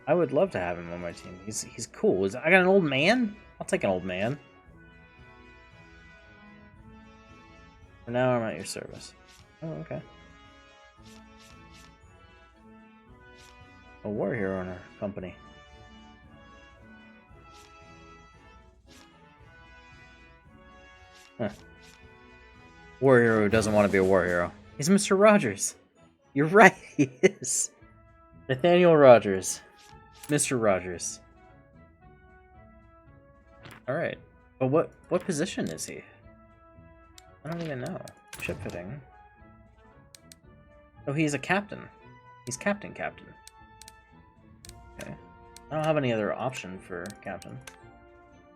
I would love to have him on my team. He's cool. I got an old man? I'll take an old man. For now, I'm at your service. Oh, okay. A war hero in our company. Huh. War hero who doesn't want to be a war hero. He's Mr. Rogers. You're right, he is. Nathaniel Rogers. Mr. Rogers. Alright. But what position is he? I don't even know. Ship fitting. Oh, he's a captain. He's captain. Okay. I don't have any other option for captain.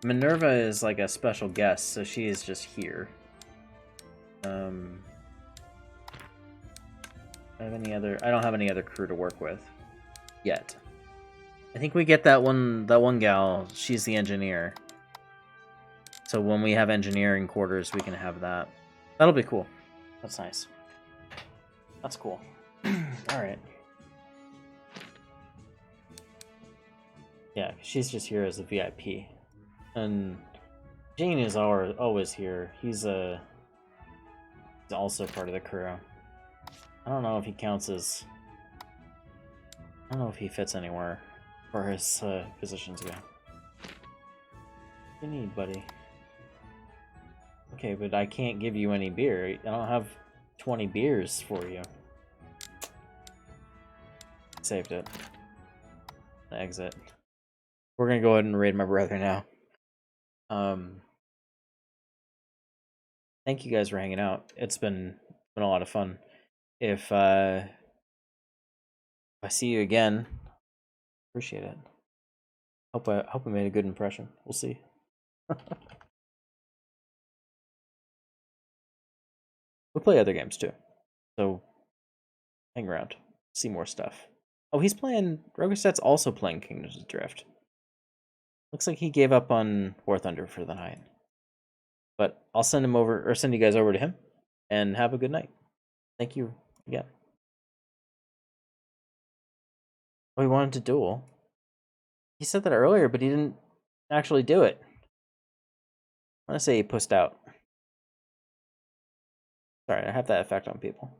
Minerva is like a special guest, so she is just here. I don't have any other crew to work with yet. I think we get that one gal, she's the engineer. So when we have engineering quarters, we can have that. That'll be cool. That's nice. That's cool. Alright. Yeah, she's just here as a VIP. And Jane is always here. He's also part of the crew. I don't know if he counts as... I don't know if he fits anywhere where his positions go. What do you need, buddy? Okay, but I can't give you any beer. I don't have 20 beers for you. Saved it. Exit. We're gonna go ahead and raid my brother now. Thank you guys for hanging out. It's been a lot of fun. If I see you again, appreciate it. Hope I made a good impression. We'll see. We'll play other games too, so hang around, see more stuff. Oh, he's playing. Rogerstad's also playing Kingdoms of Drift. Looks like he gave up on War Thunder for the night. But I'll send him over, or send you guys over to him, and have a good night. Thank you again. Oh, he wanted to duel. He said that earlier, but he didn't actually do it. I want to say he pussed out. Sorry, I have that effect on people.